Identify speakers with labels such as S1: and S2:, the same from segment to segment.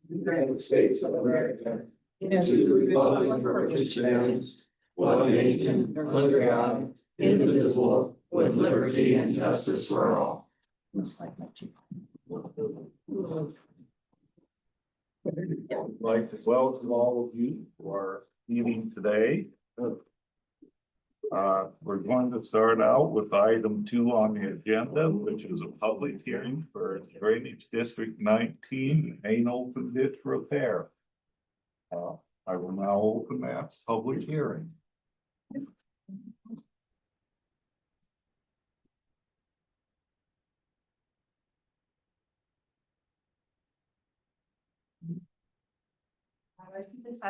S1: United States of America, and to the republic for which it stands, one nation, under God, indivisible, with liberty and justice for all.
S2: I'd like to welcome all of you to our meeting today. We're going to start out with item 2 on the agenda, which is a public hearing for Drainage District 19 main open ditch repair. I will now open that public hearing.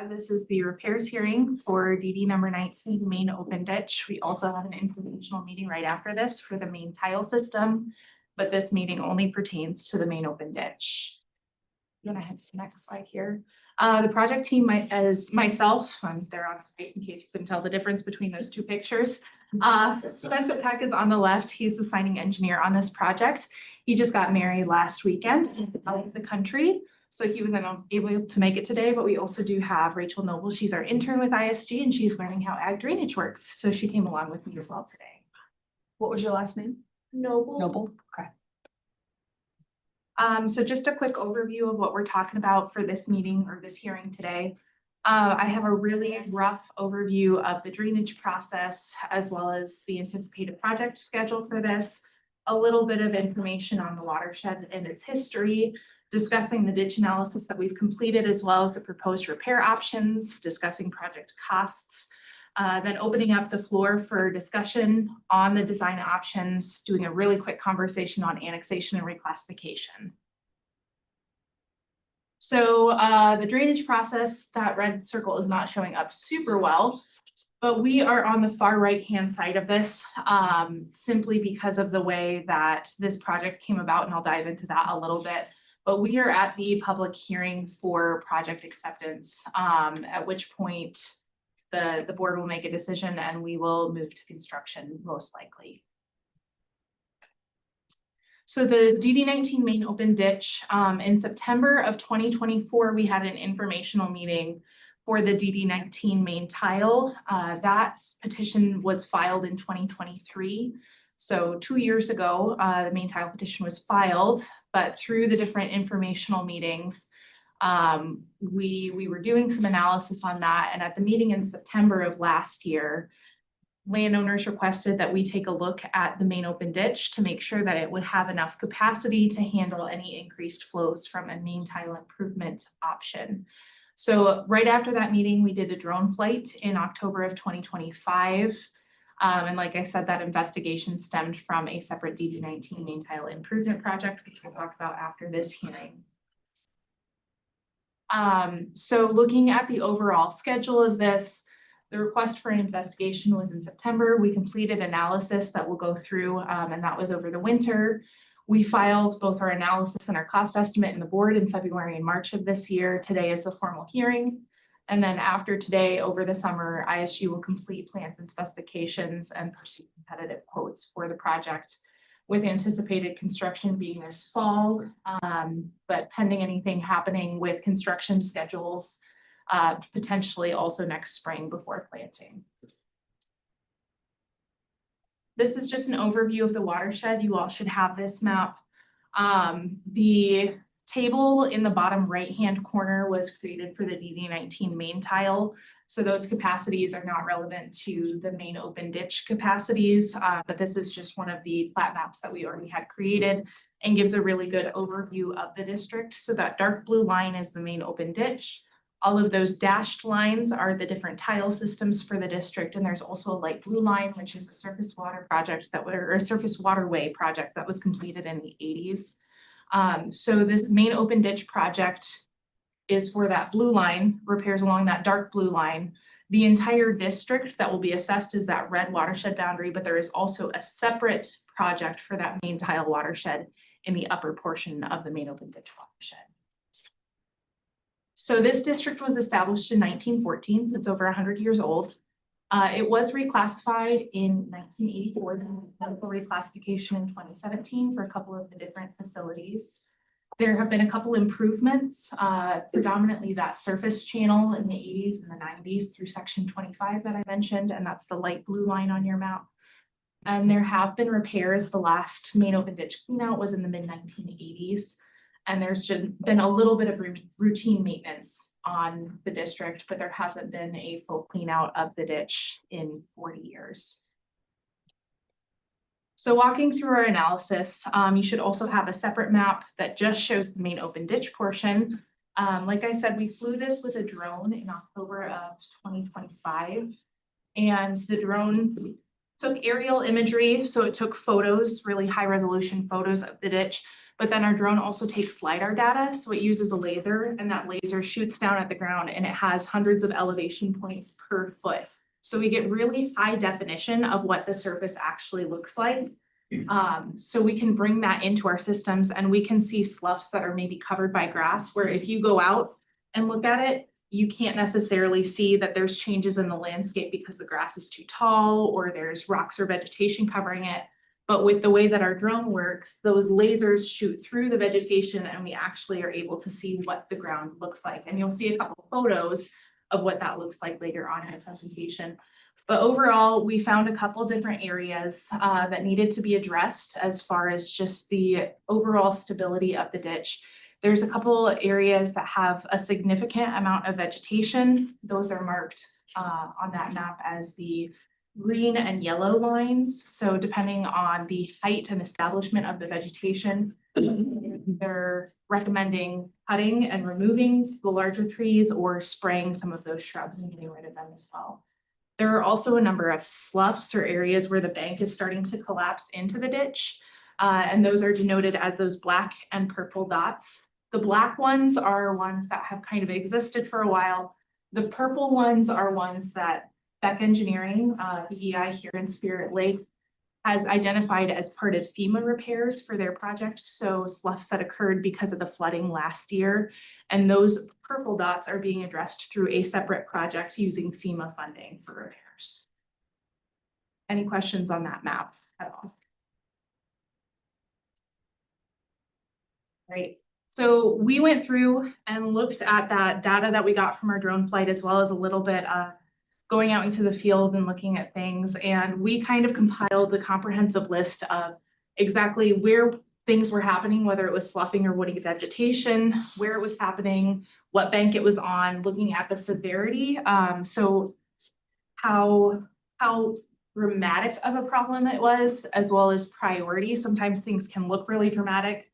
S3: This is the repairs hearing for DD number 19 main open ditch. We also have an informational meeting right after this for the main tile system, but this meeting only pertains to the main open ditch. I'm gonna head to the next slide here. The project team as myself, I'm there on right in case you couldn't tell the difference between those two pictures. Spencer Peck is on the left. He's the signing engineer on this project. He just got married last weekend out of the country. So he was unable to make it today, but we also do have Rachel Noble. She's our intern with ISG and she's learning how ag drainage works. So she came along with me as well today.
S4: What was your last name?
S3: Noble.
S4: Noble, okay.
S3: So just a quick overview of what we're talking about for this meeting or this hearing today. I have a really rough overview of the drainage process as well as the anticipated project schedule for this. A little bit of information on the watershed and its history, discussing the ditch analysis that we've completed, as well as the proposed repair options, discussing project costs, then opening up the floor for discussion on the design options, doing a really quick conversation on annexation and reclassification. So the drainage process, that red circle is not showing up super well, but we are on the far right-hand side of this simply because of the way that this project came about, and I'll dive into that a little bit. But we are at the public hearing for project acceptance, at which point the board will make a decision and we will move to construction most likely. So the DD19 main open ditch, in September of 2024, we had an informational meeting for the DD19 main tile. That petition was filed in 2023. So 2 years ago, the main tile petition was filed, but through the different informational meetings, we were doing some analysis on that. And at the meeting in September of last year, landowners requested that we take a look at the main open ditch to make sure that it would have enough capacity to handle any increased flows from a main tile improvement option. So right after that meeting, we did a drone flight in October of 2025. And like I said, that investigation stemmed from a separate DD19 main tile improvement project, which we'll talk about after this hearing. So looking at the overall schedule of this, the request for an investigation was in September. We completed analysis that we'll go through, and that was over the winter. We filed both our analysis and our cost estimate in the board in February and March of this year. Today is the formal hearing. And then after today, over the summer, ISG will complete plans and specifications and pursue competitive quotes for the project, with anticipated construction being this fall, but pending anything happening with construction schedules, potentially also next spring before planting. This is just an overview of the watershed. You all should have this map. The table in the bottom right-hand corner was created for the DD19 main tile. So those capacities are not relevant to the main open ditch capacities, but this is just one of the plat maps that we already had created and gives a really good overview of the district. So that dark blue line is the main open ditch. All of those dashed lines are the different tile systems for the district. And there's also a light blue line, which is a surface water project or a surface waterway project that was completed in the 80s. So this main open ditch project is for that blue line, repairs along that dark blue line. The entire district that will be assessed is that red watershed boundary, but there is also a separate project for that main tile watershed in the upper portion of the main open ditch watershed. So this district was established in 1914, so it's over 100 years old. It was reclassified in 1984, medical reclassification in 2017 for a couple of the different facilities. There have been a couple improvements, predominantly that surface channel in the 80s and the 90s through section 25 that I mentioned, and that's the light blue line on your map. And there have been repairs. The last main open ditch cleanout was in the mid 1980s. And there's been a little bit of routine maintenance on the district, but there hasn't been a full clean out of the ditch in 40 years. So walking through our analysis, you should also have a separate map that just shows the main open ditch portion. Like I said, we flew this with a drone in October of 2025, and the drone took aerial imagery. So it took photos, really high resolution photos of the ditch, but then our drone also takes LiDAR data. So it uses a laser, and that laser shoots down at the ground, and it has hundreds of elevation points per foot. So we get really high definition of what the surface actually looks like. So we can bring that into our systems, and we can see sloughs that are maybe covered by grass, where if you go out and look at it, you can't necessarily see that there's changes in the landscape because the grass is too tall or there's rocks or vegetation covering it. But with the way that our drone works, those lasers shoot through the vegetation, and we actually are able to see what the ground looks like. And you'll see a couple of photos of what that looks like later on in the presentation. But overall, we found a couple different areas that needed to be addressed as far as just the overall stability of the ditch. There's a couple areas that have a significant amount of vegetation. Those are marked on that map as the green and yellow lines. So depending on the height and establishment of the vegetation, they're recommending cutting and removing the larger trees or spraying some of those shrubs and getting rid of them as well. There are also a number of sloughs or areas where the bank is starting to collapse into the ditch. And those are denoted as those black and purple dots. The black ones are ones that have kind of existed for a while. The purple ones are ones that Beck Engineering, EI here in Spirit Lake, has identified as part of FEMA repairs for their project. So sloughs that occurred because of the flooding last year. And those purple dots are being addressed through a separate project using FEMA funding for repairs. Any questions on that map at all? Right. So we went through and looked at that data that we got from our drone flight, as well as a little bit going out into the field and looking at things. And we kind of compiled the comprehensive list of exactly where things were happening, whether it was sloughing or woody vegetation, where it was happening, what bank it was on, looking at the severity. So how dramatic of a problem it was, as well as priority. Sometimes things can look really dramatic,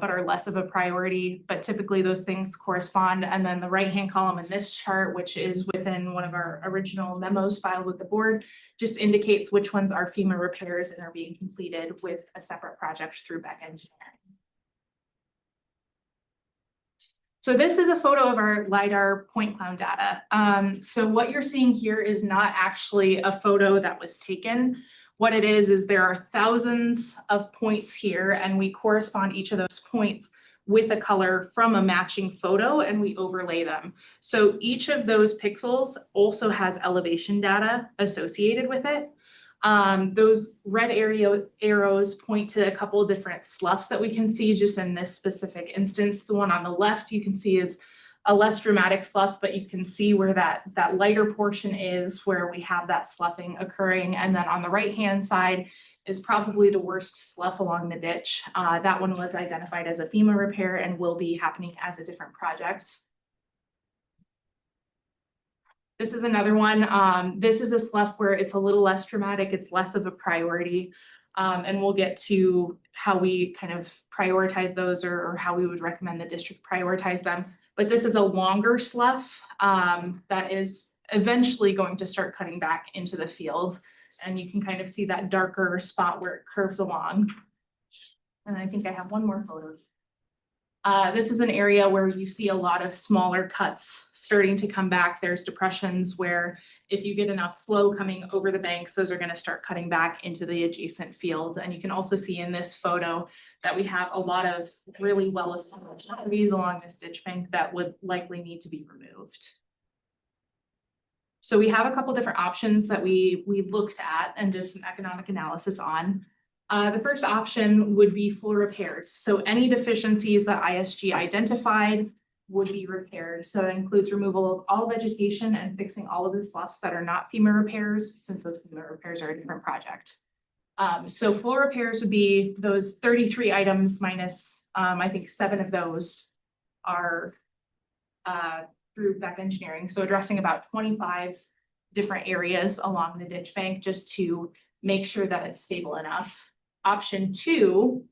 S3: but are less of a priority, but typically those things correspond. And then the right-hand column in this chart, which is within one of our original memos filed with the board, just indicates which ones are FEMA repairs and are being completed with a separate project through Beck Engineering. So this is a photo of our LiDAR point cloud data. So what you're seeing here is not actually a photo that was taken. What it is there are thousands of points here, and we correspond each of those points with a color from a matching photo, and we overlay them. So each of those pixels also has elevation data associated with it. Those red arrows point to a couple of different sloughs that we can see just in this specific instance. The one on the left you can see is a less dramatic slough, but you can see where that lighter portion is where we have that sloughing occurring. And then on the right-hand side is probably the worst slough along the ditch. That one was identified as a FEMA repair and will be happening as a different project. This is another one. This is a slough where it's a little less dramatic. It's less of a priority. And we'll get to how we kind of prioritize those or how we would recommend the district prioritize them. But this is a longer slough that is eventually going to start cutting back into the field. And you can kind of see that darker spot where it curves along. And I think I have one more photo. This is an area where you see a lot of smaller cuts starting to come back. There's depressions where if you get enough flow coming over the banks, those are going to start cutting back into the adjacent field. And you can also see in this photo that we have a lot of really well-established trees along this ditch bank that would likely need to be removed. So we have a couple different options that we looked at and did some economic analysis on. The first option would be full repairs. So any deficiencies that ISG identified would be repaired. So it includes removal of all vegetation and fixing all of the sloughs that are not FEMA repairs, since those FEMA repairs are a different project. So full repairs would be those 33 items minus, I think 7 of those are through Beck Engineering. So addressing about 25 different areas along the ditch bank just to make sure that it's stable enough. Option 2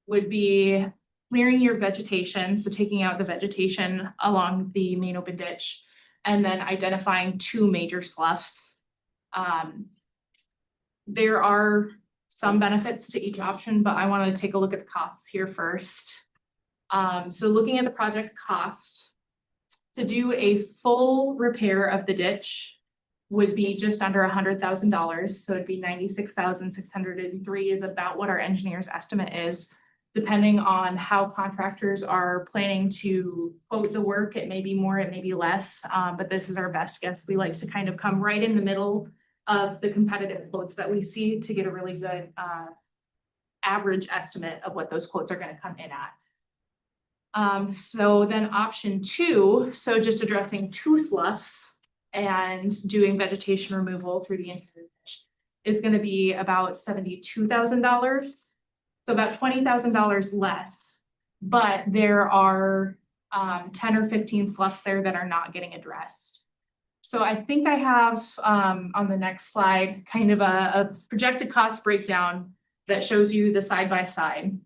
S3: would be clearing your vegetation, so taking out the vegetation along the main open ditch, and then identifying 2 major sloughs. There are some benefits to each option, but I wanted to take a look at the costs here first. So looking at the project cost, to do a full repair of the ditch would be just under $100,000. So it'd be $96,603 is about what our engineer's estimate is. Depending on how contractors are planning to quote the work, it may be more, it may be less, but this is our best guess. We like to kind of come right in the middle of the competitive quotes that we see to get a really good average estimate of what those quotes are going to come in at. So then option 2, so just addressing 2 sloughs and doing vegetation removal through the entire ditch is going to be about $72,000. So about $20,000 less, but there are 10 or 15 sloughs there that are not getting addressed. So I think I have on the next slide kind of a projected cost breakdown that shows you the side by side.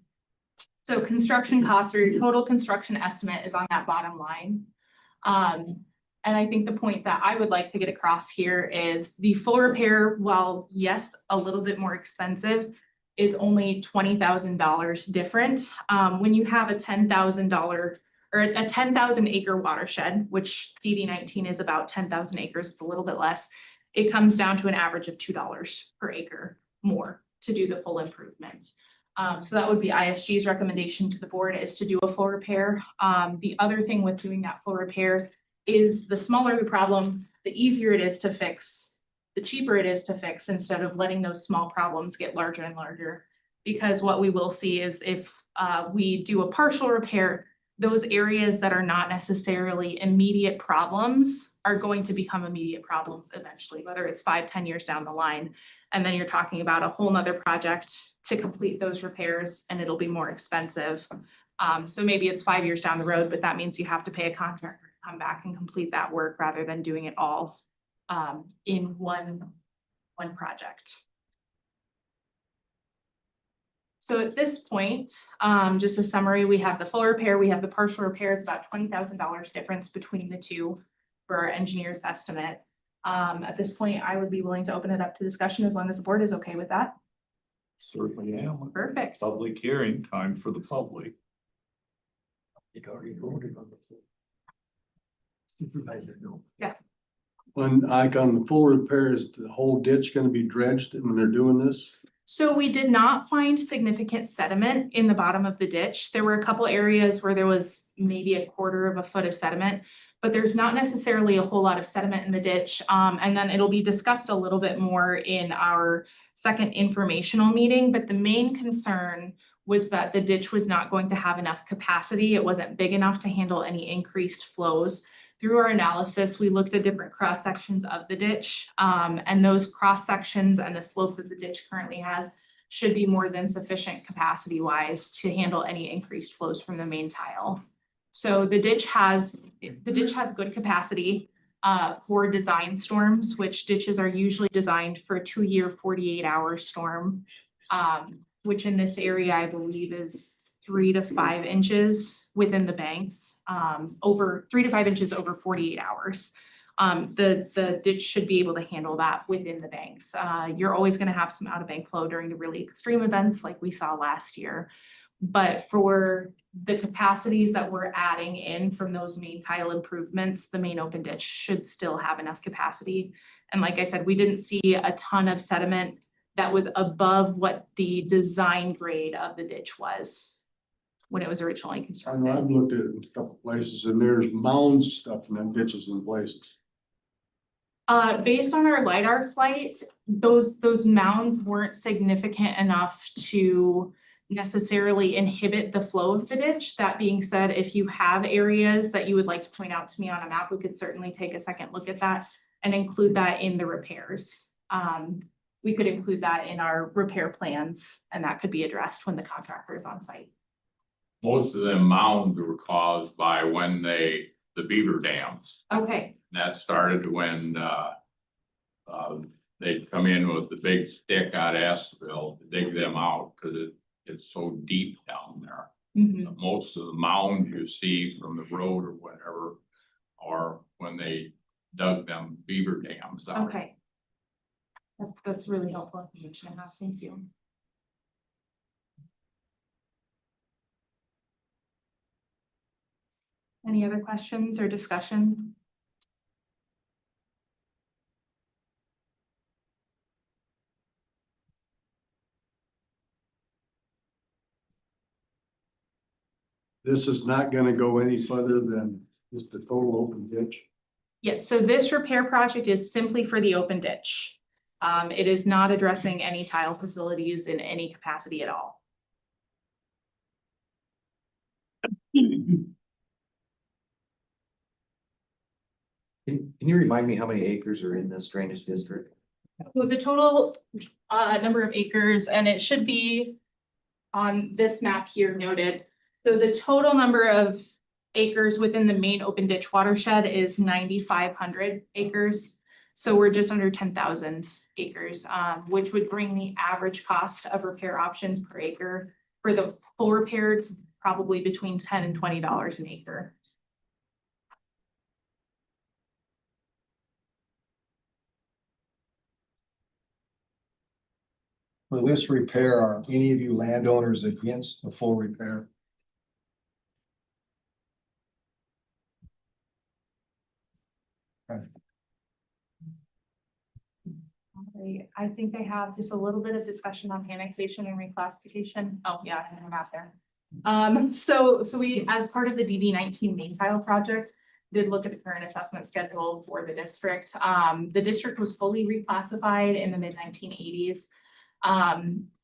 S3: So construction costs, or your total construction estimate, is on that bottom line. And I think the point that I would like to get across here is the full repair, while yes, a little bit more expensive, is only $20,000 different. When you have a $10,000 or a 10,000 acre watershed, which DD19 is about 10,000 acres, it's a little bit less, it comes down to an average of $2 per acre more to do the full improvement. So that would be ISG's recommendation to the board, is to do a full repair. The other thing with doing that full repair is the smaller the problem, the easier it is to fix, the cheaper it is to fix, instead of letting those small problems get larger and larger. Because what we will see is if we do a partial repair, those areas that are not necessarily immediate problems are going to become immediate problems eventually, whether it's 5-10 years down the line. And then you're talking about a whole nother project to complete those repairs, and it'll be more expensive. So maybe it's 5 years down the road, but that means you have to pay a contractor to come back and complete that work rather than doing it all in one project. So at this point, just a summary, we have the full repair, we have the partial repair. It's about $20,000 difference between the two for our engineer's estimate. At this point, I would be willing to open it up to discussion as long as the board is okay with that.
S2: Certainly am.
S3: Perfect.
S2: Public hearing, time for the public.
S1: It already voted on the floor. Supervisor, no.
S3: Yeah.
S5: On the full repair, is the whole ditch gonna be dredged when they're doing this?
S3: So we did not find significant sediment in the bottom of the ditch. There were a couple areas where there was maybe 1/4 foot of sediment, but there's not necessarily a whole lot of sediment in the ditch. And then it'll be discussed a little bit more in our second informational meeting, but the main concern was that the ditch was not going to have enough capacity. It wasn't big enough to handle any increased flows. Through our analysis, we looked at different cross sections of the ditch, and those cross sections and the slope that the ditch currently has should be more than sufficient capacity wise to handle any increased flows from the main tile. So the ditch has good capacity for design storms, which ditches are usually designed for a 2-year, 48-hour storm, which in this area, I believe, is 3 to 5 inches within the banks, over 3 to 5 inches over 48 hours. The ditch should be able to handle that within the banks. You're always going to have some out of bank flow during the really extreme events like we saw last year. But for the capacities that we're adding in from those main tile improvements, the main open ditch should still have enough capacity. And like I said, we didn't see a ton of sediment that was above what the design grade of the ditch was when it was originally
S5: I know
S3: constructed.
S5: I've looked at it in a couple places and there's mounds of stuff in them ditches in places.
S3: Based on our LiDAR flight, those mounds weren't significant enough to necessarily inhibit the flow of the ditch. That being said, if you have areas that you would like to point out to me on a map, we could certainly take a second look at that and include that in the repairs. We could include that in our repair plans, and that could be addressed when the contractor is on site.
S6: Most of them mounds were caused by when the beaver dams.
S3: Okay,
S6: That started when, they'd come in with the big stick out of Estville to dig them out, cause it's so deep down there.
S3: mhm,
S6: Most of the mounds you see from the road or whatever are when they dug them beaver dams out.
S3: okay. That's really helpful information to have, thank you. Any other questions or discussion?
S5: This is not gonna go any further than just the total open ditch.
S3: Yes, so this repair project is simply for the open ditch. It is not addressing any tile facilities in any capacity at all.
S1: Can you remind me how many acres are in this drainage district?
S3: With the total number of acres, and it should be on this map here noted. So the total number of acres within the main open ditch watershed is 9,500 acres. So we're just under 10,000 acres, which would bring the average cost of repair options per acre for the full repair to probably between $10 and $20 an acre.
S7: For this repair, are any of you landowners against the full repair?
S3: I think they have just a little bit of discussion on annexation and reclassification. Oh, yeah, I have a map there. So we, as part of the DD 19 main tile project, did look at the current assessment schedule for the district. The district was fully reclassified in the mid 1980s.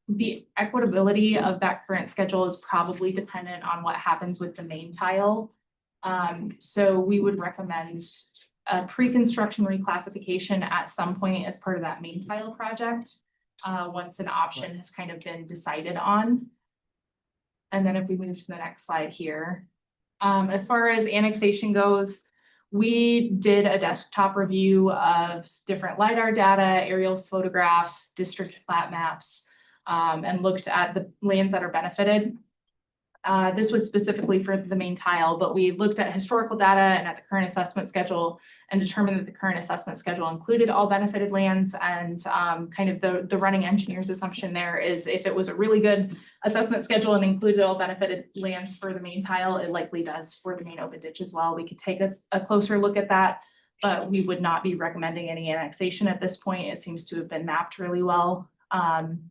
S3: The equitability of that current schedule is probably dependent on what happens with the main tile. So we would recommend a pre-construction reclassification at some point as part of that main tile project, once an option has kind of been decided on. And then if we move to the next slide here, as far as annexation goes, we did a desktop review of different LiDAR data, aerial photographs, district plat maps, and looked at the lands that are benefited. This was specifically for the main tile, but we looked at historical data and at the current assessment schedule and determined that the current assessment schedule included all benefited lands. And kind of the running engineer's assumption there is if it was a really good assessment schedule and included all benefited lands for the main tile, it likely does for the main open ditch as well. We could take a closer look at that, but we would not be recommending any annexation at this point. It seems to have been mapped really well. And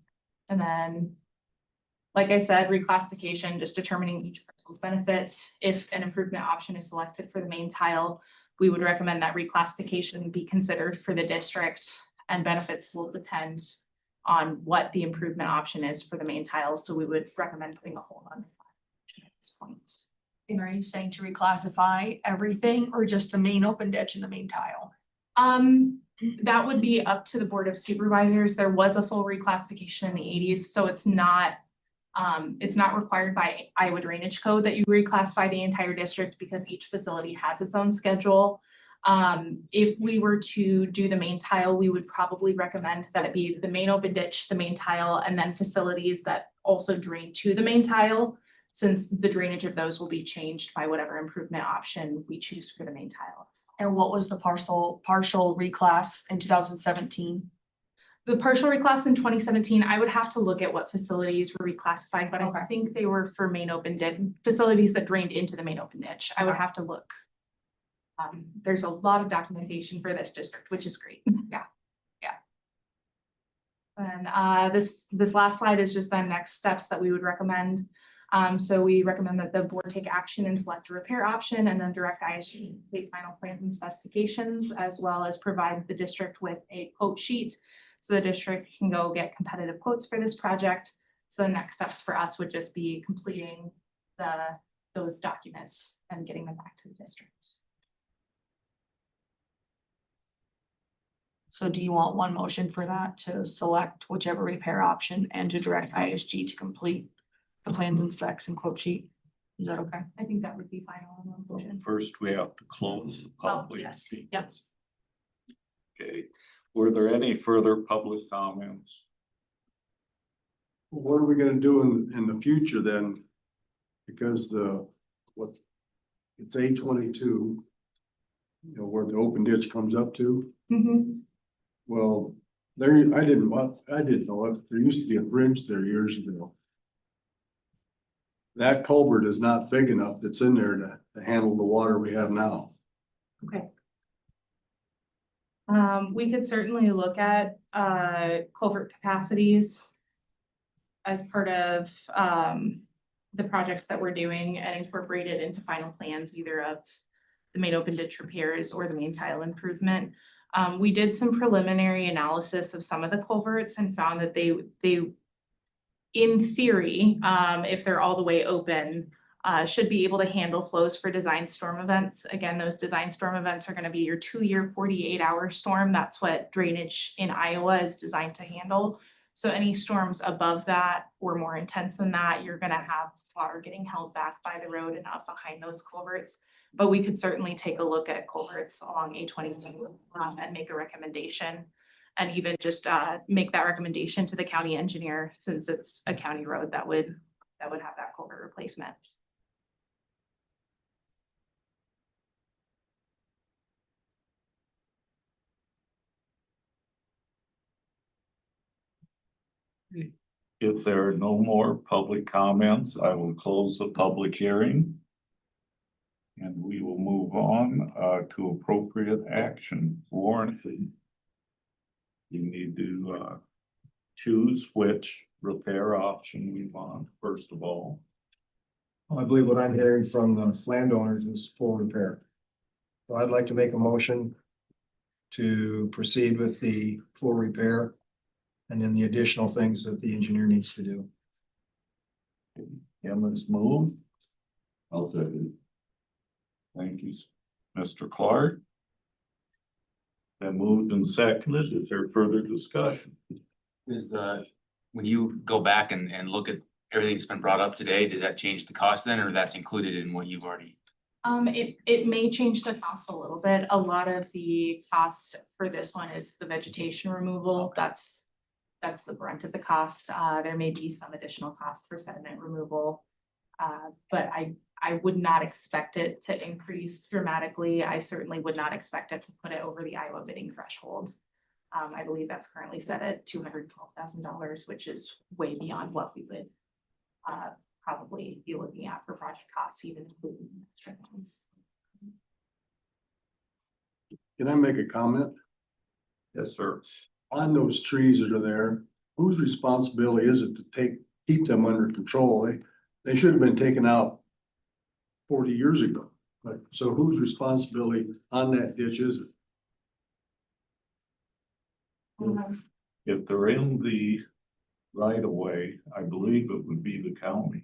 S3: then, like I said, reclassification, just determining each parcel's benefit. If an improvement option is selected for the main tile, we would recommend that reclassification be considered for the district, and benefits will depend on what the improvement option is for the main tile. So we would recommend putting a hold on at this point.
S4: And are you saying to reclassify everything or just the main open ditch and the main tile?
S3: That would be up to the Board of Supervisors. There was a full reclassification in the 80s, so it's not required by Iowa Drainage Code that you reclassify the entire district because each facility has its own schedule. If we were to do the main tile, we would probably recommend that it be the main open ditch, the main tile, and then facilities that also drain to the main tile, since the drainage of those will be changed by whatever improvement option we choose for the main tile.
S4: And what was the partial reclass in 2017?
S3: The partial reclass in 2017, I would have to look at what facilities were reclassified, but
S4: Okay.
S3: I think they were for main open ditch, facilities that drained into the main open ditch. I would
S4: Okay.
S3: have to look. There's a lot of documentation for this district, which is great. Yeah. And this last slide is just the next steps that we would recommend. So we recommend that the board take action and select a repair option and then direct ISG to complete final plans and specifications, as well as provide the district with a quote sheet. So the district can go get competitive quotes for this project. So the next steps for us would just be completing those documents and getting them back to the district.
S4: So do you want one motion for that to select whichever repair option and to direct ISG to complete the plans and specs and quote sheet? Is that okay?
S3: I think that would be final on the motion.
S2: First, we have to close the
S3: Oh,
S2: public.
S3: yes,
S2: meeting.
S3: yes.
S2: Okay, were there any further public comments?
S5: What are we gonna do in the future then? Because it's A22. You know, where the open ditch comes up to,
S3: Mhm.
S5: well, there, I didn't know it, there used to be a bridge there years ago. That culvert is not big enough that's in there to handle the water we have now.
S3: Okay. We could certainly look at culvert capacities as part of the projects that we're doing and incorporate it into final plans, either of the main open ditch repairs or the main tile improvement. We did some preliminary analysis of some of the culverts and found that they in theory, if they're all the way open, should be able to handle flows for design storm events. Again, those design storm events are gonna be your 2-year, 48-hour storm. That's what drainage in Iowa is designed to handle. So any storms above that or more intense than that, you're gonna have water getting held back by the road and up behind those culverts. But we could certainly take a look at culverts along A22 and make a recommendation. And even just make that recommendation to the county engineer, since it's a county road that would have that culvert replacement.
S2: If there are no more public comments, I will close the public hearing. And we will move on to appropriate action warranted. You need to choose which repair option we want, first of all.
S7: I believe what I'm hearing from the landowners is full repair. So I'd like to make a motion to proceed with the full repair and then the additional things that the engineer needs to do.
S2: Emma's move.
S5: I'll second.
S2: Thank you, Mr. Clark. Then moved and seconded. Is there further discussion?
S8: Is when you go back and look at everything that's been brought up today, does that change the cost then, or that's included in what you've already?
S3: It may change the cost a little bit. A lot of the cost for this one is the vegetation removal. That's the brunt of the cost. There may be some additional cost for sediment removal. But I would not expect it to increase dramatically. I certainly would not expect it to put it over the Iowa bidding threshold. I believe that's currently set at $212,000, which is way beyond what we would probably be looking at for project costs, even including extra things.
S5: Can I make a comment?
S2: Yes, sir.
S5: On those trees that are there, whose responsibility is it to keep them under control? They should have been taken out 40 years ago. But so whose responsibility on that ditch is it?
S2: If they're in the right of way, I believe it would be the counties.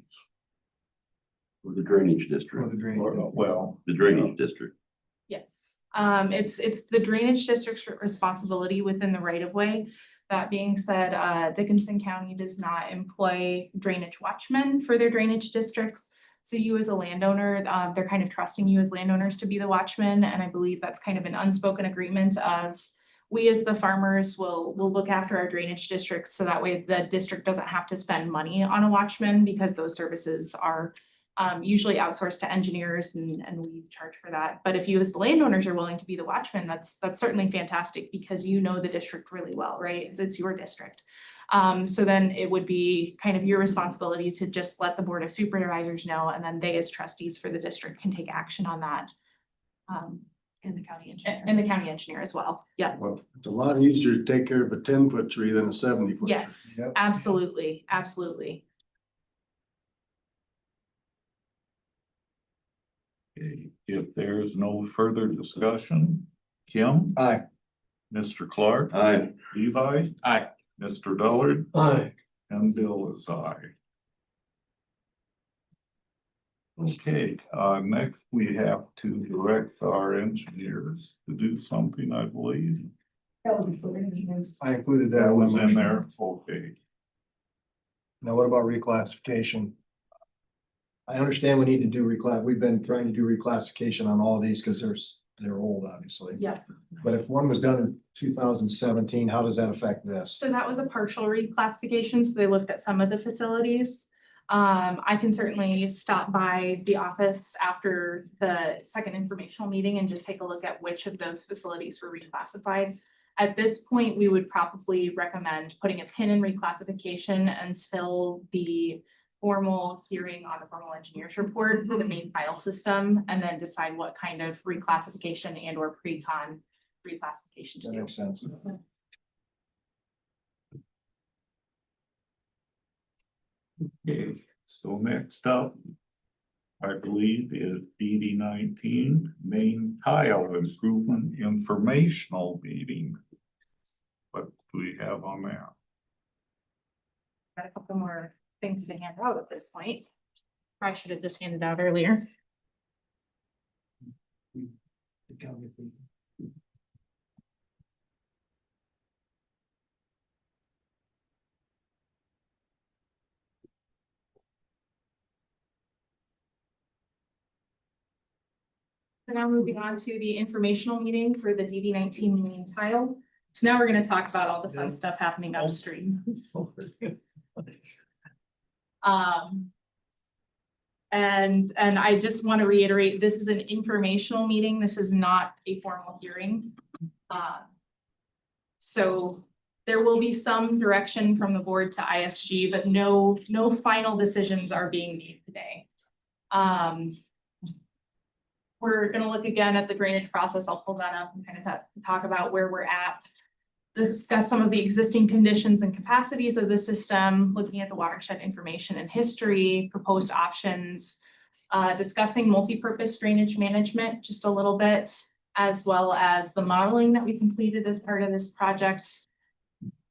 S9: Or the drainage
S7: For
S9: district,
S7: the drainage.
S2: Well,
S9: the drainage district.
S3: Yes, it's the drainage district's responsibility within the right of way. That being said, Dickinson County does not employ drainage watchmen for their drainage districts. So you as a landowner, they're kind of trusting you as landowners to be the watchmen. And I believe that's kind of an unspoken agreement of we as the farmers will look after our drainage districts. So that way the district doesn't have to spend money on a watchman because those services are usually outsourced to engineers and we charge for that. But if you as the landowners are willing to be the watchman, that's certainly fantastic because you know the district really well, right? It's your district. So then it would be kind of your responsibility to just let the Board of Supervisors know, and then they as trustees for the district can take action on that.
S4: In the county engineer.
S3: And the county engineer as well. Yeah.
S5: Well, it's a lot easier to take care of a 10-foot tree than a 70-foot.
S3: Yes,
S7: Yep.
S3: absolutely, absolutely.
S2: Okay, if there's no further discussion, Kim,
S7: Aye.
S2: Mr. Clark,
S9: Aye.
S2: Levi,
S8: Aye.
S2: Mr. Dullard,
S1: Aye.
S2: and Bill is aye. Okay, next we have to direct our engineers to do something, I believe.
S7: I included that.
S2: That was in
S7: motion.
S2: there, okay.
S7: Now, what about reclassification? I understand we need to do we've been trying to do reclassification on all of these because they're old, obviously.
S3: Yeah.
S7: But if one was done in 2017, how does that affect this?
S3: So that was a partial reclassification, so they looked at some of the facilities. I can certainly stop by the office after the second informational meeting and just take a look at which of those facilities were reclassified. At this point, we would probably recommend putting a pin in reclassification until the formal hearing on the formal engineers report for the main file system, and then decide what kind of reclassification and or pre-con reclassification to
S7: That
S3: do.
S7: makes sense.
S2: Okay, so next up, I believe is DD 19, main tile improvement informational meeting. What do we have on there?
S3: Got a couple more things to hand out at this point. I should have just handed out earlier. So now moving on to the informational meeting for the DD 19 main tile. So now we're going to talk about all the fun stuff happening upstream. And I just want to reiterate, this is an informational meeting. This is not a formal hearing. So there will be some direction from the board to ISG, but no final decisions are being made today. We're gonna look again at the drainage process. I'll pull that up and kind of talk about where we're at. Discuss some of the existing conditions and capacities of the system, looking at the watershed information and history, proposed options, discussing multi-purpose drainage management just a little bit, as well as the modeling that we completed as part of this project,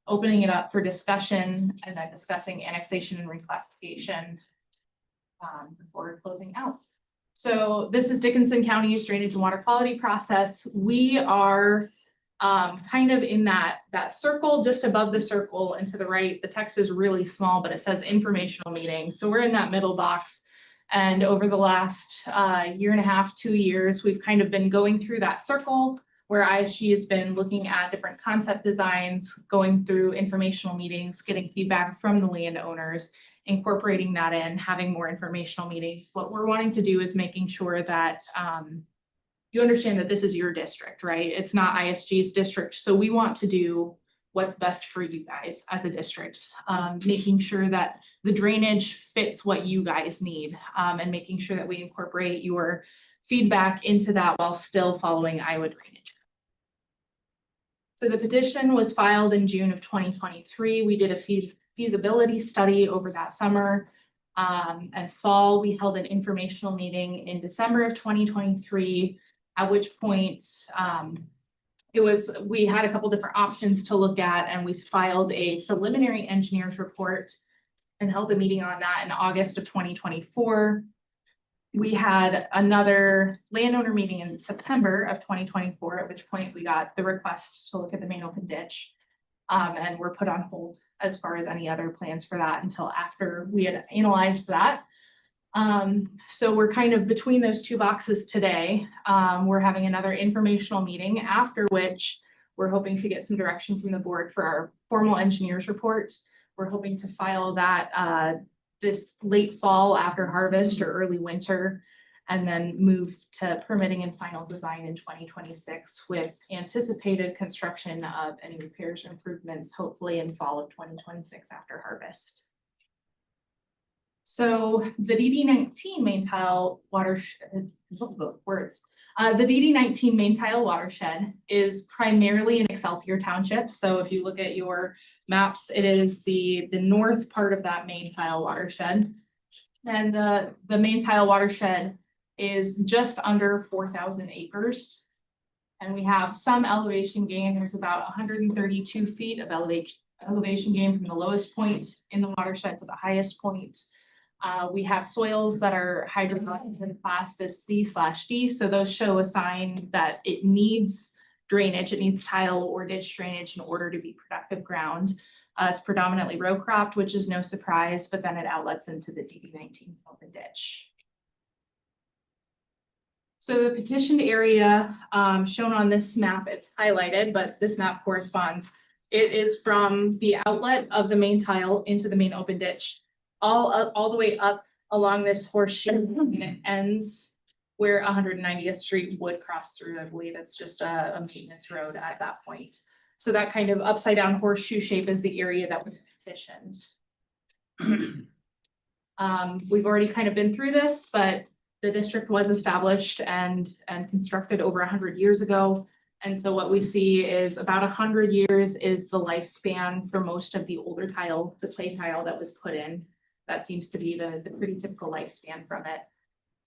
S3: opening it up for discussion, and then discussing annexation and reclassification before closing out. So this is Dickinson County's drainage and water quality process. We are kind of in that circle, just above the circle and to the right. The text is really small, but it says informational meeting. So we're in that middle box. And over the last year and a half, 2 years, we've kind of been going through that circle where ISG has been looking at different concept designs, going through informational meetings, getting feedback from the landowners, incorporating that in, having more informational meetings. What we're wanting to do is making sure that you understand that this is your district, right? It's not ISG's district. So we want to do what's best for you guys as a district, making sure that the drainage fits what you guys need, and making sure that we incorporate your feedback into that while still following Iowa drainage. So the petition was filed in June of 2023. We did a feasibility study over that summer and fall. We held an informational meeting in December of 2023, at which point we had a couple different options to look at, and we filed a preliminary engineer's report and held a meeting on that in August of 2024. We had another landowner meeting in September of 2024, at which point we got the request to look at the main open ditch. And we're put on hold as far as any other plans for that until after we had analyzed that. So we're kind of between those two boxes today. We're having another informational meeting, after which we're hoping to get some direction from the board for our formal engineers report. We're hoping to file that this late fall after harvest or early winter, and then move to permitting and final design in 2026 with anticipated construction of any repairs or improvements, hopefully in fall of 2026 after harvest. So the DD19 main tile watershed, the DD19 main tile watershed is primarily in Excelsior Township. So if you look at your maps, it is the north part of that main tile watershed. And the main tile watershed is just under 4,000 acres. And we have some elevation gain. There's about 132 feet of elevation gain from the lowest point in the watershed to the highest point. We have soils that are hydrologic classed as C/D, so those show a sign that it needs drainage, it needs tile or ditch drainage in order to be productive ground. It's predominantly row cropped, which is no surprise, but then it outlets into the DD-19 open ditch. So the petitioned area shown on this map, it's highlighted, but this map corresponds. It is from the outlet of the main tile into the main open ditch, all the way up along this horseshoe, and it ends where 190th Street would cross through. I believe it's just a maintenance road at that point. So that kind of upside down horseshoe shape is the area that was petitioned. We've already kind of been through this, but the district was established and constructed over 100 years ago. And so what we see is about 100 years is the lifespan for most of the older tile, the clay tile that was put in. That seems to be the pretty typical lifespan from it.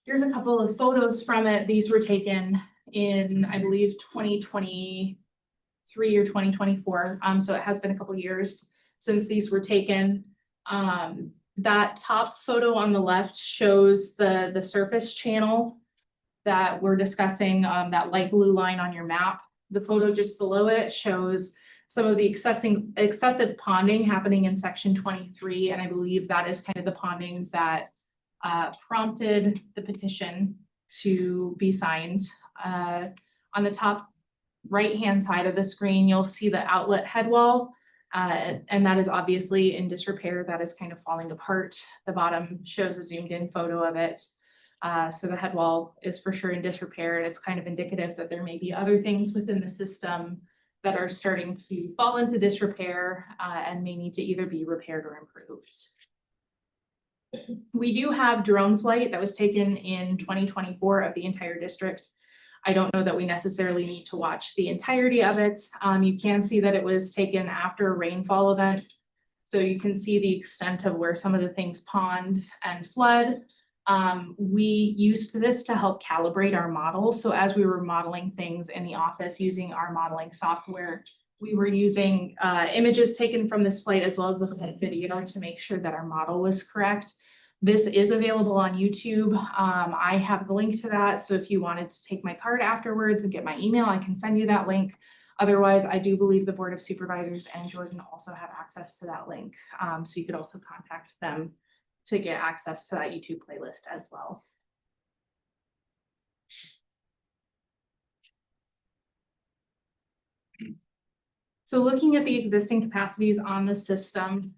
S3: Here's a couple of photos from it. These were taken in, I believe, 2023 or 2024. So it has been a couple years since these were taken. That top photo on the left shows the surface channel that we're discussing, that light blue line on your map. The photo just below it shows some of the excessive ponding happening in section 23, and I believe that is kind of the ponding that prompted the petition to be signed. On the top right-hand side of the screen, you'll see the outlet head wall. And that is obviously in disrepair. That is kind of falling apart. The bottom shows a zoomed in photo of it. So the head wall is for sure in disrepair. It's kind of indicative that there may be other things within the system that are starting to fall into disrepair and may need to either be repaired or improved. We do have drone flight that was taken in 2024 of the entire district. I don't know that we necessarily need to watch the entirety of it. You can see that it was taken after a rainfall event. So you can see the extent of where some of the things pond and flood. We used this to help calibrate our model. So as we were modeling things in the office using our modeling software, we were using images taken from this flight as well as the video to make sure that our model was correct. This is available on YouTube. I have the link to that. So if you wanted to take my card afterwards and get my email, I can send you that link. Otherwise, I do believe the Board of Supervisors and Jordan also have access to that link. So you could also contact them to get access to that YouTube playlist as well. So looking at the existing capacities on the system,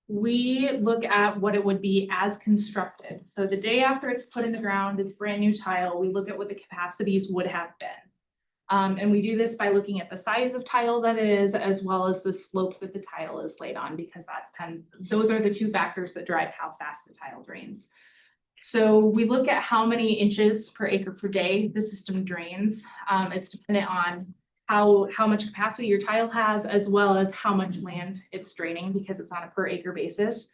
S3: we look at what it would be as constructed. So the day after it's put in the ground, it's brand new tile, we look at what the capacities would have been. And we do this by looking at the size of tile that it is, as well as the slope that the tile is laid on, because that depends. Those are the two factors that drive how fast the tile drains. So we look at how many inches per acre per day the system drains. It's dependent on how much capacity your tile has, as well as how much land it's draining, because it's on a per acre basis.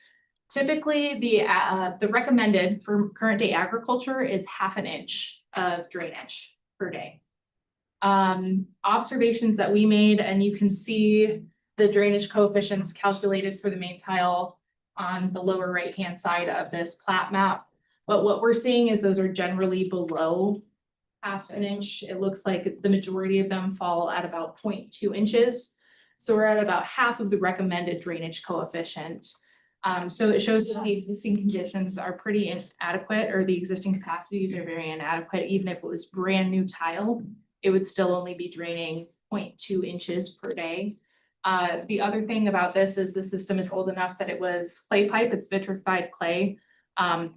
S3: Typically, the recommended for current day agriculture is 1/2 inch of drainage per day. Observations that we made, and you can see the drainage coefficients calculated for the main tile on the lower right hand side of this plat map. But what we're seeing is those are generally below 1/2 inch. It looks like the majority of them fall at about 0.2 inches. So we're at about half of the recommended drainage coefficient. So it shows that the existing conditions are pretty inadequate, or the existing capacities are very inadequate. Even if it was brand new tile, it would still only be draining 0.2 inches per day. The other thing about this is the system is old enough that it was clay pipe, it's vitrified clay,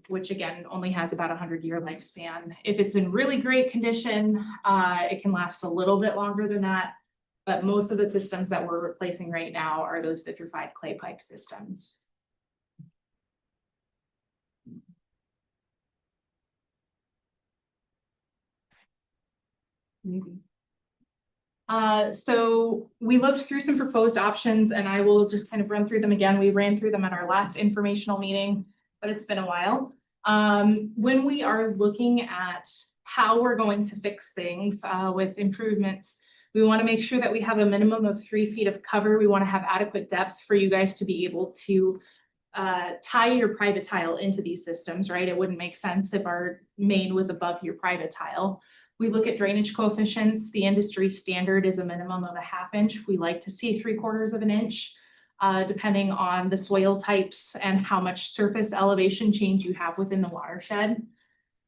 S3: which again only has about 100-year lifespan. If it's in really great condition, it can last a little bit longer than that. But most of the systems that we're replacing right now are those vitrified clay pipe systems. Maybe. So we looked through some proposed options, and I will just kind of run through them again. We ran through them at our last informational meeting, but it's been a while. When we are looking at how we're going to fix things, with improvements, we want to make sure that we have a minimum of 3 feet of cover. We want to have adequate depth for you guys to be able to tie your private tile into these systems, right? It wouldn't make sense if our main was above your private tile. We look at drainage coefficients. The industry standard is a minimum of a 1/2 inch. We like to see 3/4 of an inch, depending on the soil types and how much surface elevation change you have within the watershed.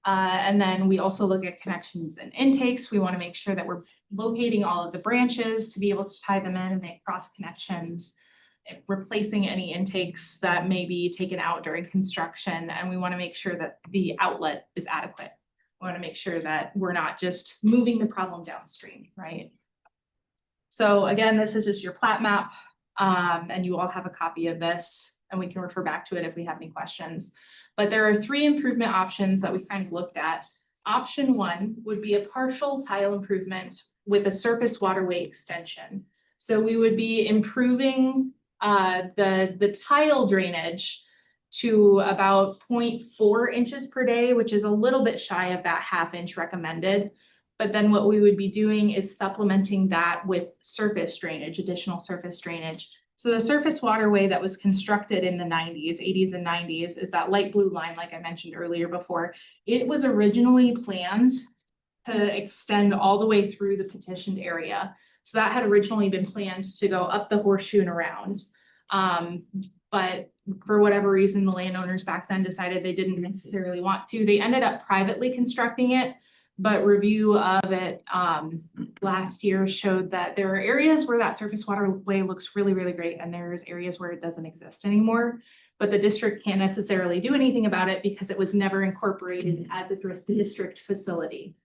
S3: And then we also look at connections and intakes. We want to make sure that we're locating all of the branches to be able to tie them in and make cross connections, replacing any intakes that may be taken out during construction. And we want to make sure that the outlet is adequate. We want to make sure that we're not just moving the problem downstream, right? So again, this is just your plat map, and you all have a copy of this, and we can refer back to it if we have any questions. But there are 3 improvement options that we kind of looked at. Option 1 would be a partial tile improvement with a surface waterway extension. So we would be improving the tile drainage to about 0.4 inches per day, which is a little bit shy of that 1/2 inch recommended. But then what we would be doing is supplementing that with surface drainage, additional surface drainage. So the surface waterway that was constructed in the 80s and 90s is that light blue line, like I mentioned earlier before. It was originally planned to extend all the way through the petitioned area. So that had originally been planned to go up the horseshoe and around. But for whatever reason, the landowners back then decided they didn't necessarily want to. They ended up privately constructing it, but review of it last year showed that there are areas where that surface waterway looks really, really great, and there's areas where it doesn't exist anymore. But the district can't necessarily do anything about it because it was never incorporated as a district facility.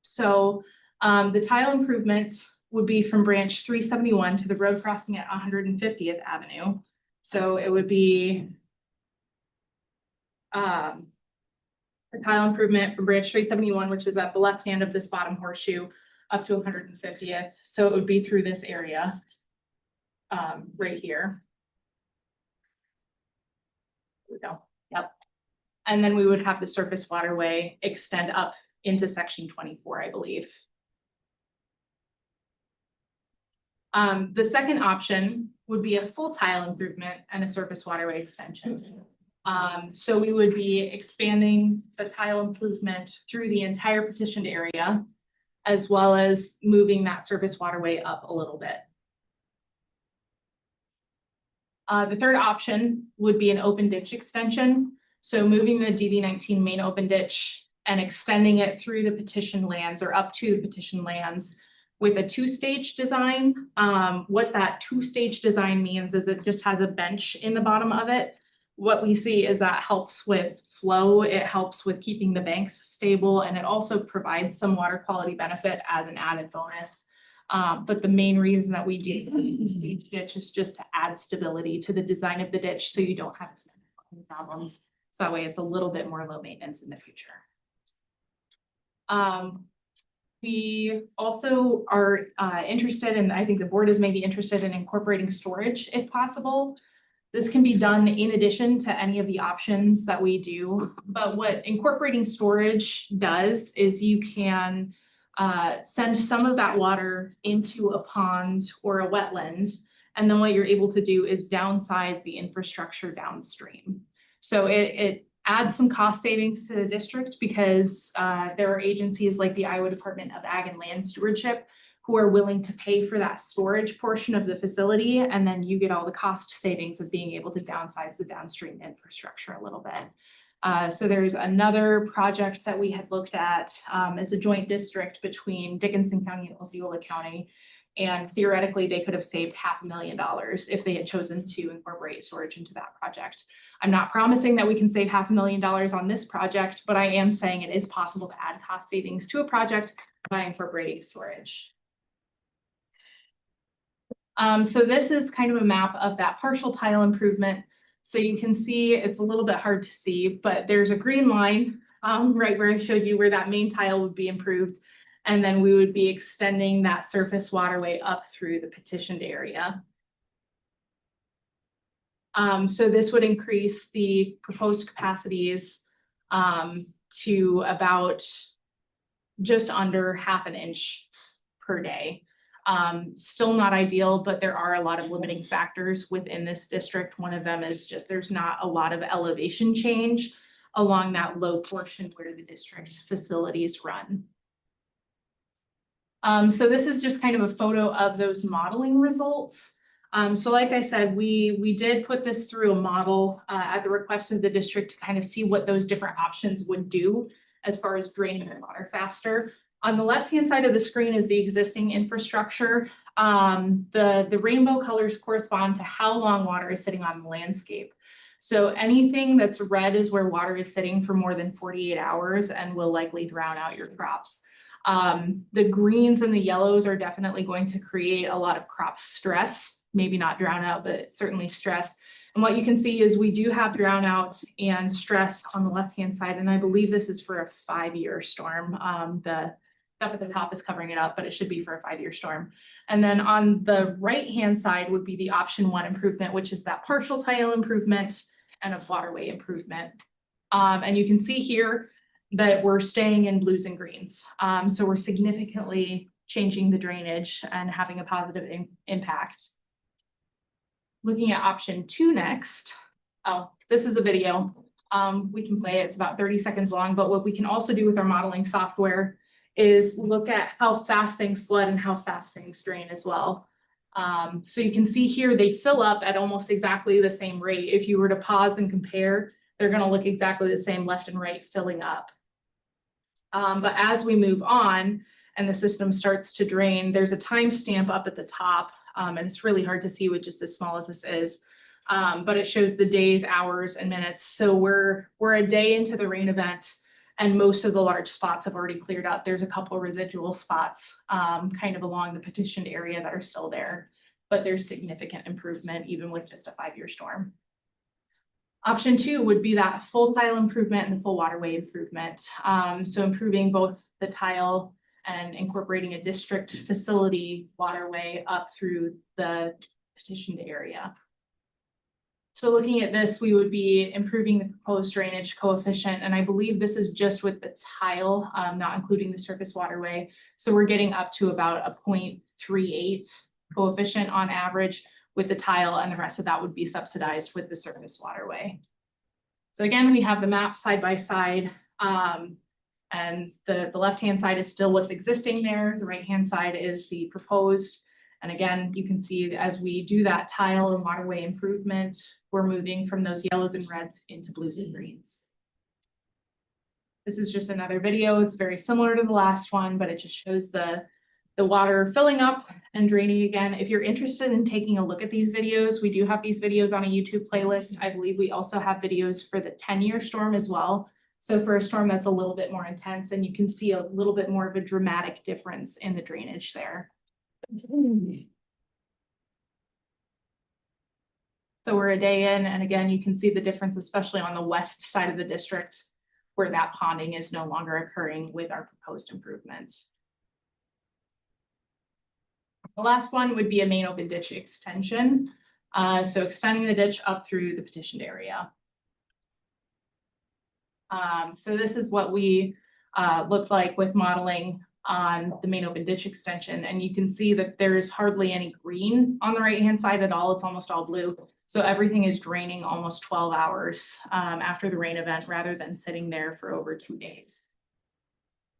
S3: So the tile improvement would be from branch 371 to the road crossing at 150th Avenue. So it would be a tile improvement from branch 371, which is at the left hand of this bottom horseshoe, up to 150th. So it would be through this area right here. There we go. Yep. And then we would have the surface waterway extend up into section 24, I believe. The second option would be a full tile improvement and a surface waterway extension. So we would be expanding the tile improvement through the entire petitioned area, as well as moving that surface waterway up a little bit. The third option would be an open ditch extension. So moving the DD19 main open ditch and extending it through the petitioned lands or up to the petitioned lands with a 2-stage design. What that 2-stage design means is it just has a bench in the bottom of it. What we see is that helps with flow, it helps with keeping the banks stable, and it also provides some water quality benefit as an added bonus. But the main reason that we do the 2-stage ditch is just to add stability to the design of the ditch so you don't have as many problems. So that way it's a little bit more low maintenance in the future. We also are interested in, I think the board is maybe interested in incorporating storage if possible. This can be done in addition to any of the options that we do. But what incorporating storage does is you can send some of that water into a pond or a wetland. And then what you're able to do is downsize the infrastructure downstream. So it adds some cost savings to the district because there are agencies like the Iowa Department of Ag and Land Stewardship who are willing to pay for that storage portion of the facility, and then you get all the cost savings of being able to downsize the downstream infrastructure a little bit. So there's another project that we had looked at. It's a joint district between Dickinson County and Osceola County. And theoretically, they could have saved $500,000 if they had chosen to incorporate storage into that project. I'm not promising that we can save $500,000 on this project, but I am saying it is possible to add cost savings to a project by incorporating storage. So this is kind of a map of that partial tile improvement. So you can see it's a little bit hard to see, but there's a green line right where I showed you where that main tile would be improved. And then we would be extending that surface waterway up through the petitioned area. So this would increase the proposed capacities to about just under half an inch per day. Still not ideal, but there are a lot of limiting factors within this district. One of them is just there's not a lot of elevation change along that low portion where the district facilities run. So this is just kind of a photo of those modeling results. So like I said, we did put this through a model at the request of the district to kind of see what those different options would do as far as draining the water faster. On the left-hand side of the screen is the existing infrastructure. The rainbow colors correspond to how long water is sitting on the landscape. So anything that's red is where water is sitting for more than 48 hours and will likely drown out your crops. The greens and the yellows are definitely going to create a lot of crop stress, maybe not drown out, but certainly stress. And what you can see is we do have drown out and stress on the left-hand side. And I believe this is for a 5-year storm. The stuff at the top is covering it up, but it should be for a 5-year storm. And then on the right-hand side would be the option 1 improvement, which is that partial tile improvement and a waterway improvement. And you can see here that we're staying in blues and greens. So we're significantly changing the drainage and having a positive impact. Looking at option 2 next. Oh, this is a video. We can play it, it's about 30 seconds long, but what we can also do with our modeling software is look at how fast things flood and how fast things drain as well. So you can see here, they fill up at almost exactly the same rate. If you were to pause and compare, they're gonna look exactly the same left and right filling up. But as we move on and the system starts to drain, there's a timestamp up at the top, and it's really hard to see with just as small as this is. But it shows the days, hours, and minutes. So we're a day into the rain event, and most of the large spots have already cleared up. There's a couple residual spots kind of along the petitioned area that are still there, but there's significant improvement even with just a 5-year storm. Option 2 would be that full tile improvement and the full waterway improvement. So improving both the tile and incorporating a district facility waterway up through the petitioned area. So looking at this, we would be improving the proposed drainage coefficient, and I believe this is just with the tile, not including the surface waterway. So we're getting up to about a 0.38 coefficient on average with the tile, and the rest of that would be subsidized with the surface waterway. So again, we have the map side by side, and the left-hand side is still what's existing there. The right-hand side is the proposed. And again, you can see as we do that tile and waterway improvement, we're moving from those yellows and reds into blues and greens. This is just another video. It's very similar to the last one, but it just shows the water filling up and draining again. If you're interested in taking a look at these videos, we do have these videos on a YouTube playlist. I believe we also have videos for the 10-year storm as well. So for a storm that's a little bit more intense, and you can see a little bit more of a dramatic difference in the drainage there. So we're a day in, and again, you can see the difference, especially on the west side of the district, where that ponding is no longer occurring with our proposed improvements. The last one would be a main open ditch extension. So expanding the ditch up through the petitioned area. So this is what we looked like with modeling on the main open ditch extension. And you can see that there's hardly any green on the right-hand side at all. It's almost all blue. So everything is draining almost 12 hours after the rain event rather than sitting there for over 2 days.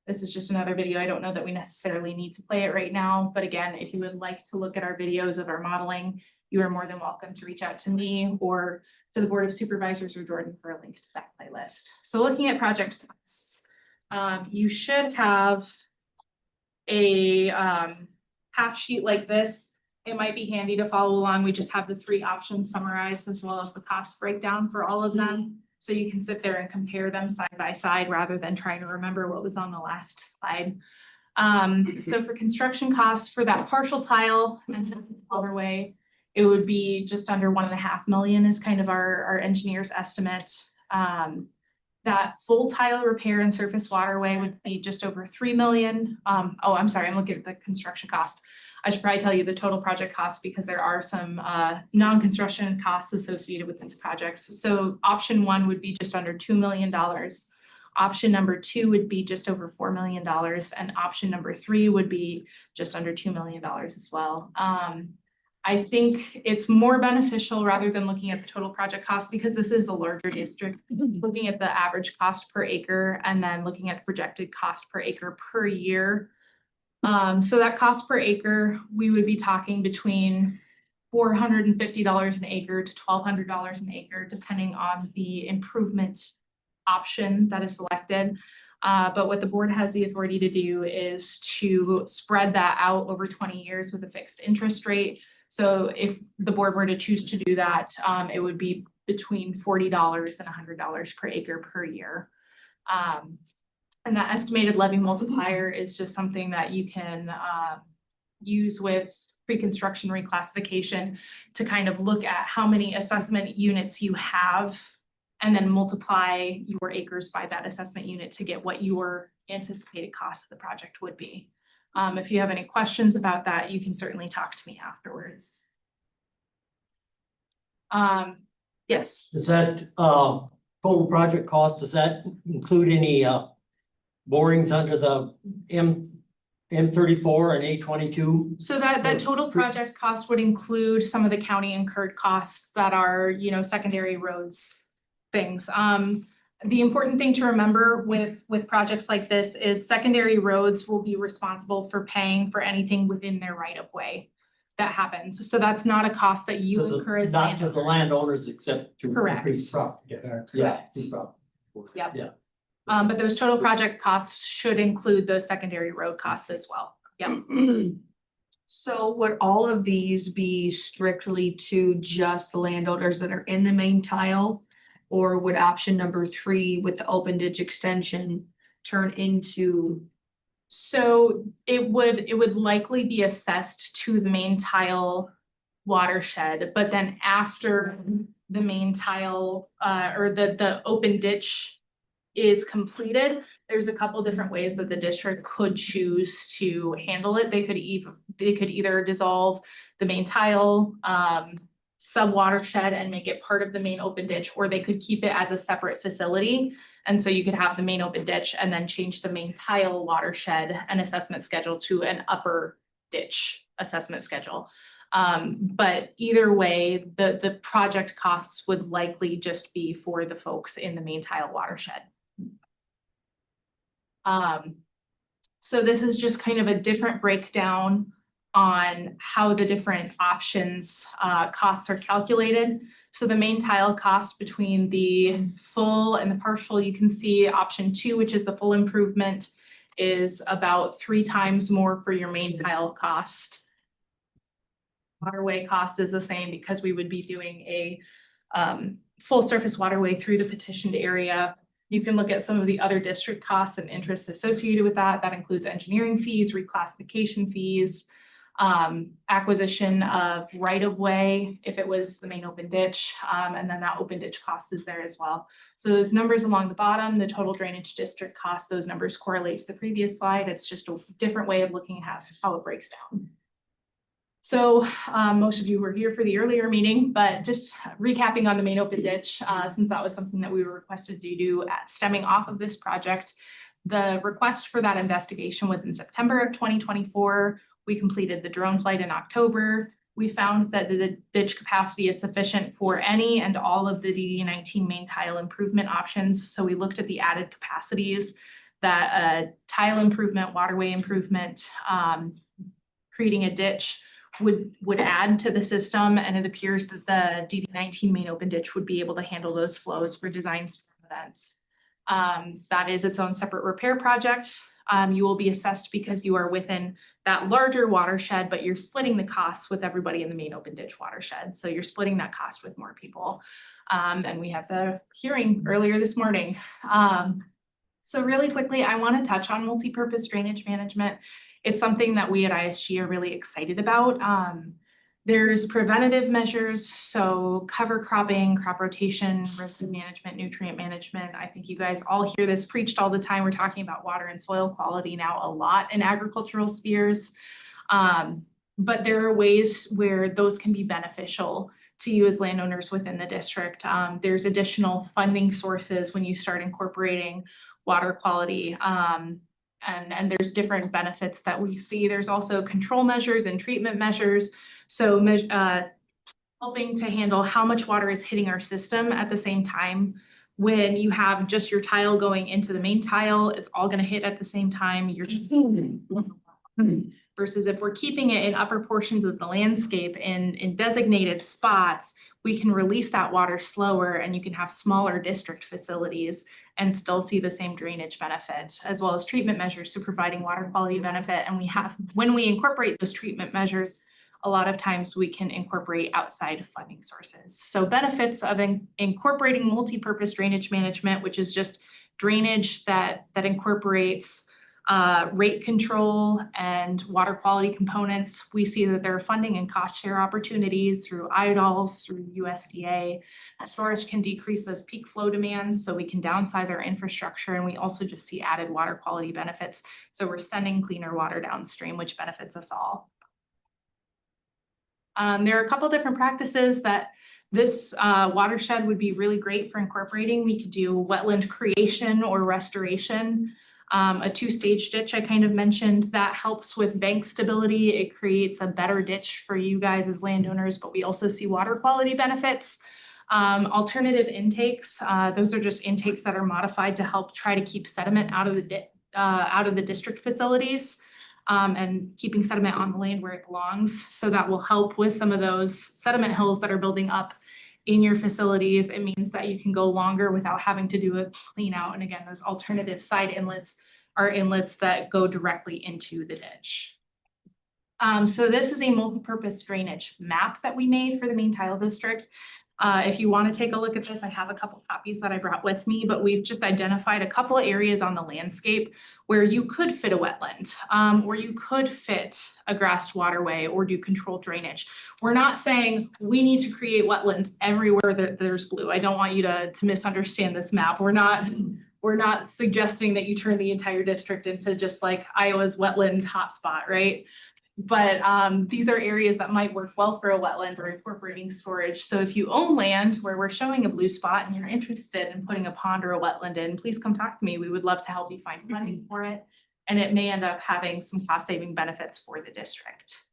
S3: This is just another video. I don't know that we necessarily need to play it right now, but again, if you would like to look at our videos of our modeling, you are more than welcome to reach out to me or to the Board of Supervisors or Jordan for a link to that playlist. So looking at project costs, you should have a half sheet like this. It might be handy to follow along. We just have the 3 options summarized as well as the cost breakdown for all of them. So you can sit there and compare them side by side rather than trying to remember what was on the last slide. So for construction costs for that partial tile and surface waterway, it would be just under $1.5 million is kind of our engineer's estimate. That full tile repair and surface waterway would be just over $3 million. Oh, I'm sorry, I'm looking at the construction cost. I should probably tell you the total project cost because there are some non-construction costs associated with these projects. So option 1 would be just under $2 million. Option number 2 would be just over $4 million, and option number 3 would be just under $2 million as well. I think it's more beneficial rather than looking at the total project cost, because this is a larger district, looking at the average cost per acre and then looking at the projected cost per acre per year. So that cost per acre, we would be talking between $450 an acre to $1,200 an acre, depending on the improvement option that is selected. But what the board has the authority to do is to spread that out over 20 years with a fixed interest rate. So if the board were to choose to do that, it would be between $40 and $100 per acre per year. And that estimated levy multiplier is just something that you can use with pre-construction reclassification to kind of look at how many assessment units you have and then multiply your acres by that assessment unit to get what your anticipated cost of the project would be. If you have any questions about that, you can certainly talk to me afterwards. Yes.
S1: Does that total project cost, does that include any borings under the M34 and A22?
S3: So that total project cost would include some of the county incurred costs that are, secondary roads things. The important thing to remember with projects like this is secondary roads will be responsible for paying for anything within their right of way that happens. So that's not a cost that you incur as
S1: Not to the landowners except to
S3: Correct.
S1: increase property.
S3: Correct. Yep.
S1: Yeah.
S3: But those total project costs should include those secondary road costs as well. Yep.
S4: So would all of these be strictly to just the landowners that are in the main tile? Or would option number 3 with the open ditch extension turn into?
S3: So it would likely be assessed to the main tile watershed, but then after the main tile or the open ditch is completed, there's a couple different ways that the district could choose to handle it. They could either dissolve the main tile sub watershed and make it part of the main open ditch, or they could keep it as a separate facility. And so you could have the main open ditch and then change the main tile watershed and assessment schedule to an upper ditch assessment schedule. But either way, the project costs would likely just be for the folks in the main tile watershed. So this is just kind of a different breakdown on how the different options costs are calculated. So the main tile cost between the full and the partial, you can see option 2, which is the full improvement, is about 3 times more for your main tile cost. Waterway cost is the same because we would be doing a full surface waterway through the petitioned area. You can look at some of the other district costs and interests associated with that. That includes engineering fees, reclassification fees, acquisition of right-of-way if it was the main open ditch, and then that open ditch cost is there as well. So those numbers along the bottom, the total drainage district cost, those numbers correlate to the previous slide. It's just a different way of looking at how it breaks down. So most of you were here for the earlier meeting, but just recapping on the main open ditch, since that was something that we were requested to do at stemming off of this project. The request for that investigation was in September of 2024. We completed the drone flight in October. We found that the ditch capacity is sufficient for any and all of the DD19 main tile improvement options. So we looked at the added capacities that tile improvement, waterway improvement, creating a ditch would add to the system. And it appears that the DD19 main open ditch would be able to handle those flows for design storm events. That is its own separate repair project. You will be assessed because you are within that larger watershed, but you're splitting the costs with everybody in the main open ditch watershed. So you're splitting that cost with more people. And we had the hearing earlier this morning. So really quickly, I want to touch on multi-purpose drainage management. It's something that we at ISG are really excited about. There's preventative measures, so cover cropping, crop rotation, residue management, nutrient management. I think you guys all hear this preached all the time. We're talking about water and soil quality now a lot in agricultural spheres. But there are ways where those can be beneficial to you as landowners within the district. There's additional funding sources when you start incorporating water quality. And there's different benefits that we see. There's also control measures and treatment measures. So helping to handle how much water is hitting our system at the same time. When you have just your tile going into the main tile, it's all gonna hit at the same time. You're just versus if we're keeping it in upper portions of the landscape in designated spots, we can release that water slower and you can have smaller district facilities and still see the same drainage benefit, as well as treatment measures, so providing water quality benefit. And when we incorporate those treatment measures, a lot of times we can incorporate outside funding sources. So benefits of incorporating multi-purpose drainage management, which is just drainage that incorporates rate control and water quality components. We see that there are funding and cost share opportunities through IDOLs, through USDA. Storage can decrease those peak flow demands, so we can downsize our infrastructure, and we also just see added water quality benefits. So we're sending cleaner water downstream, which benefits us all. There are a couple different practices that this watershed would be really great for incorporating. We could do wetland creation or restoration. A two-stage ditch I kind of mentioned that helps with bank stability. It creates a better ditch for you guys as landowners, but we also see water quality benefits. Alternative intakes, those are just intakes that are modified to help try to keep sediment out of the district facilities. And keeping sediment on the land where it belongs. So that will help with some of those sediment hills that are building up in your facilities. It means that you can go longer without having to do a clean out. And again, those alternative side inlets are inlets that go directly into the ditch. So this is a multi-purpose drainage map that we made for the main tile district. If you want to take a look at this, I have a couple copies that I brought with me, but we've just identified a couple of areas on the landscape where you could fit a wetland, or you could fit a grassed waterway or do controlled drainage. We're not saying we need to create wetlands everywhere that there's blue. I don't want you to misunderstand this map. We're not suggesting that you turn the entire district into just like Iowa's wetland hotspot, right? But these are areas that might work well for a wetland or incorporating storage. So if you own land where we're showing a blue spot and you're interested in putting a pond or a wetland in, please come talk to me. We would love to help you find funding for it. And it may end up having some cost saving benefits for the district.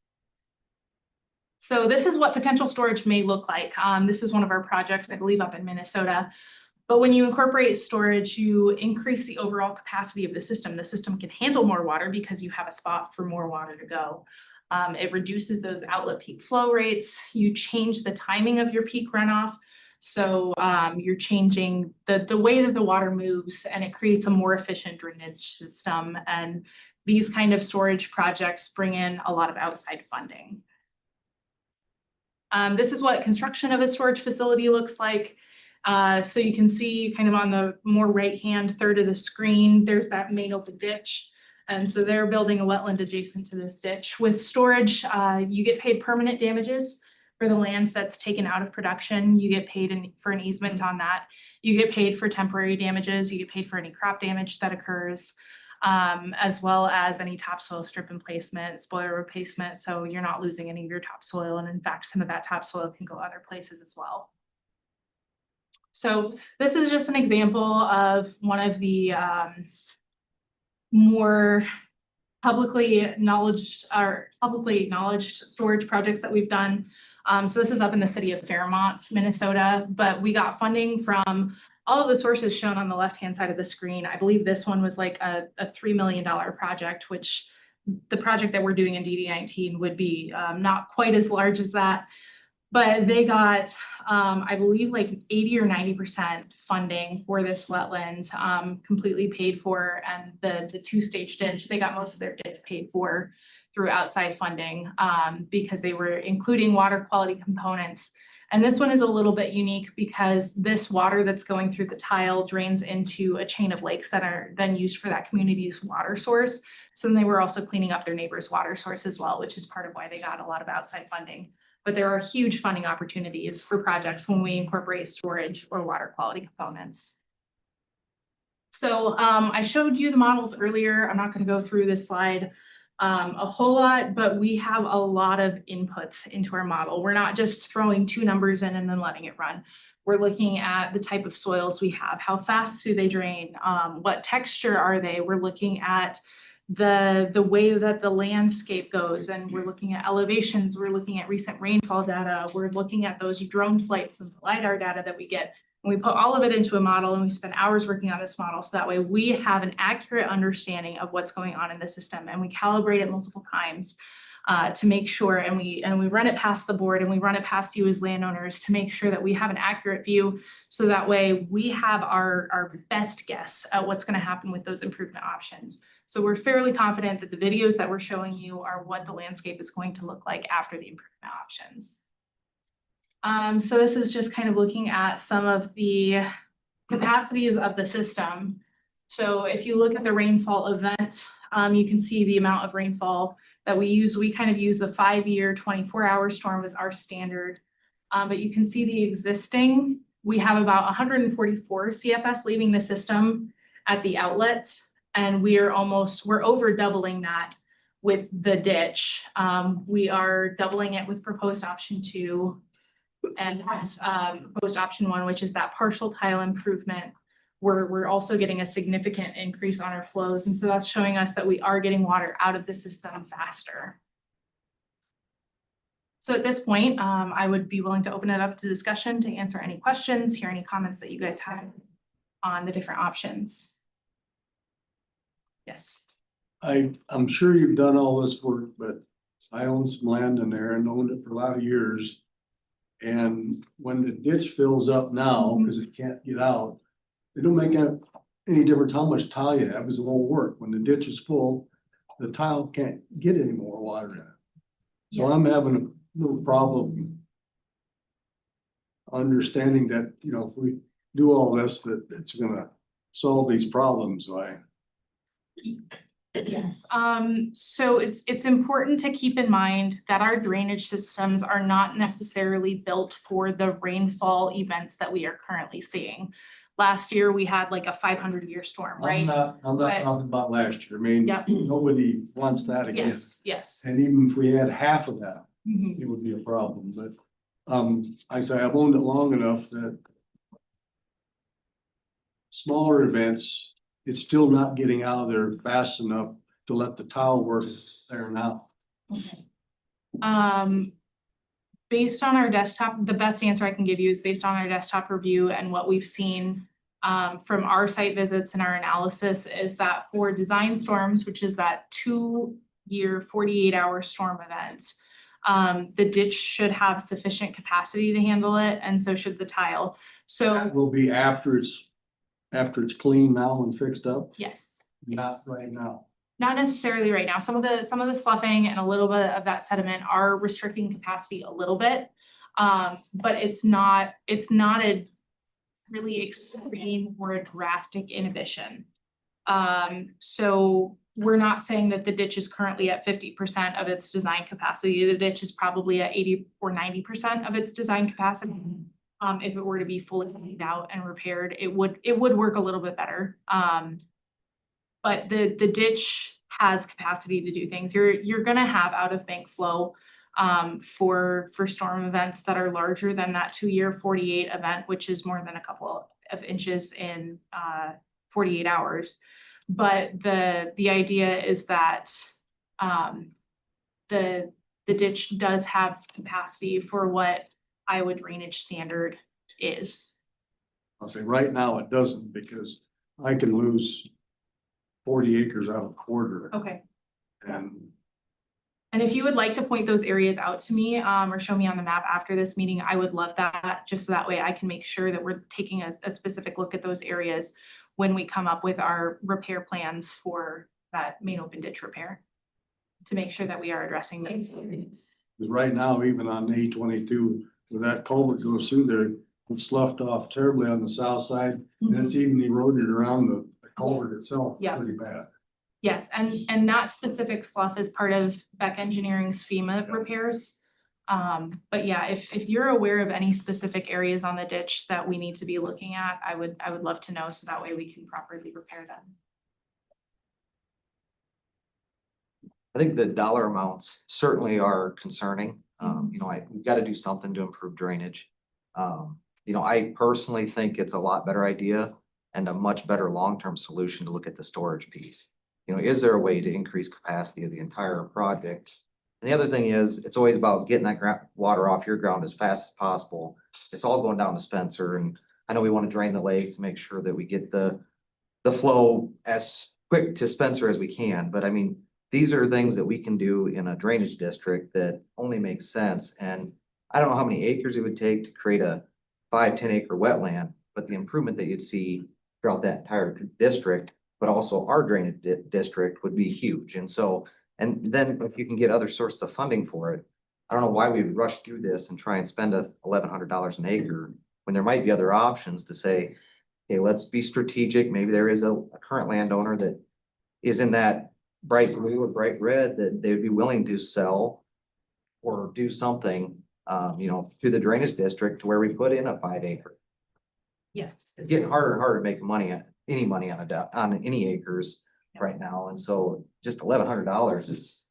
S3: So this is what potential storage may look like. This is one of our projects, I believe, up in Minnesota. But when you incorporate storage, you increase the overall capacity of the system. The system can handle more water because you have a spot for more water to go. It reduces those outlet peak flow rates. You change the timing of your peak runoff. So you're changing the way that the water moves, and it creates a more efficient drainage system. And these kind of storage projects bring in a lot of outside funding. This is what construction of a storage facility looks like. So you can see kind of on the more right-hand third of the screen, there's that main open ditch. And so they're building a wetland adjacent to this ditch. With storage, you get paid permanent damages for the land that's taken out of production. You get paid for an easement on that. You get paid for temporary damages. You get paid for any crop damage that occurs, as well as any topsoil strip emplacement, spoiler replacement. So you're not losing any of your topsoil. And in fact, some of that topsoil can go other places as well. So this is just an example of one of the more publicly acknowledged storage projects that we've done. So this is up in the city of Fairmont, Minnesota, but we got funding from all of the sources shown on the left-hand side of the screen. I believe this one was like a $3 million project, which the project that we're doing in DD19 would be not quite as large as that. But they got, I believe, like 80 or 90% funding for this wetland, completely paid for, and the two-stage ditch, they got most of their ditch paid for through outside funding, because they were including water quality components. And this one is a little bit unique because this water that's going through the tile drains into a chain of lakes that are then used for that community's water source. So then they were also cleaning up their neighbor's water source as well, which is part of why they got a lot of outside funding. But there are huge funding opportunities for projects when we incorporate storage or water quality components. So I showed you the models earlier. I'm not going to go through this slide, a whole lot, but we have a lot of inputs into our model. We're not just throwing two numbers in and then letting it run. We're looking at the type of soils we have, how fast do they drain, what texture are they? We're looking at the way that the landscape goes, and we're looking at elevations, we're looking at recent rainfall data, we're looking at those drone flights and LiDAR data that we get. And we put all of it into a model, and we spend hours working on this model, so that way we have an accurate understanding of what's going on in the system, and we calibrate it multiple times to make sure, and we run it past the board, and we run it past you as landowners to make sure that we have an accurate view, so that way we have our best guess at what's going to happen with those improvement options. So we're fairly confident that the videos that we're showing you are what the landscape is going to look like after the improvement options. So this is just kind of looking at some of the capacities of the system. So if you look at the rainfall event, you can see the amount of rainfall that we use. We kind of use the 5-year 24-hour storm as our standard. But you can see the existing, we have about 144 CFS leaving the system at the outlet. And we're over doubling that with the ditch. We are doubling it with proposed option 2 and proposed option 1, which is that partial tile improvement. We're also getting a significant increase on our flows. And so that's showing us that we are getting water out of the system faster. So at this point, I would be willing to open it up to discussion to answer any questions, hear any comments that you guys have on the different options. Yes.
S5: I'm sure you've done all this work, but I own some land in there and owned it for a lot of years. And when the ditch fills up now, because it can't get out, it don't make any difference how much tile you have, because it won't work. When the ditch is full, the tile can't get any more water in it. So I'm having a little problem understanding that, you know, if we do all this, that it's gonna solve these problems.
S3: Yes, so it's important to keep in mind that our drainage systems are not necessarily built for the rainfall events that we are currently seeing. Last year, we had like a 500-year storm, right?
S5: I'm not
S3: But-
S5: talking about last year. I mean,
S3: Yep.
S5: nobody wants that again.
S3: Yes.
S5: And even if we had half of that,
S3: Mhm.
S5: it would be a problem, but, I say I've owned it long enough that smaller events, it's still not getting out of there fast enough to let the tile work that's there now.
S3: Okay. Based on our desktop, the best answer I can give you is based on our desktop review and what we've seen from our site visits and our analysis, is that for design storms, which is that 2-year 48-hour storm event, the ditch should have sufficient capacity to handle it, and so should the tile. So
S5: That will be after it's clean now and fixed up,
S3: yes.
S5: not
S3: Yes.
S5: right now.
S3: Not necessarily right now. Some of the sloughing and a little bit of that sediment are restricting capacity a little bit. But it's not a really extreme or a drastic inhibition. So we're not saying that the ditch is currently at 50% of its design capacity. The ditch is probably at 80 or 90% of its design capacity. If it were to be fully cleaned out and repaired, it would work a little bit better. But the ditch has capacity to do things. You're gonna have out of bank flow for storm events that are larger than that 2-year 48 event, which is more than a couple of inches in 48 hours. But the idea is that the ditch does have capacity for what Iowa drainage standard is.
S5: I'll say right now it doesn't, because I can lose 40 acres out of a quarter.
S3: Okay.
S5: And
S3: And if you would like to point those areas out to me, or show me on the map after this meeting, I would love that, just so that way I can make sure that we're taking a specific look at those areas when we come up with our repair plans for that main open ditch repair, to make sure that we are addressing those areas.
S5: right now, even on A22, where that culvert goes through there, it's sloughed off terribly on the south side. And it's even eroded around the culvert itself
S3: Yeah.
S5: pretty bad.
S3: Yes, and that specific slough is part of Beck Engineering's FEMA repairs. But yeah, if you're aware of any specific areas on the ditch that we need to be looking at, I would love to know, so that way we can properly repair them.
S10: I think the dollar amounts certainly are concerning. We've got to do something to improve drainage. I personally think it's a lot better idea and a much better long-term solution to look at the storage piece. Is there a way to increase capacity of the entire project? And the other thing is, it's always about getting that water off your ground as fast as possible. It's all going down to Spencer, and I know we want to drain the lakes, make sure that we get the flow as quick to Spencer as we can, but I mean, these are things that we can do in a drainage district that only makes sense. And I don't know how many acres it would take to create a 5-10 acre wetland, but the improvement that you'd see throughout that entire district, but also our drainage district would be huge. And then if you can get other sources of funding for it, I don't know why we would rush through this and try and spend $1,100 an acre when there might be other options to say, hey, let's be strategic. Maybe there is a current landowner that is in that bright blue or bright red that they would be willing to sell or do something, to the drainage district to where we put in a 5 acre.
S3: Yes.
S10: It's getting harder and harder to make any money on any acres right now. And so just $1,100 is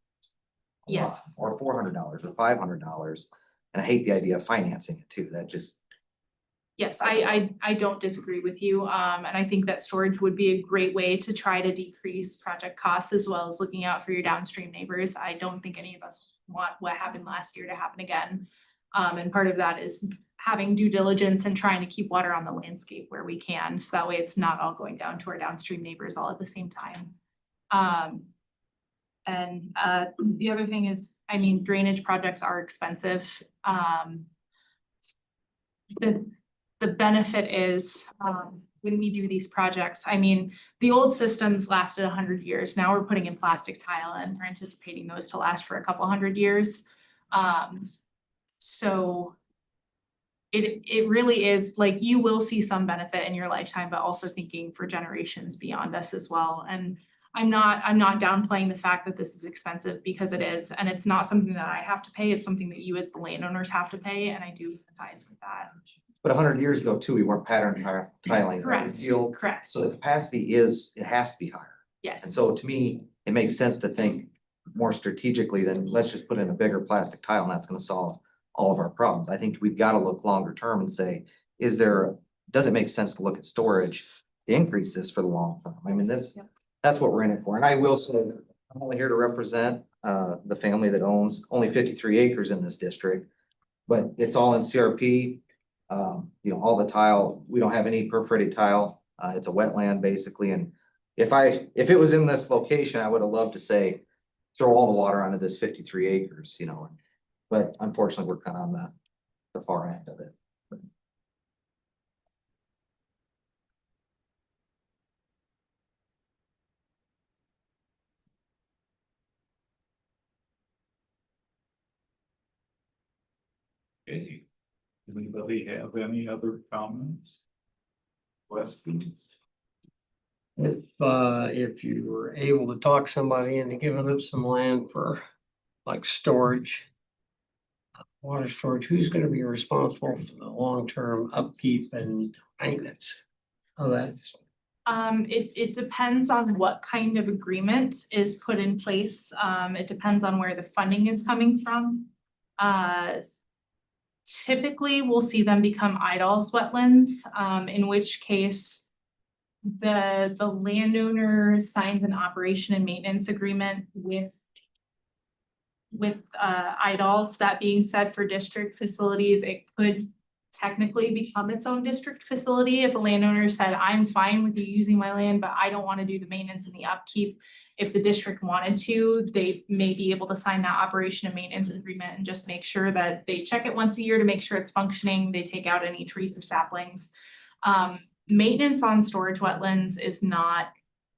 S10: a lot,
S3: Yes.
S10: or $400 or $500. And I hate the idea of financing it too. That just,
S3: Yes, I don't disagree with you. And I think that storage would be a great way to try to decrease project costs as well as looking out for your downstream neighbors. I don't think any of us want what happened last year to happen again. And part of that is having due diligence and trying to keep water on the landscape where we can. So that way it's not all going down to our downstream neighbors all at the same time. The other thing is, I mean, drainage projects are expensive. The benefit is, when we do these projects, I mean, the old systems lasted 100 years. Now we're putting in plastic tile and we're anticipating those to last for a couple hundred years. So it really is like, you will see some benefit in your lifetime, but also thinking for generations beyond us as well. And I'm not downplaying the fact that this is expensive, because it is, and it's not something that I have to pay. It's something that you as the landowners have to pay, and I do empathize with that.
S10: but 100 years ago too, we weren't pattern tiling.
S3: Correct,
S10: Field.
S3: correct.
S10: So the capacity it has to be higher. And
S3: Yes,
S10: so to me, it makes sense to think more strategically than let's just put in a bigger plastic tile and that's gonna solve all of our problems. I think we've got to look longer term and say, does it make sense to look at storage to increase this for the long term? I mean,
S3: Yep.
S10: that's what we're in it for. And I will say, I'm only here to represent the family that owns only 53 acres in this district, but it's all in CRP. All the tile, we don't have any perforated tile. It's a wetland basically. And if it was in this location, I would have loved to say, throw all the water onto this 53 acres, but unfortunately we're kind of on the far end of it.
S2: Okay. Anybody have any other comments? Questions?
S1: If you were able to talk somebody into giving up some land for like storage, water storage, who's gonna be responsible for the long-term upkeep and maintenance of that?
S3: it depends on what kind of agreement is put in place. It depends on where the funding is coming from. Typically, we'll see them become IDOLS wetlands, in which case the landowner signs an operation and maintenance agreement with IDOLS. That being said, for district facilities, it could technically become its own district facility if a landowner said, I'm fine with you using my land, but I don't want to do the maintenance and the upkeep. If the district wanted to, they may be able to sign that operation and maintenance agreement and just make sure that they check it once a year to make sure it's functioning. They take out any trees or saplings. Maintenance on storage wetlands is not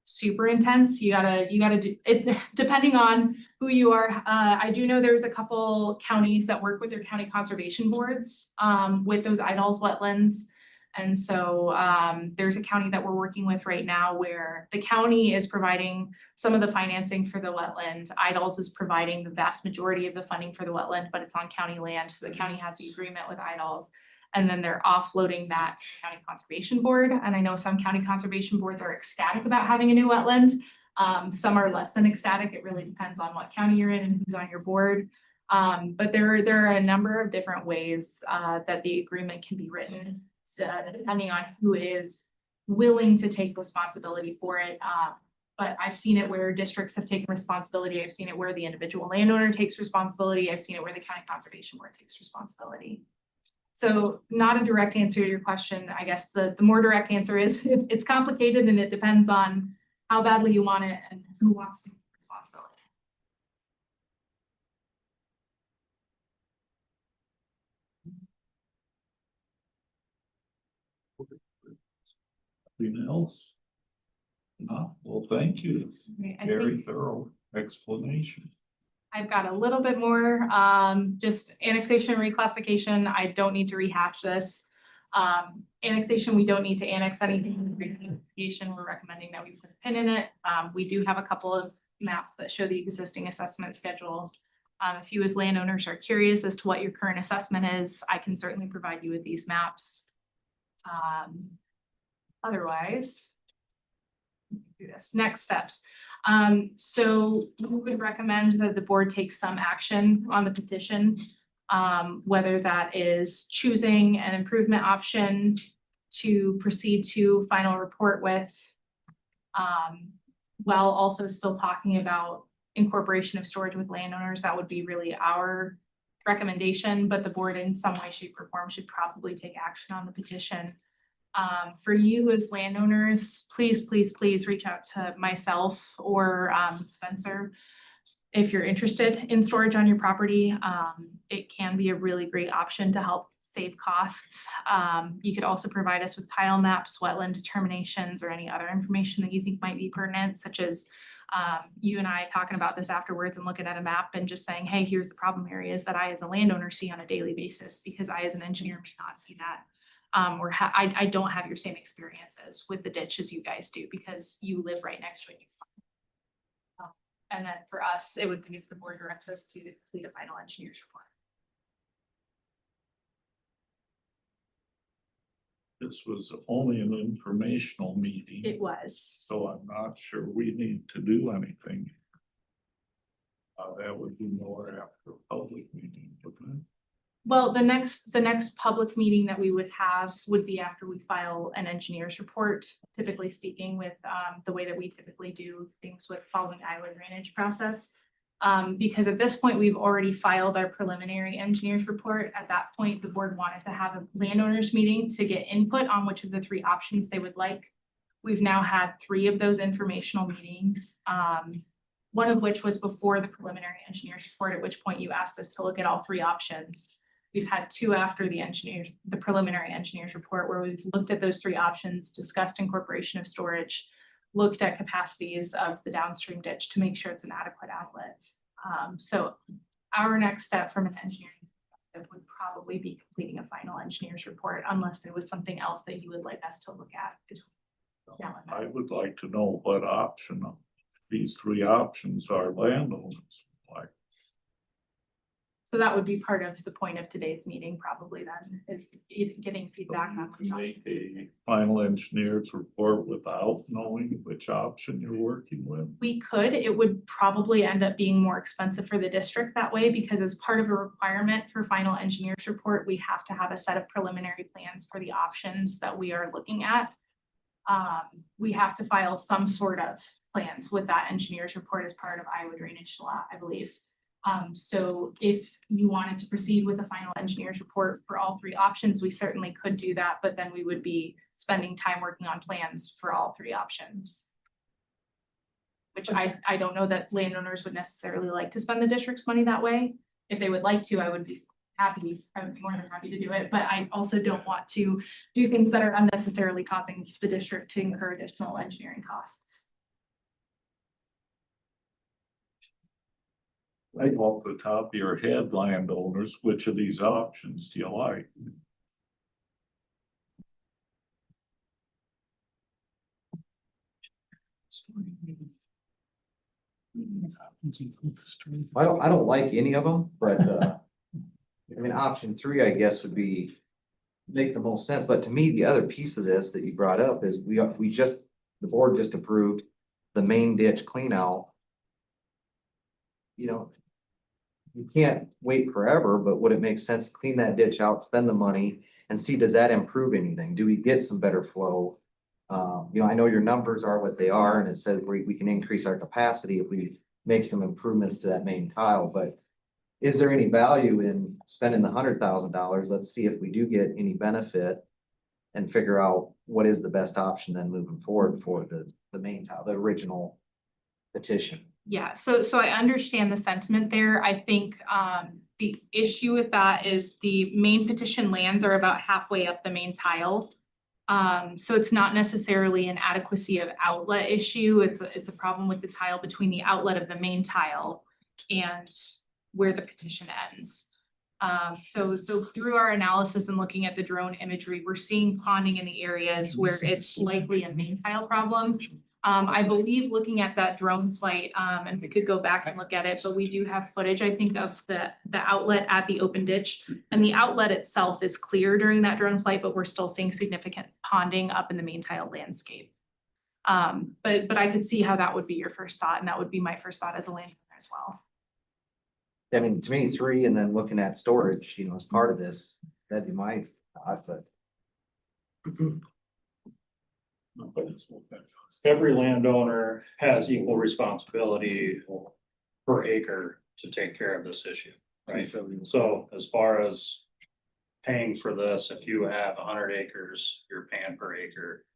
S3: super intense. You gotta do it depending on who you are. I do know there's a couple counties that work with their county conservation boards with those IDOLS wetlands. And so there's a county that we're working with right now where the county is providing some of the financing for the wetland. IDOLS is providing the vast majority of the funding for the wetland, but it's on county land. So the county has the agreement with IDOLS. And then they're offloading that to the county conservation board. And I know some county conservation boards are ecstatic about having a new wetland. Some are less than ecstatic. It really depends on what county you're in and who's on your board. But there are a number of different ways that the agreement can be written, depending on who is willing to take responsibility for it. But I've seen it where districts have taken responsibility. I've seen it where the individual landowner takes responsibility. I've seen it where the county conservation board takes responsibility. So not a direct answer to your question. I guess the more direct answer is it's complicated and it depends on how badly you want it and who wants to take responsibility.
S2: Anything else? No, well, thank you.
S3: I
S2: Very
S3: think
S2: thorough explanation.
S3: I've got a little bit more, just annexation and reclassification. I don't need to rehash this. Annexation, we don't need to annex anything. Reclassification, we're recommending that we put a pin in it. We do have a couple of maps that show the existing assessment schedule. If you as landowners are curious as to what your current assessment is, I can certainly provide you with these maps. Otherwise, do this. Next steps. So we would recommend that the board take some action on the petition, whether that is choosing an improvement option to proceed to final report with, while also still talking about incorporation of storage with landowners. That would be really our recommendation, but the board in some way, shape, or form should probably take action on the petition. For you as landowners, please, please, please reach out to myself or Spencer if you're interested in storage on your property. It can be a really great option to help save costs. You could also provide us with tile maps, wetland determinations, or any other information that you think might be pertinent, such as you and I talking about this afterwards and looking at a map and just saying, hey, here's the problem areas that I as a landowner see on a daily basis, because I as an engineer may not see that. Or I don't have your same experiences with the ditch as you guys do, because you live right next to it. And then for us, it would be if the board directs us to complete a final engineer's report.
S2: This was only an informational meeting.
S3: It was.
S2: So I'm not sure we need to do anything. That would be more after a public meeting, wouldn't it?
S3: Well, the next public meeting that we would have would be after we file an engineer's report, typically speaking, with the way that we typically do things with following Iowa drainage process. Because at this point, we've already filed our preliminary engineer's report. At that point, the board wanted to have a landowners meeting to get input on which of the three options they would like. We've now had 3 of those informational meetings. One of which was before the preliminary engineer's report, at which point you asked us to look at all 3 options. We've had 2 after the preliminary engineer's report, where we've looked at those 3 options, discussed incorporation of storage, looked at capacities of the downstream ditch to make sure it's an adequate outlet. So our next step from an engineering perspective would probably be completing a final engineer's report, unless there was something else that you would like us to look at between now and then.
S2: I would like to know what option of these 3 options are landowners like.
S3: So that would be part of the point of today's meeting, probably then, is getting feedback on which option.
S2: Make a final engineer's report without knowing which option you're working with.
S3: We could. It would probably end up being more expensive for the district that way, because as part of a requirement for final engineer's report, we have to have a set of preliminary plans for the options that we are looking at. We have to file some sort of plans with that engineer's report as part of Iowa drainage law, I believe. So if you wanted to proceed with a final engineer's report for all 3 options, we certainly could do that, but then we would be spending time working on plans for all 3 options. Which I don't know that landowners would necessarily like to spend the district's money that way. If they would like to, I would be more than happy to do it, but I also don't want to do things that are unnecessarily causing the district to incur additional engineering costs.
S2: Off the top of your head, landowners, which of these options do you like?
S10: I don't like any of them, but I mean, option 3, I guess, would be make the most sense. But to me, the other piece of this that you brought up is the board just approved the main ditch clean out. You know, you can't wait forever, but would it make sense to clean that ditch out, spend the money and see, does that improve anything? Do we get some better flow? You know, I know your numbers are what they are and it says we can increase our capacity if we make some improvements to that main tile, but is there any value in spending the $100,000? Let's see if we do get any benefit and figure out what is the best option then moving forward for the main tile, the original petition.
S3: Yeah, so I understand the sentiment there. I think the issue with that is the main petition lands are about halfway up the main tile. So it's not necessarily an adequacy of outlet issue. It's a problem with the tile between the outlet of the main tile and where the petition ends. So through our analysis and looking at the drone imagery, we're seeing ponding in the areas where it's likely a main tile problem. I believe looking at that drone flight, and we could go back and look at it, but we do have footage, I think, of the outlet at the open ditch. And the outlet itself is clear during that drone flight, but we're still seeing significant ponding up in the main tile landscape. But I could see how that would be your first thought, and that would be my first thought as a landowner as well.
S10: I mean, to me, 3, and then looking at storage, you know, as part of this, that'd be my thought, but.
S1: Every landowner has equal responsibility per acre to take care of this issue, right? So as far as paying for this, if you have 100 acres, you're paying per acre.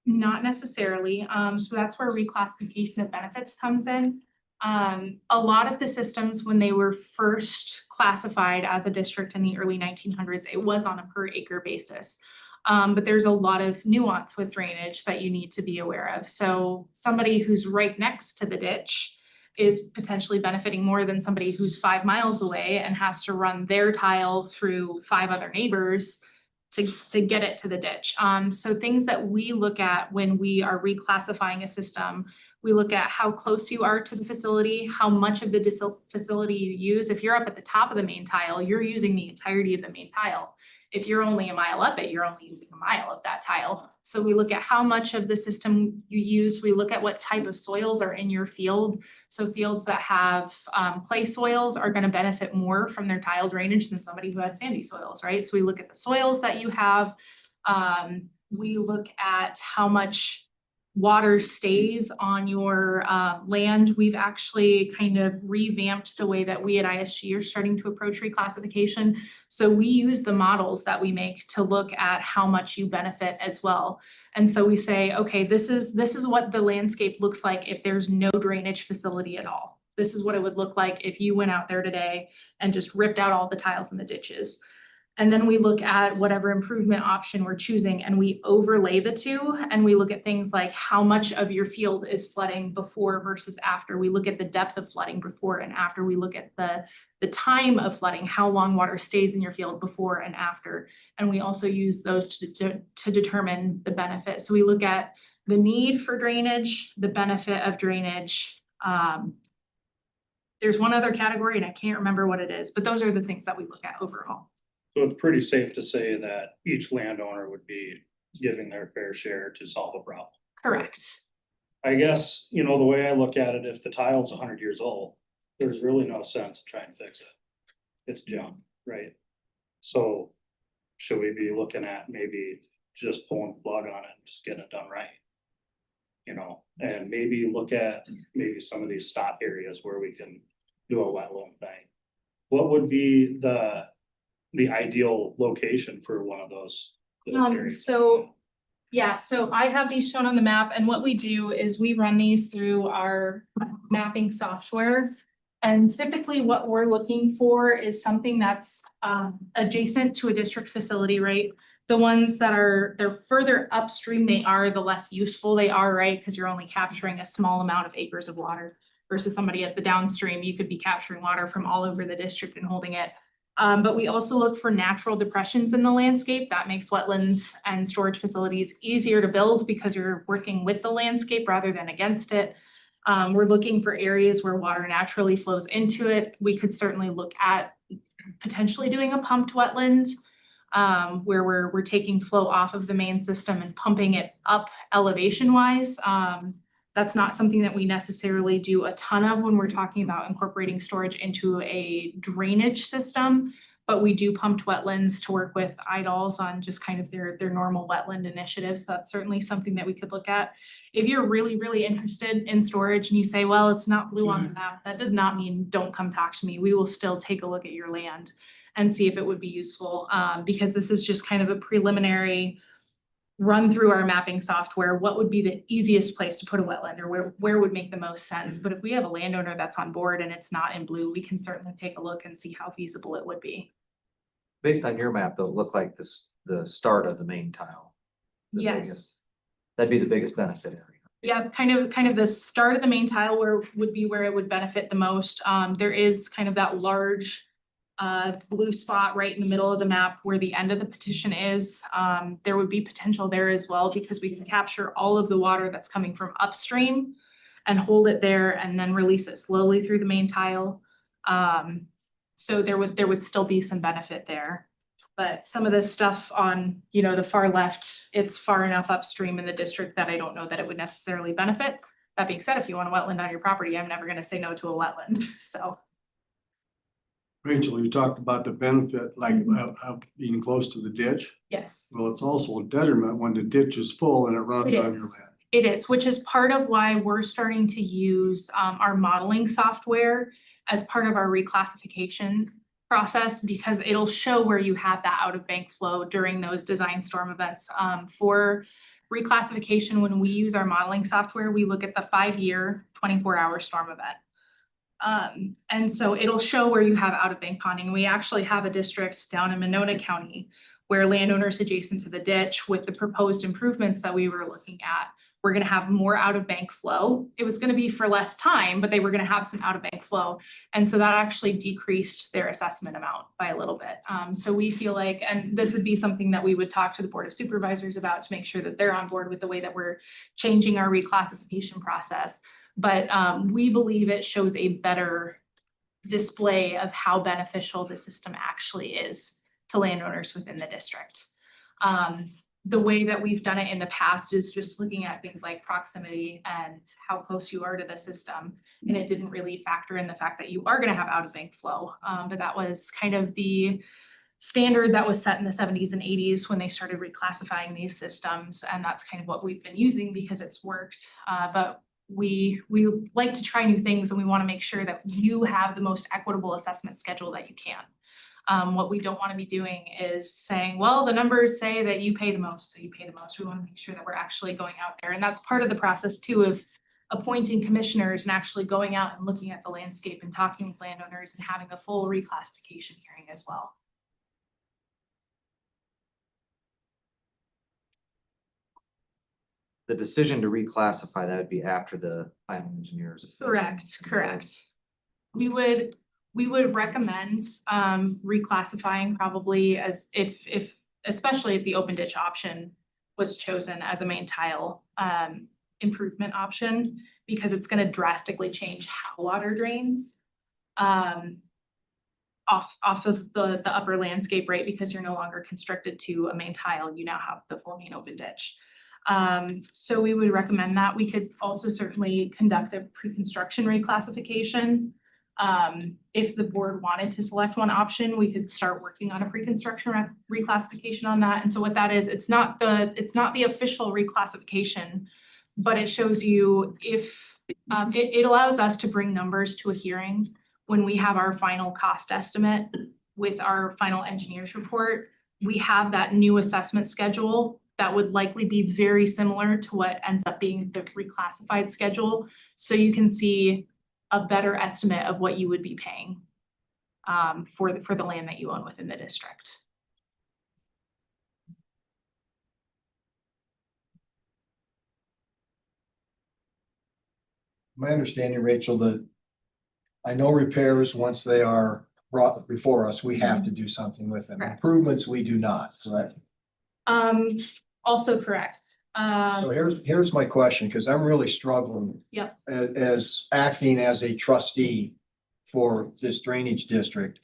S3: Not necessarily, so that's where reclassification of benefits comes in. A lot of the systems, when they were first classified as a district in the early 1900s, it was on a per acre basis. But there's a lot of nuance with drainage that you need to be aware of. So somebody who's right next to the ditch is potentially benefiting more than somebody who's 5 miles away and has to run their tile through 5 other neighbors to get it to the ditch. So things that we look at when we are reclassifying a system, we look at how close you are to the facility, how much of the facility you use. If you're up at the top of the main tile, you're using the entirety of the main tile. If you're only a mile up it, you're only using a mile of that tile. So we look at how much of the system you use. We look at what type of soils are in your field. So fields that have clay soils are going to benefit more from their tile drainage than somebody who has sandy soils, right? So we look at the soils that you have. We look at how much water stays on your land. We've actually kind of revamped the way that we at ISG are starting to approach reclassification. So we use the models that we make to look at how much you benefit as well. And so we say, okay, this is what the landscape looks like if there's no drainage facility at all. This is what it would look like if you went out there today and just ripped out all the tiles in the ditches. And then we look at whatever improvement option we're choosing and we overlay the two, and we look at things like how much of your field is flooding before versus after. We look at the depth of flooding before and after. We look at the time of flooding, how long water stays in your field before and after. And we also use those to determine the benefit. So we look at the need for drainage, the benefit of drainage. There's one other category and I can't remember what it is, but those are the things that we look at overall.
S1: So it's pretty safe to say that each landowner would be giving their fair share to solve a problem.
S3: Correct.
S1: I guess, you know, the way I look at it, if the tile's 100 years old, there's really no sense in trying to fix it. It's junk, right? So should we be looking at maybe just pulling the plug on it and just getting it done right? You know, and maybe look at maybe some of these stop areas where we can do a wet loam thing. What would be the ideal location for one of those areas?
S3: So I have these shown on the map, and what we do is we run these through our mapping software. And typically what we're looking for is something that's adjacent to a district facility, right? The ones that they're further upstream, they are, the less useful they are, right? Because you're only capturing a small amount of acres of water versus somebody at the downstream, you could be capturing water from all over the district and holding it. But we also look for natural depressions in the landscape. That makes wetlands and storage facilities easier to build because you're working with the landscape rather than against it. We're looking for areas where water naturally flows into it. We could certainly look at potentially doing a pumped wetland where we're taking flow off of the main system and pumping it up elevation wise. That's not something that we necessarily do a ton of when we're talking about incorporating storage into a drainage system. But we do pumped wetlands to work with IDOLs on just kind of their normal wetland initiatives. So that's certainly something that we could look at. If you're really, really interested in storage and you say, well, it's not blue on the map, that does not mean don't come talk to me. We will still take a look at your land and see if it would be useful, because this is just kind of a preliminary run through our mapping software. What would be the easiest place to put a wetland, or where would make the most sense? But if we have a landowner that's on board and it's not in blue, we can certainly take a look and see how feasible it would be.
S10: Based on your map, though, it looked like the start of the main tile. the
S3: Yes.
S10: biggest- That'd be the biggest benefit area.
S3: Yeah, kind of the start of the main tile would be where it would benefit the most. There is kind of that large blue spot right in the middle of the map where the end of the petition is. There would be potential there as well, because we can capture all of the water that's coming from upstream and hold it there and then release it slowly through the main tile. So there would still be some benefit there. But some of this stuff on, the far left, it's far enough upstream in the district that I don't know that it would necessarily benefit. That being said, if you want a wetland on your property, I'm never gonna say no to a wetland, so.
S5: Rachel, you talked about the benefit, like of being close to the ditch.
S3: Yes.
S5: Well, it's also a detriment when the ditch is full and it runs
S3: It
S5: on
S3: is.
S5: your land.
S3: It is, which is part of why we're starting to use our modeling software as part of our reclassification process, because it'll show where you have that out of bank flow during those design storm events. For reclassification, when we use our modeling software, we look at the 5-year, 24-hour storm event. And so it'll show where you have out of bank ponding. We actually have a district down in Monona County where landowners adjacent to the ditch, with the proposed improvements that we were looking at, we're gonna have more out of bank flow. It was gonna be for less time, but they were gonna have some out of bank flow. And so that actually decreased their assessment amount by a little bit. So we feel like, and this would be something that we would talk to the Board of Supervisors about to make sure that they're on board with the way that we're changing our reclassification process. But we believe it shows a better display of how beneficial the system actually is to landowners within the district. The way that we've done it in the past is just looking at things like proximity and how close you are to the system. And it didn't really factor in the fact that you are gonna have out of bank flow. But that was kind of the standard that was set in the 70s and 80s when they started reclassifying these systems. And that's kind of what we've been using because it's worked. But we like to try new things, and we wanna make sure that you have the most equitable assessment schedule that you can. What we don't want to be doing is saying, well, the numbers say that you pay the most, so you pay the most. We want to make sure that we're actually going out there. And that's part of the process too, of appointing commissioners and actually going out and looking at the landscape and talking with landowners and having a full reclassification hearing as well.
S10: The decision to reclassify, that would be after the final engineers.
S3: Correct. We would recommend reclassifying probably as if especially if the open ditch option was chosen as a main tile improvement option, because it's gonna drastically change how water drains off of the upper landscape, right? Because you're no longer constricted to a main tile, you now have the full main open ditch. So we would recommend that. We could also certainly conduct a pre-construction reclassification. If the board wanted to select one option, we could start working on a pre-construction reclassification on that. And so what that is, it's not the official reclassification, but it shows you if it allows us to bring numbers to a hearing when we have our final cost estimate with our final engineer's report. We have that new assessment schedule that would likely be very similar to what ends up being the reclassified schedule. So you can see a better estimate of what you would be paying for the land that you own within the district.
S7: My understanding, Rachel, that I know repairs, once they are brought before us, we have to do something with them.
S3: Correct.
S7: Improvements, we do not, correct?
S3: Also correct.
S7: So here's my question, because I'm really struggling.
S3: Yep.
S7: As acting as a trustee for this drainage district.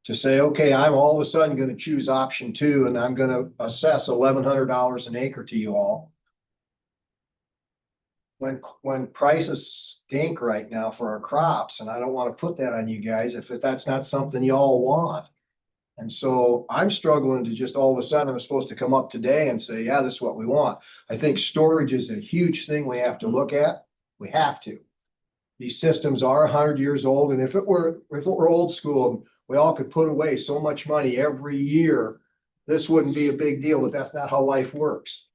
S7: To say, okay, I'm all of a sudden gonna choose option 2 and I'm gonna assess $1,100 an acre to you all. when prices stink right now for our crops, and I don't wanna put that on you guys if that's not something y'all want. And so I'm struggling to just all of a sudden, I'm supposed to come up today and say, yeah, this is what we want. I think storage is a huge thing we have to look at. We have to. These systems are 100 years old, and if it were old school, and we all could put away so much money every year, this wouldn't be a big deal, but that's not how life works.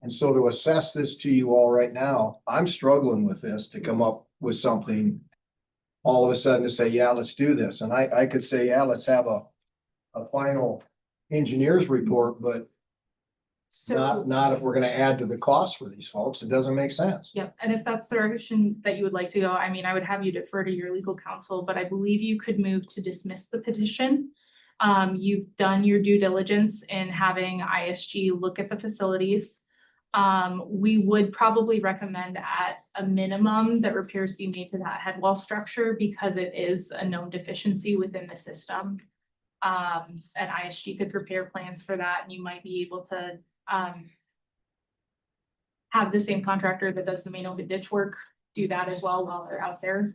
S7: And so to assess this to you all right now, I'm struggling with this to come up with something all of a sudden to say, yeah, let's do this. And I could say, yeah, let's have a final engineer's report, but
S3: So.
S7: not if we're gonna add to the cost for these folks. It doesn't make sense.
S3: Yep, and if that's the direction that you would like to go, I mean, I would have you defer to your legal counsel, but I believe you could move to dismiss the petition. You've done your due diligence in having ISG look at the facilities. We would probably recommend at a minimum that repairs be made to that head wall structure because it is a known deficiency within the system. And ISG could prepare plans for that, and you might be able to, have the same contractor that does the main open ditch work, do that as well while they're out there.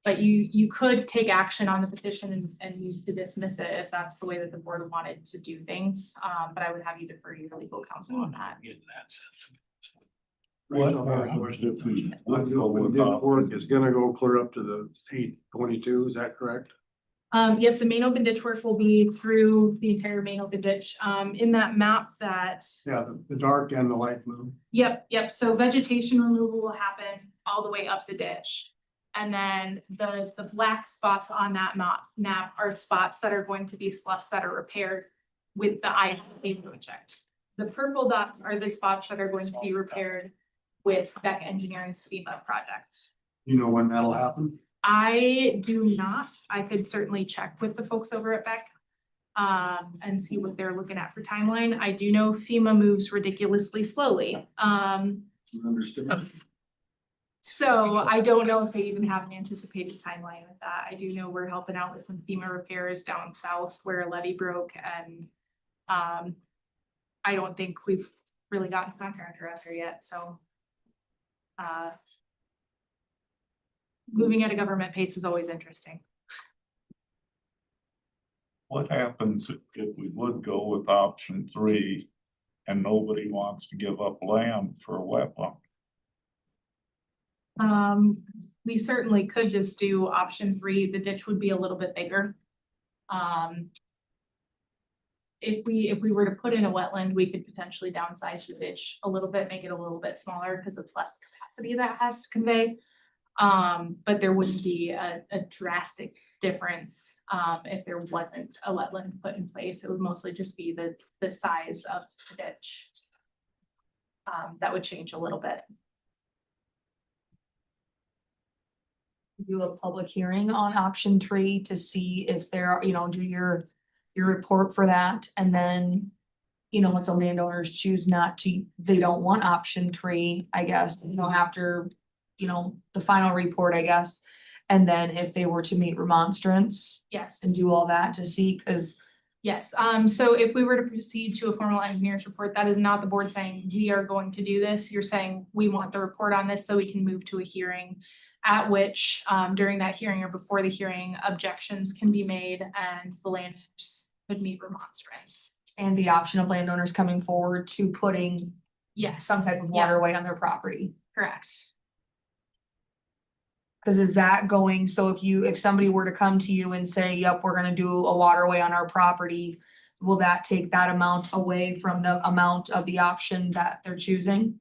S3: But you could take action on the petition and use to dismiss it if that's the way that the board wanted to do things. But I would have you defer to your legal counsel on that.
S5: Rachel,
S2: If we would go
S5: What
S2: with
S5: did
S2: option-
S5: work is gonna go clear up to the 822, is that correct?
S3: Yes, the main open ditch work will be through the entire main open ditch. In that map that,
S5: Yeah, the dark and the light blue.
S3: yep, so vegetation removal will happen all the way up the ditch. And then the black spots on that map are spots that are going to be sloughs that are repaired with the ISA project. The purple dots are the spots that are going to be repaired with Beck Engineering's FEMA project.
S5: You know when that'll happen?
S3: I do not. I could certainly check with the folks over at Beck. And see what they're looking at for timeline. I do know FEMA moves ridiculously slowly.
S5: Understood.
S3: So I don't know if they even have an anticipated timeline with that. I do know we're helping out with some FEMA repairs down south where a levee broke and I don't think we've really gotten a contractor out there yet, so. Moving at a government pace is always interesting.
S2: What happens if we would go with option 3 and nobody wants to give up land for a wetland?
S3: We certainly could just do option 3. The ditch would be a little bit bigger. If we were to put in a wetland, we could potentially downsize the ditch a little bit, make it a little bit smaller because it's less capacity that it has to convey. But there wouldn't be a drastic difference if there wasn't a wetland put in place. It would mostly just be the size of the ditch. That would change a little bit.
S4: Do a public hearing on option 3 to see if there are, do your report for that, and then. If the landowners choose not to, they don't want option 3, I guess, after. The final report, I guess. And then if they were to meet remonstrance
S3: Yes.
S4: and do all that to see, cause.
S3: Yes, so if we were to proceed to a formal engineer's report, that is not the board saying we are going to do this. You're saying we want the report on this so we can move to a hearing. At which, during that hearing or before the hearing, objections can be made and the landowners could meet remonstrance.
S4: And the option of landowners coming forward to putting
S3: Yes,
S4: some type of
S3: Yeah.
S4: waterway on their property.
S3: correct.
S4: Cause is that going, so if somebody were to come to you and say, yep, we're gonna do a waterway on our property, will that take that amount away from the amount of the option that they're choosing?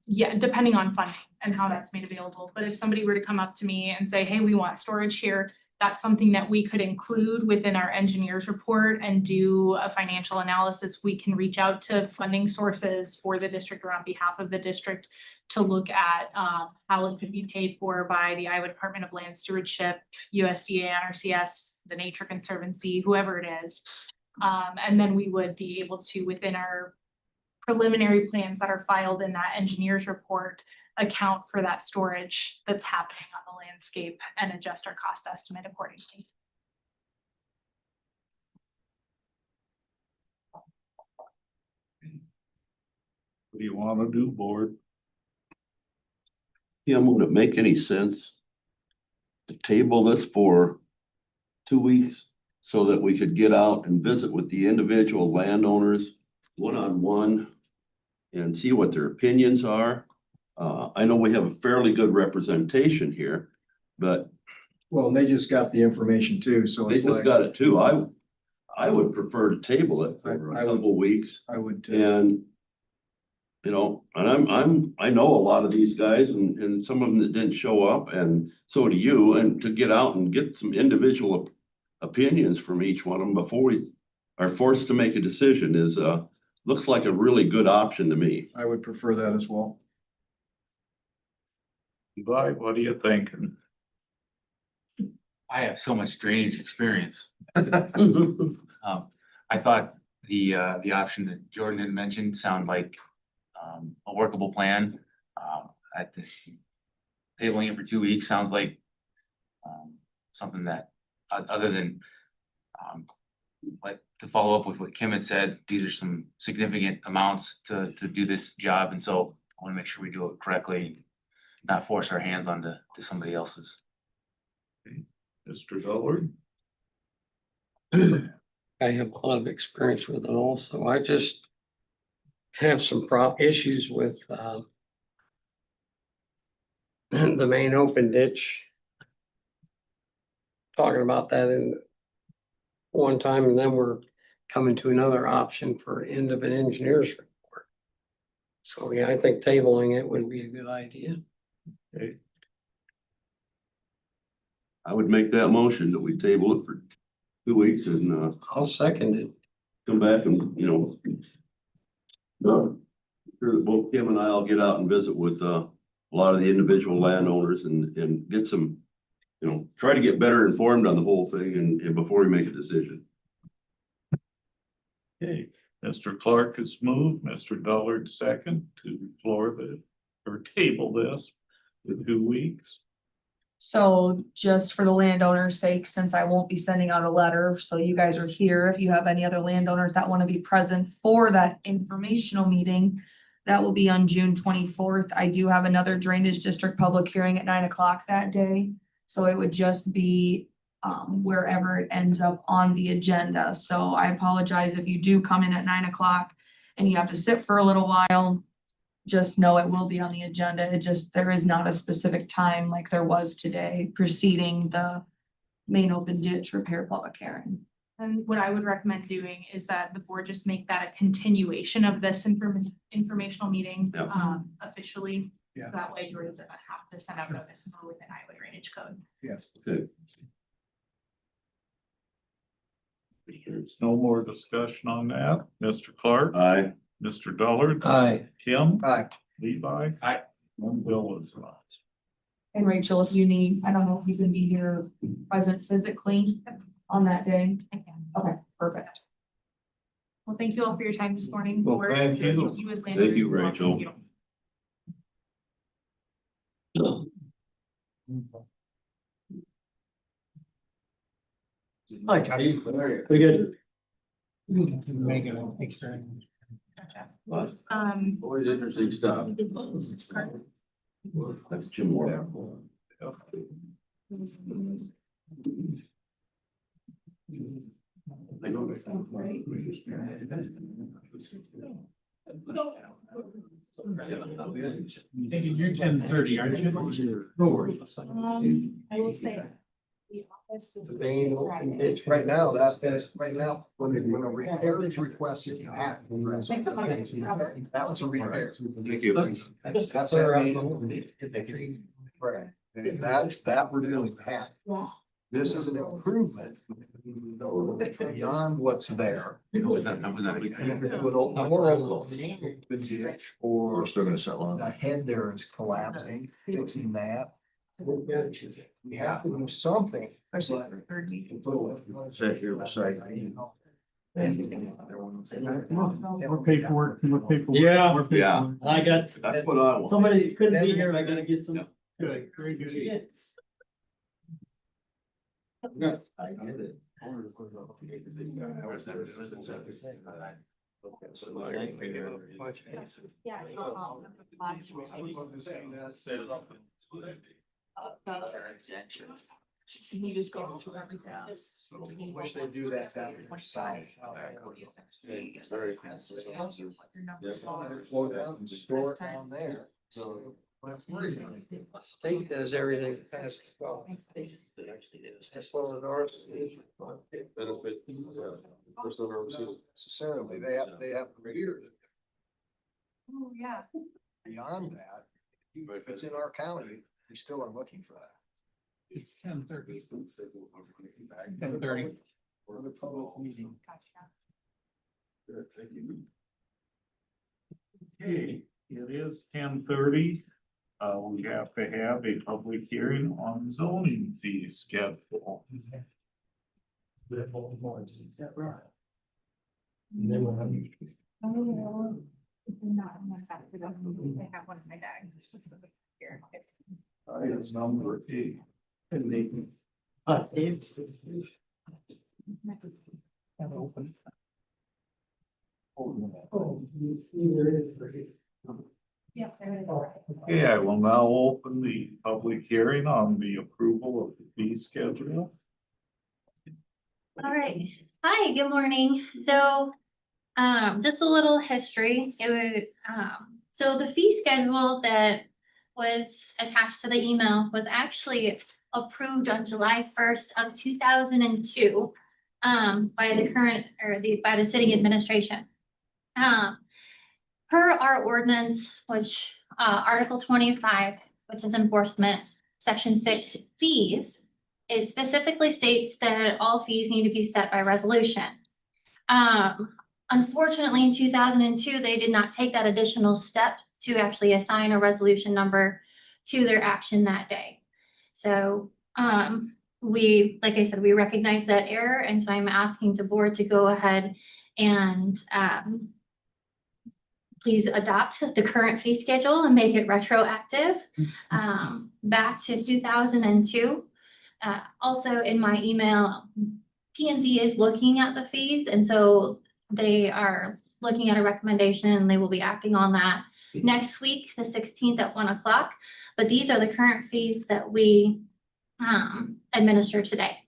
S3: Yeah, depending on funding and how that's made available, but if somebody were to come up to me and say, hey, we want storage here, that's something that we could include within our engineer's report and do a financial analysis. We can reach out to funding sources for the district or on behalf of the district to look at how it could be paid for by the Iowa Department of Land Stewardship, USDA, NRCS, the Nature Conservancy, whoever it is. And then we would be able to, within our preliminary plans that are filed in that engineer's report, account for that storage that's happening on the landscape and adjust our cost estimate accordingly.
S2: What do you want to do, board?
S9: Kim, would it make any sense to table this for 2 weeks so that we could get out and visit with the individual landowners one-on-one and see what their opinions are? I know we have a fairly good representation here, but
S7: Well, and they just got the information too, so
S9: they
S7: it's
S9: just
S7: like,
S9: got it too. I would prefer to table it for a
S7: I would-
S9: couple weeks.
S7: I would,
S9: And, you know, and I know a lot of these guys and some of them that didn't show up, and so do you, and to get out and get some individual opinions from each one of them before we are forced to make a decision is, looks like a really good option to me.
S7: I would prefer that as well.
S2: Levi, what are you thinking?
S8: I have so much drainage experience. I thought the option that Jordan had mentioned sounded like a workable plan. At the tabling it for 2 weeks sounds like something that, other than like to follow up with what Kim had said, these are some significant amounts to do this job, and so I want to make sure we do it correctly, not force our hands onto somebody else's.
S2: Mr. Dullard?
S1: I have a lot of experience with it also. I just have some issues with the main open ditch. Talking about that in one time, and then we're coming to another option for end of an engineer's report. So yeah, I think tabling it would be a good idea.
S2: Okay.
S9: I would make that motion that we table it for 2 weeks and,
S1: I'll second it.
S9: come back and, you know, sure that both Kim and I'll get out and visit with, a lot of the individual landowners and get some, you know, try to get better informed on the whole thing and before we make a decision.
S2: Okay, Mr. Clark has moved, Mr. Dullard second to floor or table this for 2 weeks.
S4: So just for the landowner's sake, since I won't be sending out a letter, so you guys are here, if you have any other landowners that wanna be present for that informational meeting, that will be on June 24th. I do have another drainage district public hearing at 9 o'clock that day. So it would just be wherever it ends up on the agenda. So I apologize if you do come in at 9 o'clock and you have to sit for a little while. Just know it will be on the agenda. It just, there is not a specific time like there was today preceding the main open ditch repair public hearing.
S3: And what I would recommend doing is that the board just make that a continuation of this informational meeting,
S9: Yeah.
S3: Officially.
S7: Yeah.
S3: So that way you're gonna have to send out notice within Iowa Drainage Code.
S7: Yes.
S9: Okay.
S2: If there's no more discussion on that, Mr. Clark,
S9: Aye.
S2: Mr. Dullard,
S1: Aye.
S2: Kim,
S7: Aye.
S2: Levi.
S8: Aye.
S2: And Bill is not.
S4: And Rachel, if you need, I don't know if you can be here present physically on that day. Okay, perfect.
S3: Well, thank you all for your time this morning.
S2: Well,
S3: Board.
S2: thank you.
S3: As
S9: Thank
S3: landowners
S9: you,
S3: as well.
S9: Rachel.
S3: Thank you.
S1: Hi, Charlie. We good?
S9: Always interesting stuff. That's Jim Moore. I know that's not right.
S11: Thinking you're 10:30, aren't you? No worries.
S3: I will say. The office is.
S1: The main open ditch.
S7: Right now, right now, when a repair is requested, you have to. That was a repair.
S9: Thank you.
S7: That's that main open ditch. Right. And that we're doing that. This is an improvement beyond what's there. Or
S9: We're still gonna settle on.
S7: the head there is collapsing, fixing that. We have to do something.
S4: Especially for third meeting.
S9: Sit here beside me.
S11: More paperwork, more paperwork.
S1: Yeah.
S11: more
S9: Yeah.
S11: paperwork.
S1: I got,
S9: That's what I want.
S1: somebody couldn't be here, I gotta get some.
S11: Good, very good.
S3: Yeah.
S4: You just go to everything.
S7: Wish they'd do that down in the south. Float down and store it down there, so.
S1: State does everything fast.
S7: Necessarily, they have reviewed it.
S3: Oh, yeah.
S7: Beyond that, if it's in our county, we still are looking for that.
S11: It's 10:30. 10:30.
S7: Another public meeting.
S3: Gotcha.
S2: Okay, it is 10:30. We have to have a public hearing on zoning fee schedule.
S3: I have one in my bag. Here.
S2: Item number 8.
S3: Yeah, there it is.
S2: Okay, I will now open the public hearing on the approval of the fee schedule.
S12: All right, hi, good morning. So, just a little history. It would, so the fee schedule that was attached to the email was actually approved on July 1st of 2002 by the current, by the city administration. Per our ordinance, which, Article 25, which is enforcement, Section 6 fees, it specifically states that all fees need to be set by resolution. Unfortunately, in 2002, they did not take that additional step to actually assign a resolution number to their action that day. So, like I said, we recognize that error, and so I'm asking the board to go ahead and, please adopt the current fee schedule and make it retroactive, back to 2002. Also in my email, P&Z is looking at the fees, and so they are looking at a recommendation, and they will be acting on that next week, the 16th at 1 o'clock. But these are the current fees that we administer today.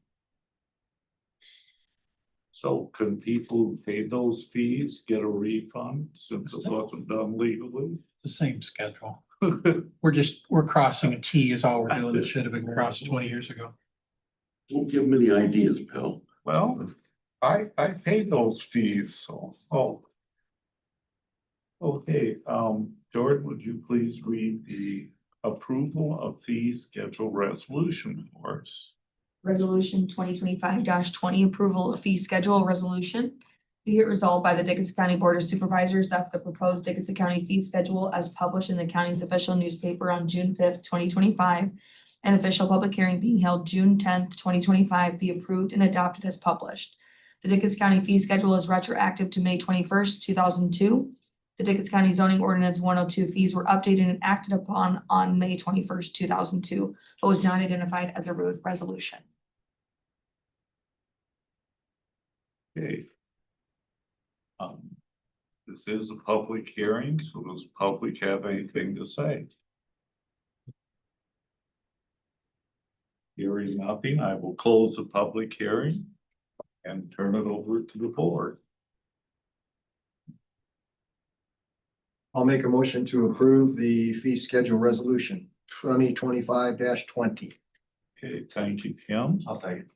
S2: So can people who paid those fees get a refund since it wasn't done legally?
S11: The same schedule. We're crossing a T is all we're doing. It should have been crossed 20 years ago.
S9: Don't give me any ideas, Bill.
S2: Well, I paid those fees, so, Okay, Jordan, would you please read the approval of fee schedule resolution for us?
S4: Resolution 2025-20, approval of fee schedule resolution. Be it resolved by the Dickinson County Board of Supervisors that the proposed Dickinson County fee schedule as published in the county's official newspaper on June 5th, 2025, and official public hearing being held June 10th, 2025, be approved and adopted as published. The Dickinson County fee schedule is retroactive to May 21st, 2002. The Dickinson County zoning ordinance 102 fees were updated and acted upon on May 21st, 2002, but was not identified as a resolution.
S2: Okay. This is a public hearing, so does public have anything to say? Hearing nothing, I will close the public hearing and turn it over to the board.
S7: I'll make a motion to approve the fee schedule resolution 2025-20.
S2: Okay, thank you, Kim.
S8: I'll second.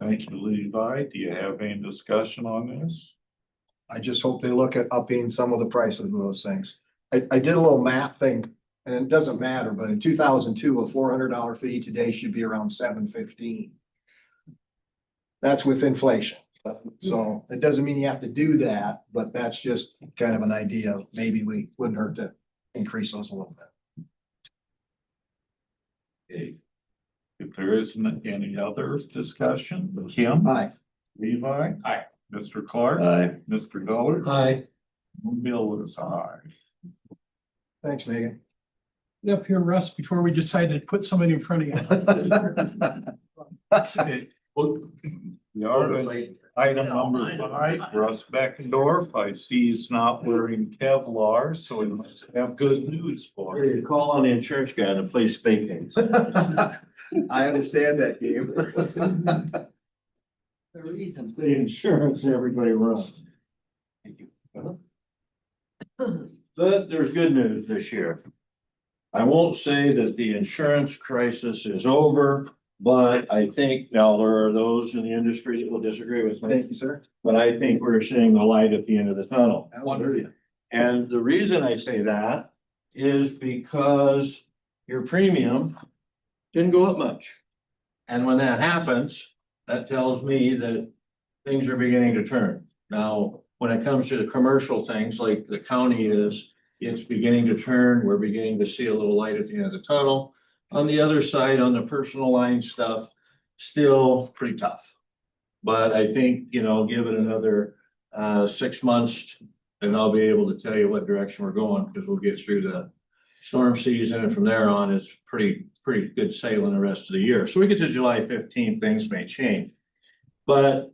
S2: Thank you, Levi. Do you have any discussion on this?
S7: I just hope they look at upping some of the prices of those things. I did a little math thing, and it doesn't matter, but in 2002, a $400 fee today should be around $715. That's with inflation. So it doesn't mean you have to do that, but that's just kind of an idea of maybe we wouldn't hurt to increase those a little bit.
S2: Okay. If there isn't any other discussion, Kim?
S7: Aye.
S2: Levi?
S8: Aye.
S2: Mr. Clark?
S1: Aye.
S2: Mr. Dollar?
S1: Aye.
S2: Bill is aye.
S7: Thanks, Megan.
S11: Up here, Russ, before we decide to put somebody in front of you.
S2: Okay. Well, we are Item number 5, Russ Beckendorf. I see he's not wearing Kevlar, so he must have good news for him.
S9: You call on the insurance guy to play spade games.
S7: I understand that game.
S9: The reason the insurance everybody runs. But there's good news this year. I won't say that the insurance crisis is over, but I think now there are those in the industry that will disagree with me.
S7: Thank you, sir.
S9: But I think we're seeing the light at the end of the tunnel.
S7: Hallelujah.
S9: And the reason I say that is because your premium didn't go up much. And when that happens, that tells me that things are beginning to turn. Now, when it comes to the commercial things like the county is, it's beginning to turn. We're beginning to see a little light at the end of the tunnel. On the other side, on the personal line stuff, still pretty tough. But I think, you know, give it another 6 months and I'll be able to tell you what direction we're going, because we'll get through the storm season, and from there on, it's pretty good sailing the rest of the year. So we get to July 15th, things may change. But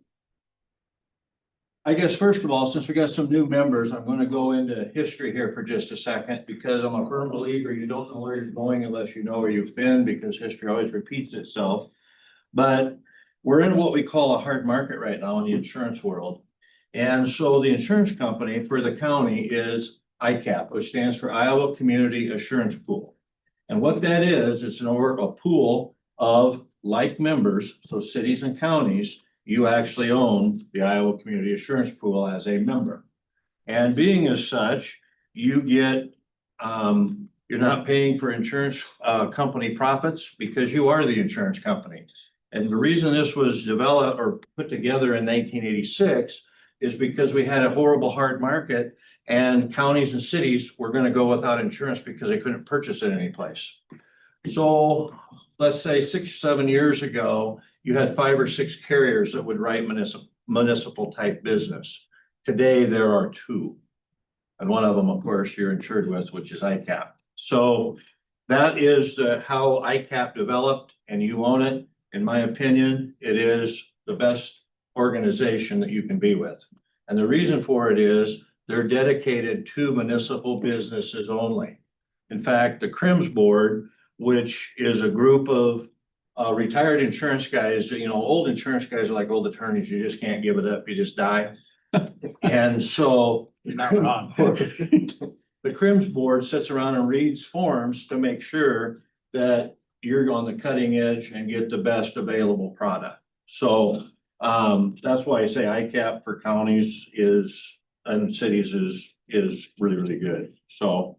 S9: I guess first of all, since we got some new members, I'm going to go into history here for just a second, because I'm a firm believer you don't know where you're going unless you know where you've been, because history always repeats itself. But we're in what we call a hard market right now in the insurance world. And so the insurance company for the county is ICAP, which stands for Iowa Community Assurance Pool. And what that is, it's a pool of like members, so cities and counties. You actually own the Iowa Community Assurance Pool as a member. And being as such, you get, you're not paying for insurance company profits, because you are the insurance company. And the reason this was developed or put together in 1986 is because we had a horrible hard market, and counties and cities were going to go without insurance because they couldn't purchase it anyplace. So let's say 6 or 7 years ago, you had 5 or 6 carriers that would write municipal type business. Today, there are 2. And one of them, of course, you're insured with, which is ICAP. So that is how ICAP developed, and you own it. In my opinion, it is the best organization that you can be with. And the reason for it is they're dedicated to municipal businesses only. In fact, the CRIMS board, which is a group of retired insurance guys, you know, old insurance guys are like old attorneys. You just can't give it up. You just die. And so
S11: You're not wrong.
S9: the CRIMS board sits around and reads forms to make sure that you're on the cutting edge and get the best available product. So that's why I say ICAP for counties and cities is really, really good. So,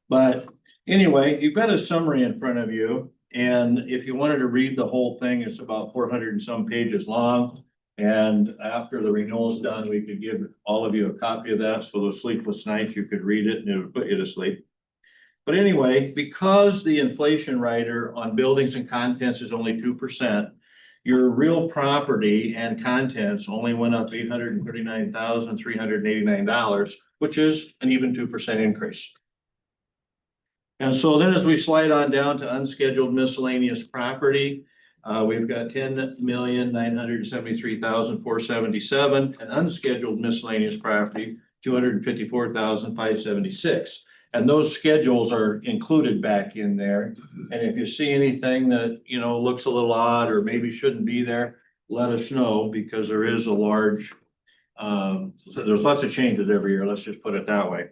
S9: but anyway, you've got a summary in front of you. And if you wanted to read the whole thing, it's about 400 and some pages long. And after the renewal's done, we could give all of you a copy of that. So those sleepless nights, you could read it and it would put you to sleep. But anyway, because the inflation rider on buildings and contents is only 2%, your real property and contents only went up $839,389, which is an even 2% increase. And so then as we slide on down to unscheduled miscellaneous property, we've got $10,973,477, and unscheduled miscellaneous property, $254,576. And those schedules are included back in there. And if you see anything that, you know, looks a little odd or maybe shouldn't be there, let us know, because there is a large, so there's lots of changes every year. Let's just put it that way.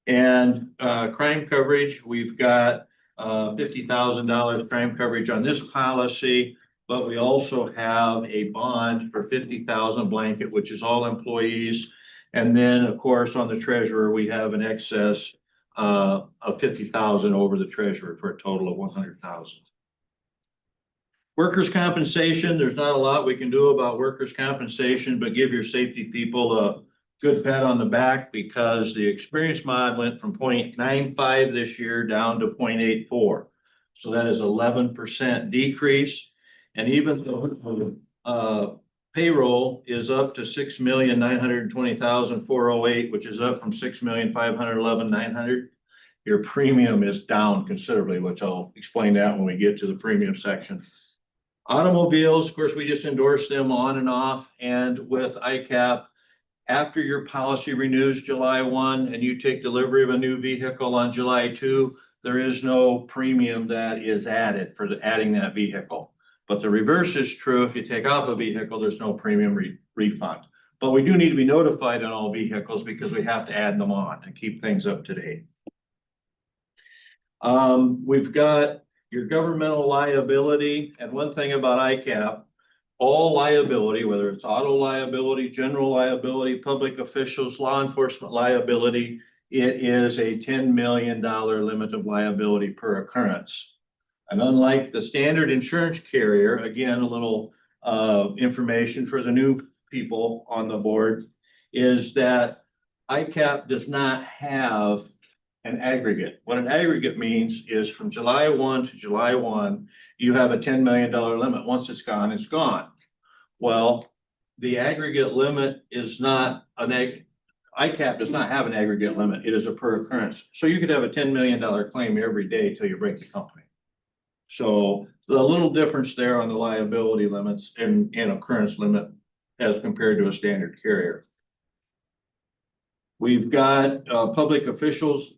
S9: And crime coverage, we've got $50,000 crime coverage on this policy, but we also have a bond for $50,000 blanket, which is all employees. And then, of course, on the treasurer, we have an excess of $50,000 over the treasurer for a total of $100,000. Workers' compensation, there's not a lot we can do about workers' compensation, but give your safety people a good pat on the back, because the experience mod went from 0.95 this year down to 0.84. So that is 11% decrease. And even though payroll is up to 6,920,408, which is up from 6,511,900. Your premium is down considerably, which I'll explain that when we get to the premium section.
S1: Automobiles, of course, we just endorse them on and off, and with ICAP, after your policy renews July 1 and you take delivery of a new vehicle on July 2, there is no premium that is added for adding that vehicle. But the reverse is true. If you take off a vehicle, there's no premium refund. But we do need to be notified on all vehicles because we have to add them on and keep things up to date. We've got your governmental liability, and one thing about ICAP, all liability, whether it's auto liability, general liability, public officials, law enforcement liability, it is a $10 million limit of liability per occurrence. And unlike the standard insurance carrier, again, a little information for the new people on the board, is that ICAP does not have an aggregate. What an aggregate means is from July 1 to July 1, you have a $10 million limit. Once it's gone, it's gone. Well, the aggregate limit is not ICAP does not have an aggregate limit. It is a per occurrence. So you could have a $10 million claim every day till you break the company. So the little difference there on the liability limits and occurrence limit as compared to a standard carrier. We've got public officials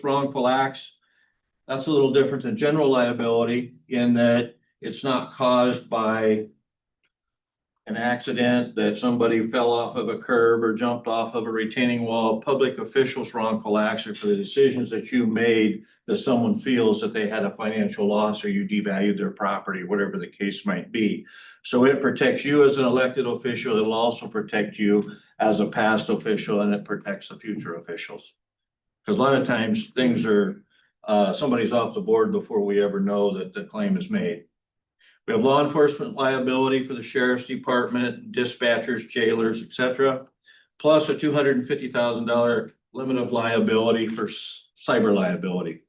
S1: wrongful acts. That's a little different than general liability in that it's not caused by an accident, that somebody fell off of a curb or jumped off of a retaining wall. Public officials wrongful acts are for the decisions that you made that someone feels that they had a financial loss or you devalued their property, whatever the case might be. So it protects you as an elected official. It'll also protect you as a past official, and it protects the future officials. Because a lot of times things are, somebody's off the board before we ever know that the claim is made. We have law enforcement liability for the sheriff's department, dispatchers, jailers, etc., plus a $250,000 limit of liability for cyber liability.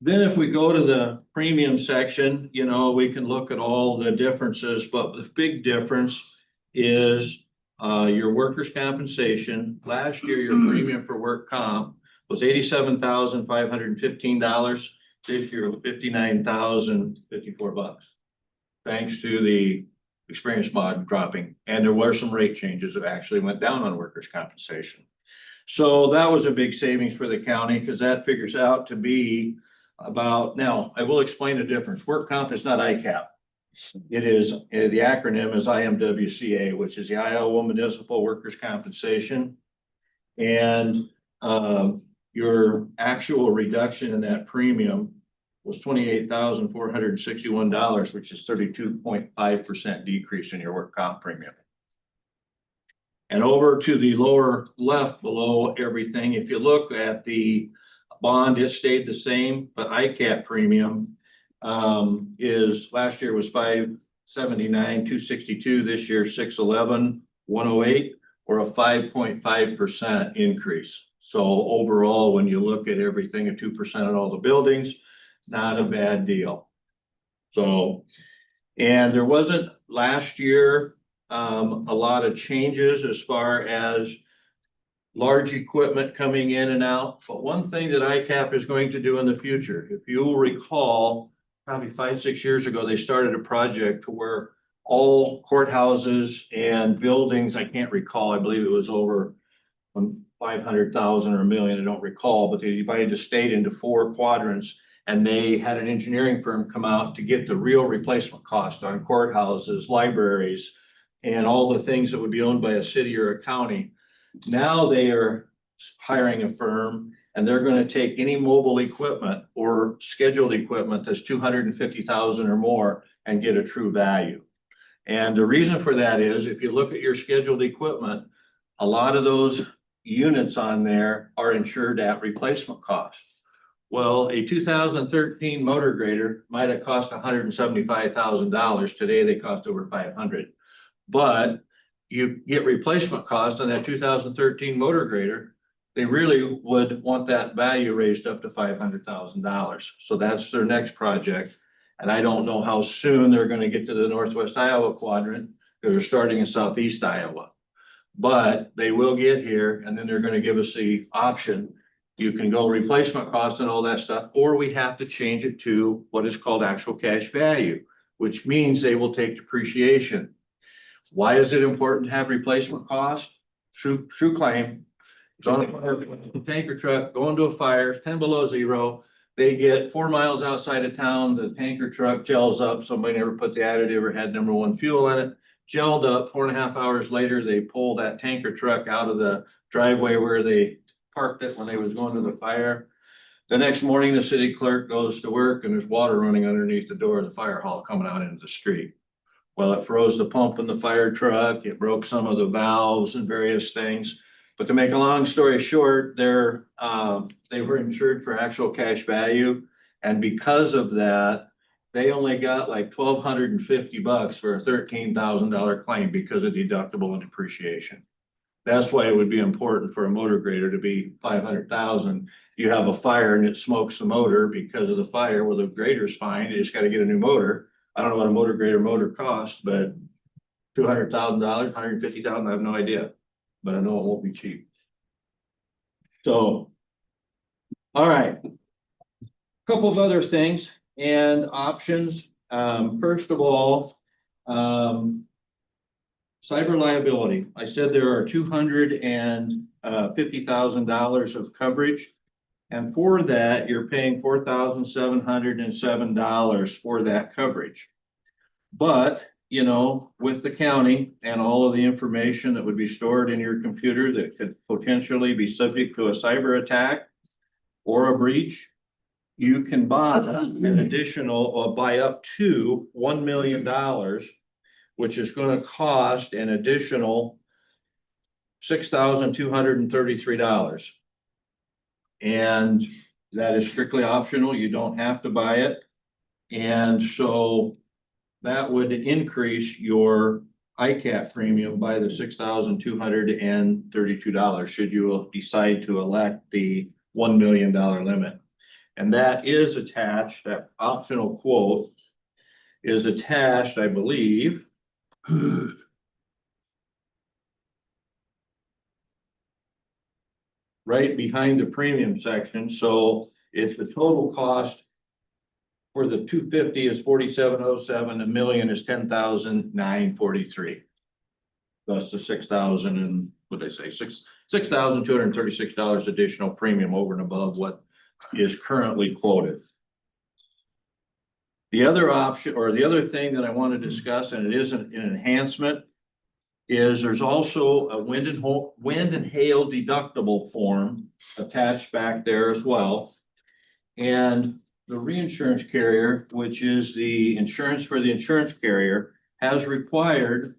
S1: Then if we go to the premium section, you know, we can look at all the differences, but the big difference is your workers' compensation. Last year, your premium for work comp was $87,515. This year, $59,054. Thanks to the experience mod dropping, and there were some rate changes that actually went down on workers' compensation. So that was a big savings for the county because that figures out to be about, now I will explain the difference. Work comp is not ICAP. It is, the acronym is IMWCA, which is the Iowa Municipal Workers' Compensation. And your actual reduction in that premium was $28,461, which is 32.5% decrease in your work comp premium. And over to the lower left below everything, if you look at the bond, it stayed the same, but ICAP premium is last year was $579,262, this year $611,108, or a 5.5% increase. So overall, when you look at everything at 2% on all the buildings, not a bad deal. So, and there wasn't last year a lot of changes as far as large equipment coming in and out. But one thing that ICAP is going to do in the future, if you will recall, probably 5-6 years ago, they started a project to where all courthouses and buildings, I can't recall, I believe it was over 500,000 or $1 million, I don't recall, but they divided the state into 4 quadrants, and they had an engineering firm come out to get the real replacement cost on courthouses, libraries, and all the things that would be owned by a city or a county. Now they are hiring a firm, and they're going to take any mobile equipment or scheduled equipment that's 250,000 or more and get a true value. And the reason for that is if you look at your scheduled equipment, a lot of those units on there are insured at replacement cost. Well, a 2013 motor grader might have cost $175,000. Today they cost over $500,000. But you get replacement cost on that 2013 motor grader, they really would want that value raised up to $500,000. So that's their next project. And I don't know how soon they're going to get to the Northwest Iowa quadrant, because they're starting in Southeast Iowa. But they will get here, and then they're going to give us the option You can go replacement cost and all that stuff, or we have to change it to what is called actual cash value, which means they will take depreciation. Why is it important to have replacement cost? True claim. It's on a tanker truck going to a fire, it's 10 below zero. They get 4 miles outside of town, the tanker truck gels up, somebody never put the additive or had number one fuel in it. Gelled up, 4.5 hours later, they pull that tanker truck out of the driveway where they parked it when they was going to the fire. The next morning, the city clerk goes to work and there's water running underneath the door of the fire hall coming out into the street. Well, it froze the pump in the fire truck, it broke some of the valves and various things. But to make a long story short, they were insured for actual cash value. And because of that, they only got like $1,250 for a $13,000 claim because of deductible and depreciation. That's why it would be important for a motor grader to be 500,000. You have a fire and it smokes the motor because of the fire. Well, the grader's fine. You just got to get a new motor. I don't know what a motor grader motor costs, but $200,000, $150,000, I have no idea. But I know it won't be cheap. So, all right. Couple of other things and options. First of all, cyber liability. I said there are $250,000 of coverage. And for that, you're paying $4,707 for that coverage. But, you know, with the county and all of the information that would be stored in your computer that could potentially be subject to a cyber attack or a breach, you can buy an additional or buy up to $1 million, which is going to cost an additional $6,233. And that is strictly optional. You don't have to buy it. And so that would increase your ICAP premium by the $6,232 should you decide to elect the $1 million limit. And that is attached, that optional quote is attached, I believe. Right behind the premium section. So if the total cost for the 250 is 4,707, $1 million is 10,943. Thus the 6,000 and what they say, $6,236 additional premium over and above what is currently quoted. The other option or the other thing that I want to discuss, and it is an enhancement, is there's also a wind and hail deductible form attached back there as well. And the reinsurance carrier, which is the insurance for the insurance carrier, has required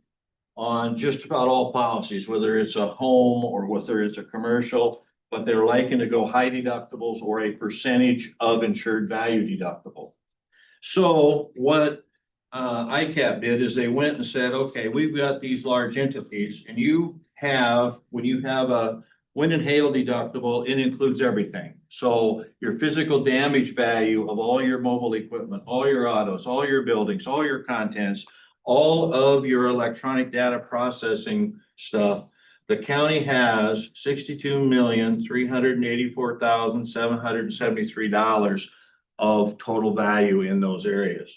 S1: on just about all policies, whether it's a home or whether it's a commercial, but they're liking to go high deductibles or a percentage of insured value deductible. So what ICAP did is they went and said, okay, we've got these large entities and when you have a wind and hail deductible, it includes everything. So your physical damage value of all your mobile equipment, all your autos, all your buildings, all your contents, all of your electronic data processing stuff, the county has $62,384,773 of total value in those areas.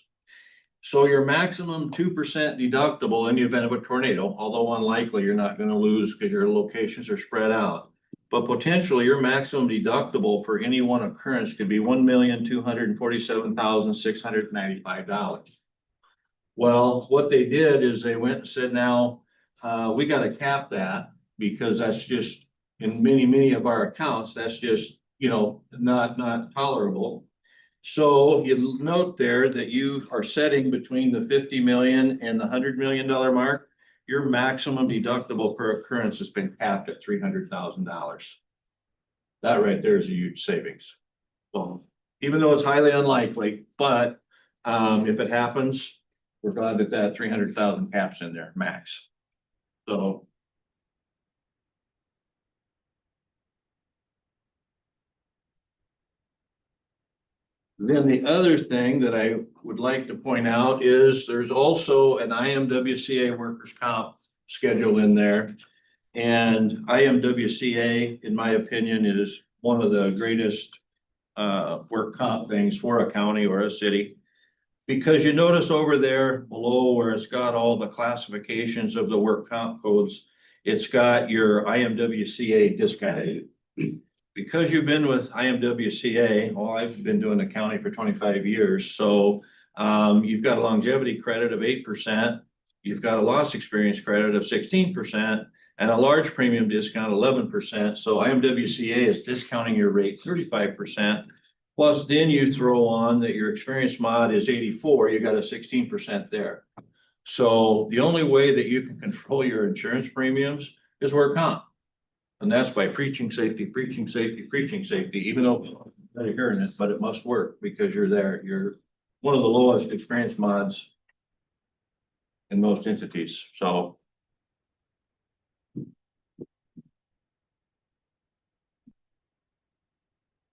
S1: So your maximum 2% deductible in the event of a tornado, although unlikely you're not going to lose because your locations are spread out, but potentially your maximum deductible for any one occurrence could be $1,247,695. Well, what they did is they went and said, now we got to cap that because that's just in many of our accounts, that's just, you know, not tolerable. So you note there that you are setting between the 50 million and the $100 million mark. Your maximum deductible per occurrence has been capped at $300,000. That right there is a huge savings. So even though it's highly unlikely, but if it happens, we're glad that that 300,000 caps in there max. So. Then the other thing that I would like to point out is there's also an IMWCA workers' comp schedule in there. And IMWCA, in my opinion, is one of the greatest work comp things for a county or a city. Because you notice over there below where it's got all the classifications of the work comp codes, it's got your IMWCA discounted. Because you've been with IMWCA, well, I've been doing accounting for 25 years, so you've got a longevity credit of 8%, you've got a loss experience credit of 16%, and a large premium discount 11%. So IMWCA is discounting your rate 35%. Plus, then you throw on that your experience mod is 84, you got a 16% there. So the only way that you can control your insurance premiums is work comp. And that's by preaching safety, preaching safety, preaching safety, even though you're hearing it, but it must work because you're there. You're one of the lowest experience mods in most entities, so.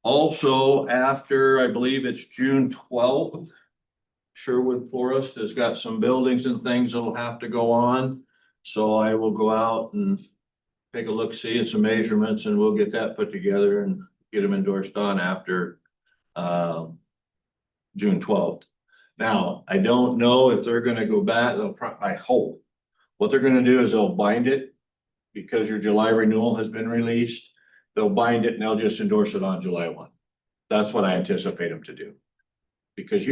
S1: Also, after, I believe it's June 12th, Sherwood Forest has got some buildings and things that'll have to go on. So I will go out and take a look, see at some measurements, and we'll get that put together and get them endorsed on after June 12th. Now, I don't know if they're gonna go back, I hope. What they're gonna do is they'll bind it because your July renewal has been released. They'll bind it and they'll just endorse it on July 1. That's what I anticipate them to do. Because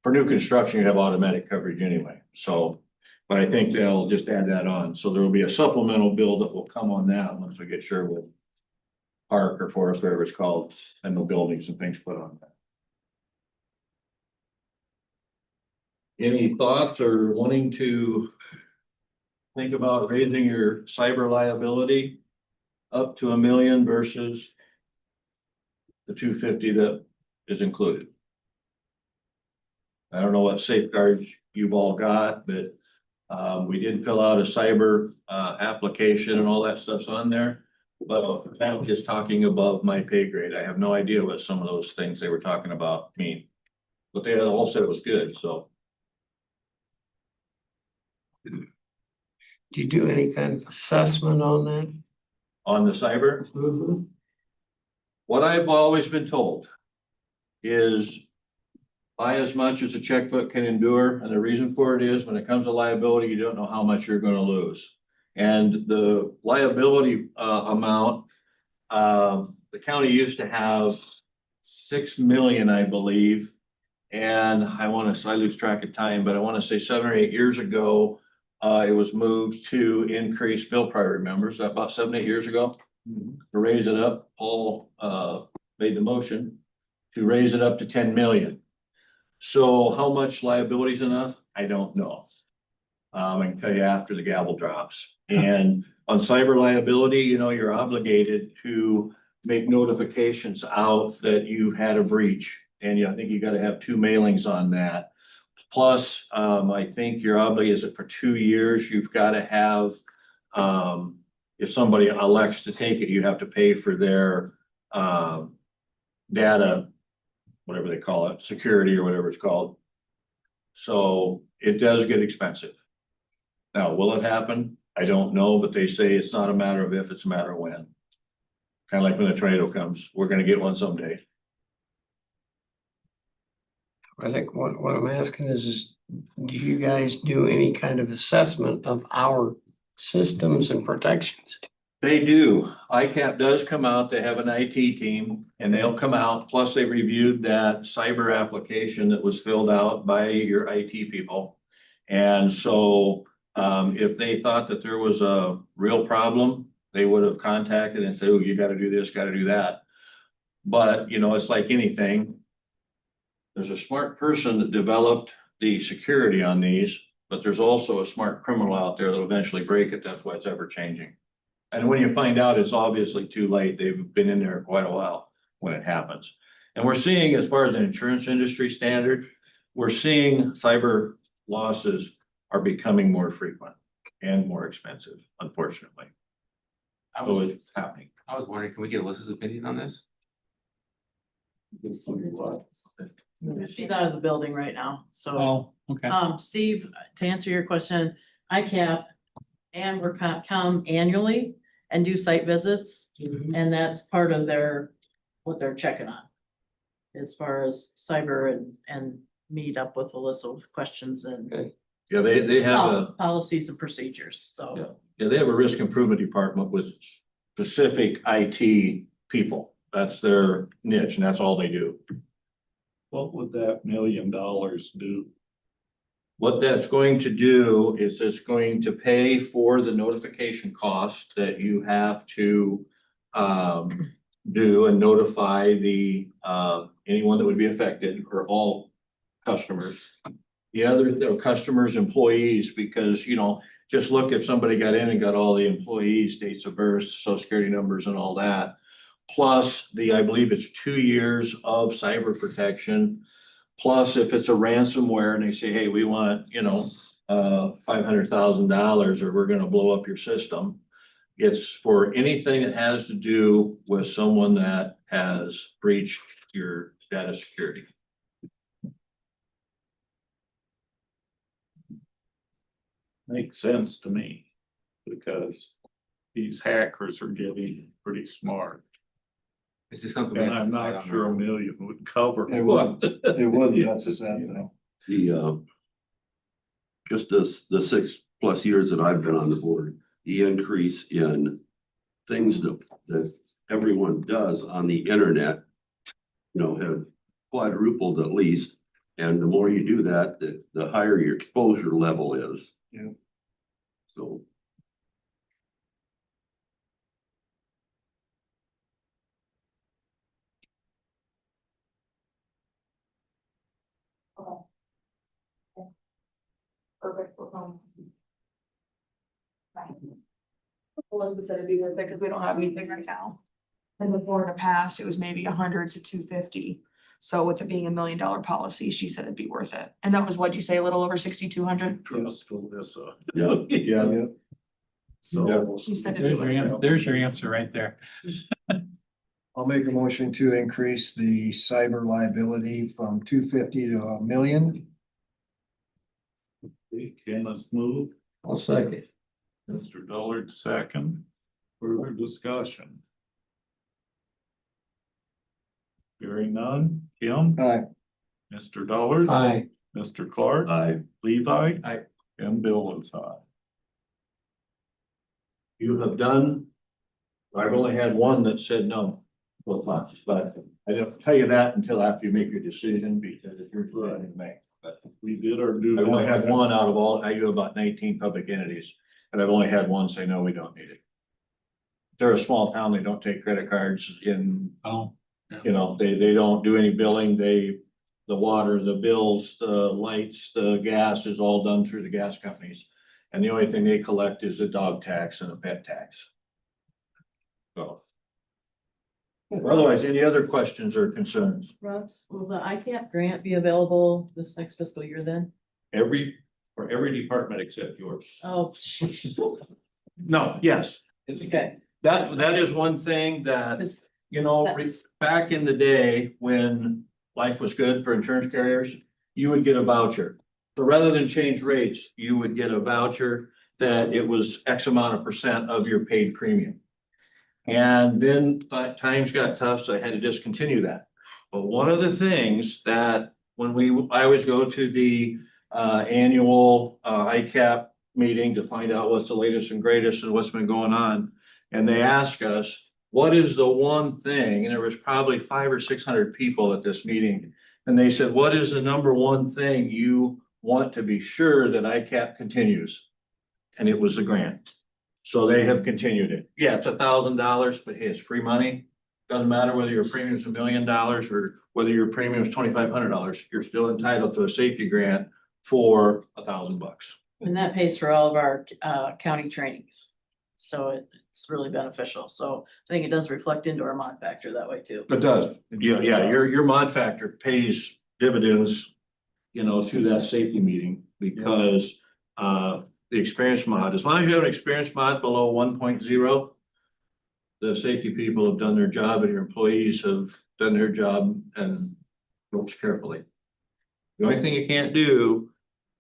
S1: for new construction, you have automatic coverage anyway, so. But I think they'll just add that on, so there will be a supplemental bill that will come on that once we get Sherwood Park or Forest, whatever it's called, and the buildings and things put on that. Any thoughts or wanting to think about raising your cyber liability up to $1 million versus the $250 that is included? I don't know what safeguards you've all got, but we did fill out a cyber application and all that stuff's on there. But I'm just talking above my pay grade. I have no idea what some of those things they were talking about mean. But they all said it was good, so.
S13: Do you do any kind of assessment on that?
S1: On the cyber? What I've always been told is buy as much as a checkbook can endure. And the reason for it is when it comes to liability, you don't know how much you're going to lose. And the liability amount, the county used to have 6 million, I believe. And I lose track of time, but I want to say 7 or 8 years ago, it was moved to increase. Bill probably remembers that about 7, 8 years ago to raise it up. Paul made the motion to raise it up to 10 million. So how much liability is enough? I don't know. I can tell you after the gavel drops. And on cyber liability, you're obligated to make notifications out that you've had a breach. And I think you got to have 2 mailings on that. Plus, I think you're obligated for 2 years. You've got to have, if somebody elects to take it, you have to pay for their data, whatever they call it, security or whatever it's called. So it does get expensive. Now, will it happen? I don't know, but they say it's not a matter of if, it's a matter of when. Kind of like when a tornado comes, we're going to get one someday.
S13: I think what I'm asking is do you guys do any kind of assessment of our systems and protections?
S1: They do. ICAP does come out. They have an IT team and they'll come out. Plus they reviewed that cyber application that was filled out by your IT people. And so if they thought that there was a real problem, they would have contacted and said, oh, you got to do this, got to do that. But, it's like anything. There's a smart person that developed the security on these, but there's also a smart criminal out there that'll eventually break it. That's why it's ever changing. And when you find out, it's obviously too late. They've been in there quite a while when it happens. And we're seeing, as far as an insurance industry standard, we're seeing cyber losses are becoming more frequent and more expensive, unfortunately. So it's happening.
S8: I was wondering, can we get Alyssa's opinion on this?
S14: She's out of the building right now, so.
S11: Oh, okay.
S14: Steve, to answer your question, ICAP and we're come annually and do site visits. And that's part of their what they're checking on. As far as cyber and meet up with Alyssa with questions and
S13: Okay.
S1: Yeah, they have a,
S14: policies and procedures, so.
S1: Yeah. yeah, they have a risk improvement department with specific IT people. That's their niche and that's all they do.
S2: What would that $1 million do?
S1: What that's going to do is it's going to pay for the notification cost that you have to do and notify the anyone that would be affected or all customers. The other customers, employees, because just look if somebody got in and got all the employees' dates of birth, social security numbers and all that. Plus I believe it's 2 years of cyber protection. Plus, if it's a ransomware and they say, hey, we want, $500,000 or we're gonna blow up your system. It's for anything that has to do with someone that has breached your data security.
S2: Makes sense to me, because these hackers are getting pretty smart.
S8: This is something. we
S2: And
S8: have to
S2: I'm
S8: decide
S2: not
S8: on
S2: sure
S8: now.
S2: $1 million would cover.
S7: It would, it would, that's a sad thing.
S9: Just the 6+ years that I've been on the board, the increase in things that everyone does on the internet, have quadrupled at least. And the more you do that, the higher your exposure level is.
S7: Yeah.
S9: So.
S4: Perfect. Melissa said it'd be worth it because we don't have anything right now. And before in the past, it was maybe 100 to 250. So with it being $1 million policy, she said it'd be worth it. And that was, what'd you say, a little over 6,200?
S2: Trust Alyssa.
S9: Yeah.
S1: Yeah.
S2: So.
S4: She said it'd be worth it.
S11: There's your answer right there.
S7: I'll make a motion to increase the cyber liability from 250 to $1 million.
S2: Kenneth moved,
S13: I'll second.
S2: Mr. Dullard second. Further discussion? Hearing none. Kim?
S7: Aye.
S2: Mr. Dullard?
S13: Aye.
S2: Mr. Clark?
S9: Aye.
S2: Levi?
S1: Aye.
S2: And Bill is aye.
S1: You have done, I've only had one that said no. Well, but I don't tell you that until after you make your decision because it's your decision to make. But
S2: We did our due.
S1: I've only had one out of all, I do about 19 public entities, and I've only had one say, no, we don't need it. They're a small town, they don't take credit cards in,
S11: Oh.
S1: they don't do any billing, the water, the bills, the lights, the gas is all done through the gas companies. And the only thing they collect is a dog tax and a pet tax. So. Otherwise, any other questions or concerns?
S14: Russ, will the ICAP grant be available this next fiscal year then?
S1: For every department except yours.
S14: Oh,
S1: No, yes,
S14: it's okay.
S1: that is one thing that,
S14: 'Cause
S1: back in the day when life was good for insurance carriers, you would get a voucher. So rather than change rates, you would get a voucher that it was X amount of percent of your paid premium. And then times got tough, so I had to discontinue that. But one of the things that I always go to the annual ICAP meeting to find out what's the latest and greatest and what's been going on. And they ask us, what is the one thing? And there was probably 500 or 600 people at this meeting. And they said, what is the number one thing you want to be sure that ICAP continues? And it was the grant. So they have continued it. Yeah, it's $1,000, but hey, it's free money. Doesn't matter whether your premium is $1 million or whether your premium is $2,500, you're still entitled to a safety grant for $1,000.
S14: And that pays for all of our county trainings. So it's really beneficial. So I think it does reflect into our mod factor that way too.
S1: It does. Yeah, your mod factor pays dividends, through that safety meeting because the experience mod, as long as you have an experience mod below 1.0, the safety people have done their job and your employees have done their job and watch carefully. The only thing you can't do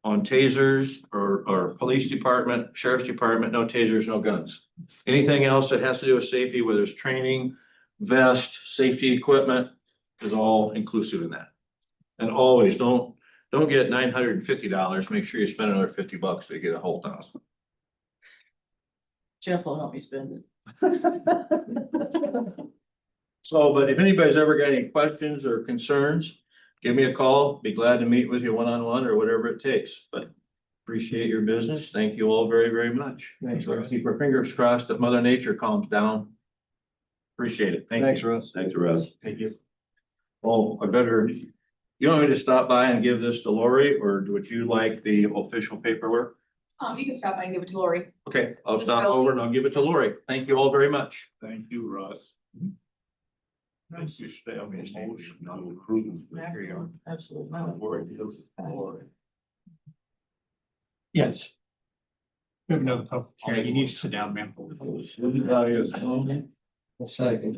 S1: on tasers or police department, sheriff's department, no tasers, no guns. Anything else that has to do with safety, whether it's training, vest, safety equipment is all inclusive in that. And always don't get $950, make sure you spend another $50 to get a whole $1,000.
S14: Jeff will help me spend it.
S1: So, but if anybody's ever got any questions or concerns, give me a call, be glad to meet with you one-on-one or whatever it takes, but appreciate your business. Thank you all very, very much.
S5: Thanks,
S1: So
S5: Russ.
S1: keep our fingers crossed that Mother Nature calms down. Appreciate it. Thank you.
S7: Thanks, Russ.
S9: Thanks, Russ.
S1: Thank you. Oh, I better, you want me to stop by and give this to Lori, or would you like the official paperwork?
S4: You can stop by and give it to Lori.
S1: Okay, I'll stop over and I'll give it to Lori. Thank you all very much.
S2: Thank you, Russ. Nice you stay on the motion to approve. Here you go.
S14: Absolutely.
S2: Lori, yes, Lori.
S11: Yes. We have another public hearing. You need to sit down, ma'am.
S13: Second.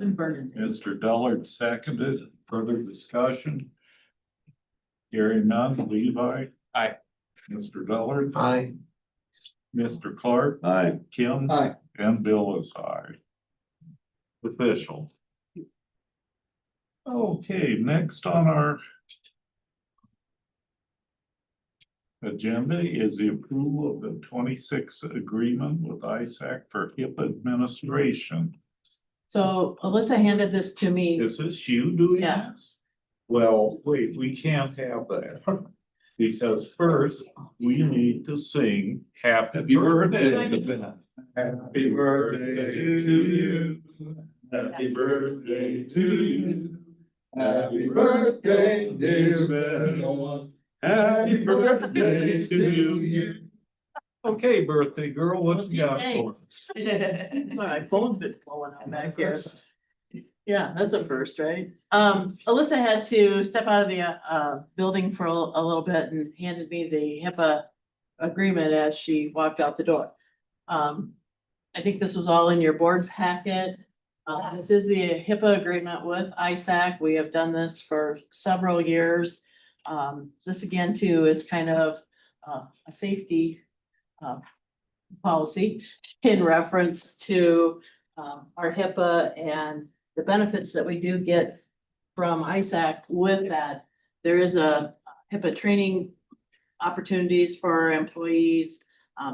S2: Mr. Dullard seconded, further discussion. Hearing none, Levi.
S8: Aye.
S2: Mr. Dullard.
S13: Aye.
S2: Mr. Clark.
S9: Aye.
S2: Kim.
S7: Aye.
S2: And Bill is aye. Official. Okay, next on our agenda is the approval of the 26th agreement with ISAC for HIPAA administration.
S14: So Alyssa handed this to me.
S2: Is this you doing
S14: Yeah.
S2: this? Well, wait, we can't have that. Because first, we need to sing happy birthday. Happy birthday to you. Happy birthday to you. Happy birthday, dear Bill. Happy birthday to you. Okay, birthday girl, what you got for us?
S14: My phone's been blowing up back here. Yeah, that's a first, right? Alyssa had to step out of the building for a little bit and handed me the HIPAA agreement as she walked out the door. I think this was all in your board packet. This is the HIPAA agreement with ISAC. We have done this for several years. This again too is kind of a safety policy in reference to our HIPAA and the benefits that we do get from ISAC with that. There is a HIPAA training opportunities for our employees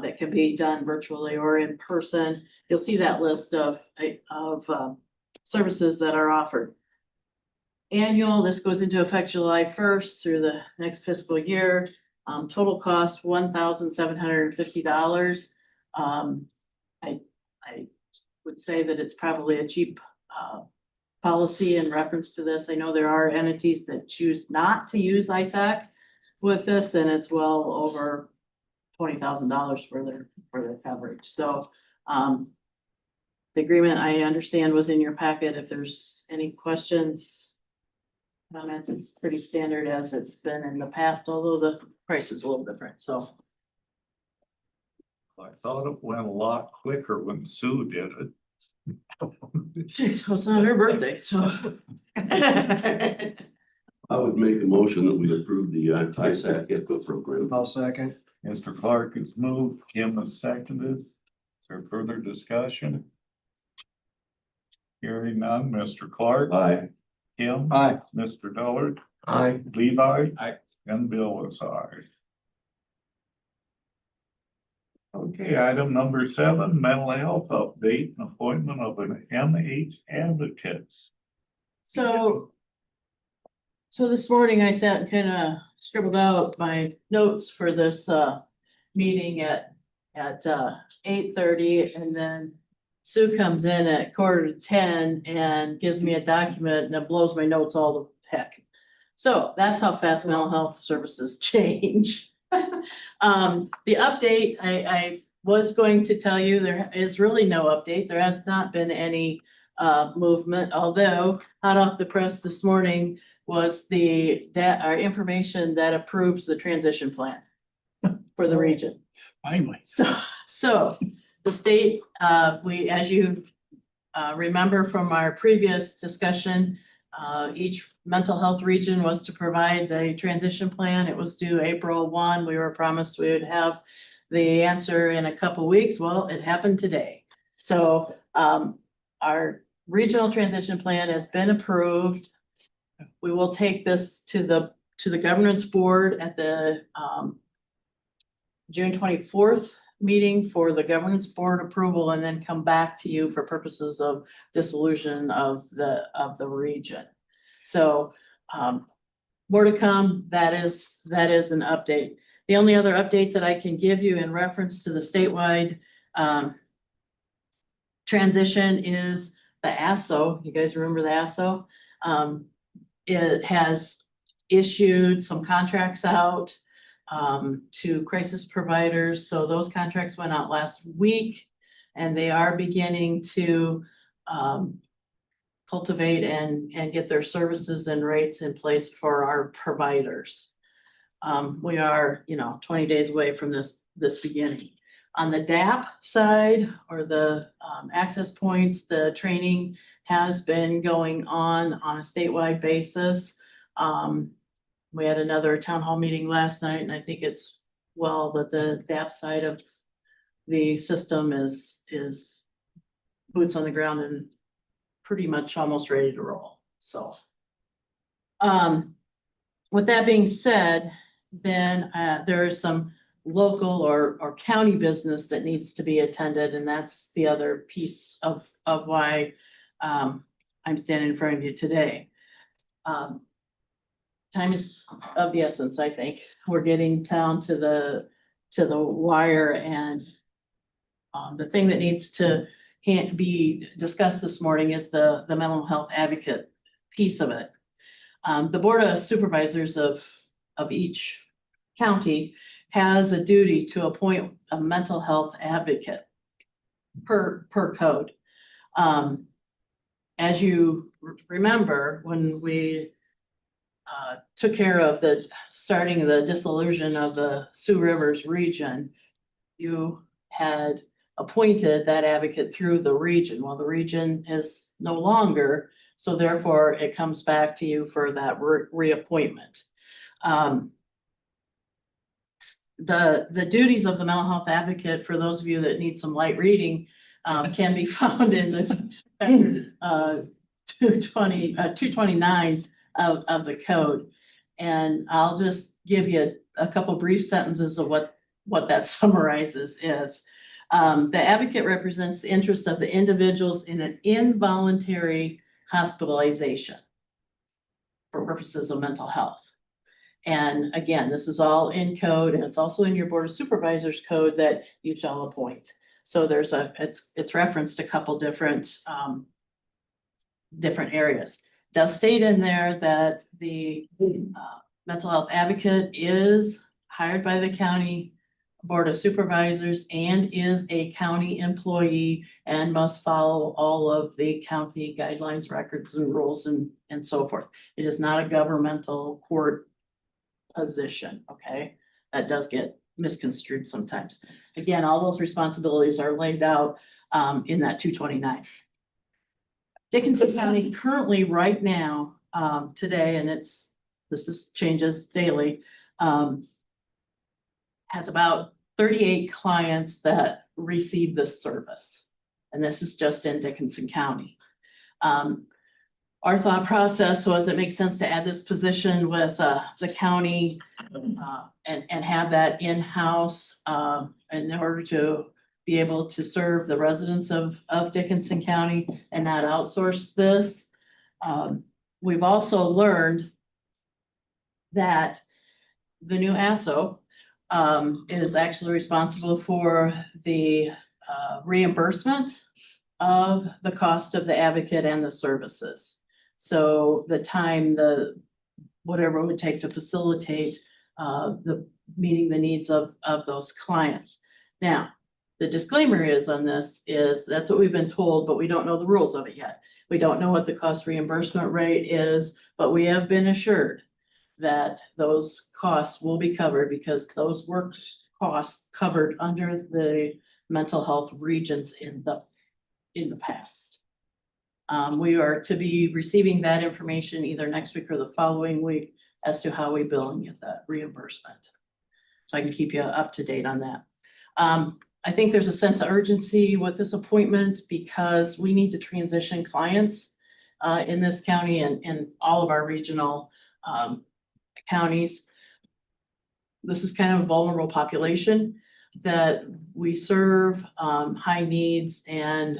S14: that can be done virtually or in person. You'll see that list of services that are offered. Annual, this goes into effect July 1st through the next fiscal year. Total cost $1,750. I would say that it's probably a cheap policy in reference to this. I know there are entities that choose not to use ISAC with this, and it's well over $20,000 for their coverage. So the agreement, I understand, was in your packet. If there's any questions, comments, it's pretty standard as it's been in the past, although the price is a little different, so.
S2: I thought it went a lot quicker when Sue did it.
S14: It's not her birthday, so.
S9: I would make a motion that we approve the ISAC HIPAA program.
S7: I'll second.
S2: Mr. Clark has moved, Kim has seconded. Is there further discussion? Hearing none, Mr. Clark.
S9: Aye.
S2: Kim.
S7: Aye.
S2: Mr. Dullard.
S13: Aye.
S2: Levi.
S8: Aye.
S2: And Bill is aye. Okay, item number 7, mental health update, and appointment of an MH advocate.
S14: So this morning I sat and kind of scribbled out my notes for this meeting at 8:30, and then Sue comes in at 9:45 and gives me a document, and it blows my notes all to heck. So that's how fast mental health services change. The update, I was going to tell you, there is really no update. There has not been any movement, although hot off the press this morning was our information that approves the transition plan for the region.
S11: Finally.
S14: So the state, as you remember from our previous discussion, each mental health region was to provide the transition plan. It was due April 1. We were promised we would have the answer in a couple weeks. Well, it happened today. So our regional transition plan has been approved. We will take this to the governance board at the June 24th meeting for the governance board approval, and then come back to you for purposes of dissolution of the region. So more to come. That is an update. The only other update that I can give you in reference to the statewide transition is the ASSO. You guys remember the ASSO? It has issued some contracts out to crisis providers. So those contracts went out last week, and they are beginning to cultivate and get their services and rates in place for our providers. We are, 20 days away from this beginning. On the DAP side, or the access points, the training has been going on a statewide basis. We had another town hall meeting last night, and I think it's but the DAP side of the system is boots on the ground and pretty much almost ready to roll. So with that being said, then there is some local or county business that needs to be attended, and that's the other piece of why I'm standing in front of you today. Time is of the essence, I think. We're getting down to the wire, and the thing that needs to be discussed this morning is the mental health advocate piece of it. The Board of Supervisors of each county has a duty to appoint a mental health advocate per code. As you remember, when we took care of starting the dissolution of the Sioux Rivers region, you had appointed that advocate through the region. Well, the region is no longer, so therefore it comes back to you for that reappointment. The duties of the mental health advocate, for those of you that need some light reading, can be found in the 229 of the code. And I'll just give you a couple brief sentences of what that summarizes is. The advocate represents the interests of the individuals in an involuntary hospitalization for purposes of mental health. And again, this is all in code, and it's also in your Board of Supervisors code that you shall appoint. So it's referenced a couple different areas. It does state in there that the mental health advocate is hired by the county Board of Supervisors and is a county employee and must follow all of the county guidelines, records, and rules and so forth. It is not a governmental court position, okay? That does get misconstrued sometimes. Again, all those responsibilities are laid out in that 229. Dickinson County currently right now, today, and this changes daily, has about 38 clients that receive this service. And this is just in Dickinson County. Our thought process was it makes sense to add this position with the county and have that in-house in order to be able to serve the residents of Dickinson County and not outsource this. We've also learned that the new ASSO is actually responsible for the reimbursement of the cost of the advocate and the services. So the time, whatever it would take to facilitate meeting the needs of those clients. Now, the disclaimer is on this is that's what we've been told, but we don't know the rules of it yet. We don't know what the cost reimbursement rate is, but we have been assured that those costs will be covered because those work costs covered under the mental health regions in the past. We are to be receiving that information either next week or the following week as to how we bill and get that reimbursement. So I can keep you up to date on that. I think there's a sense of urgency with this appointment because we need to transition clients in this county and all of our regional counties. This is kind of a vulnerable population that we serve, high needs, and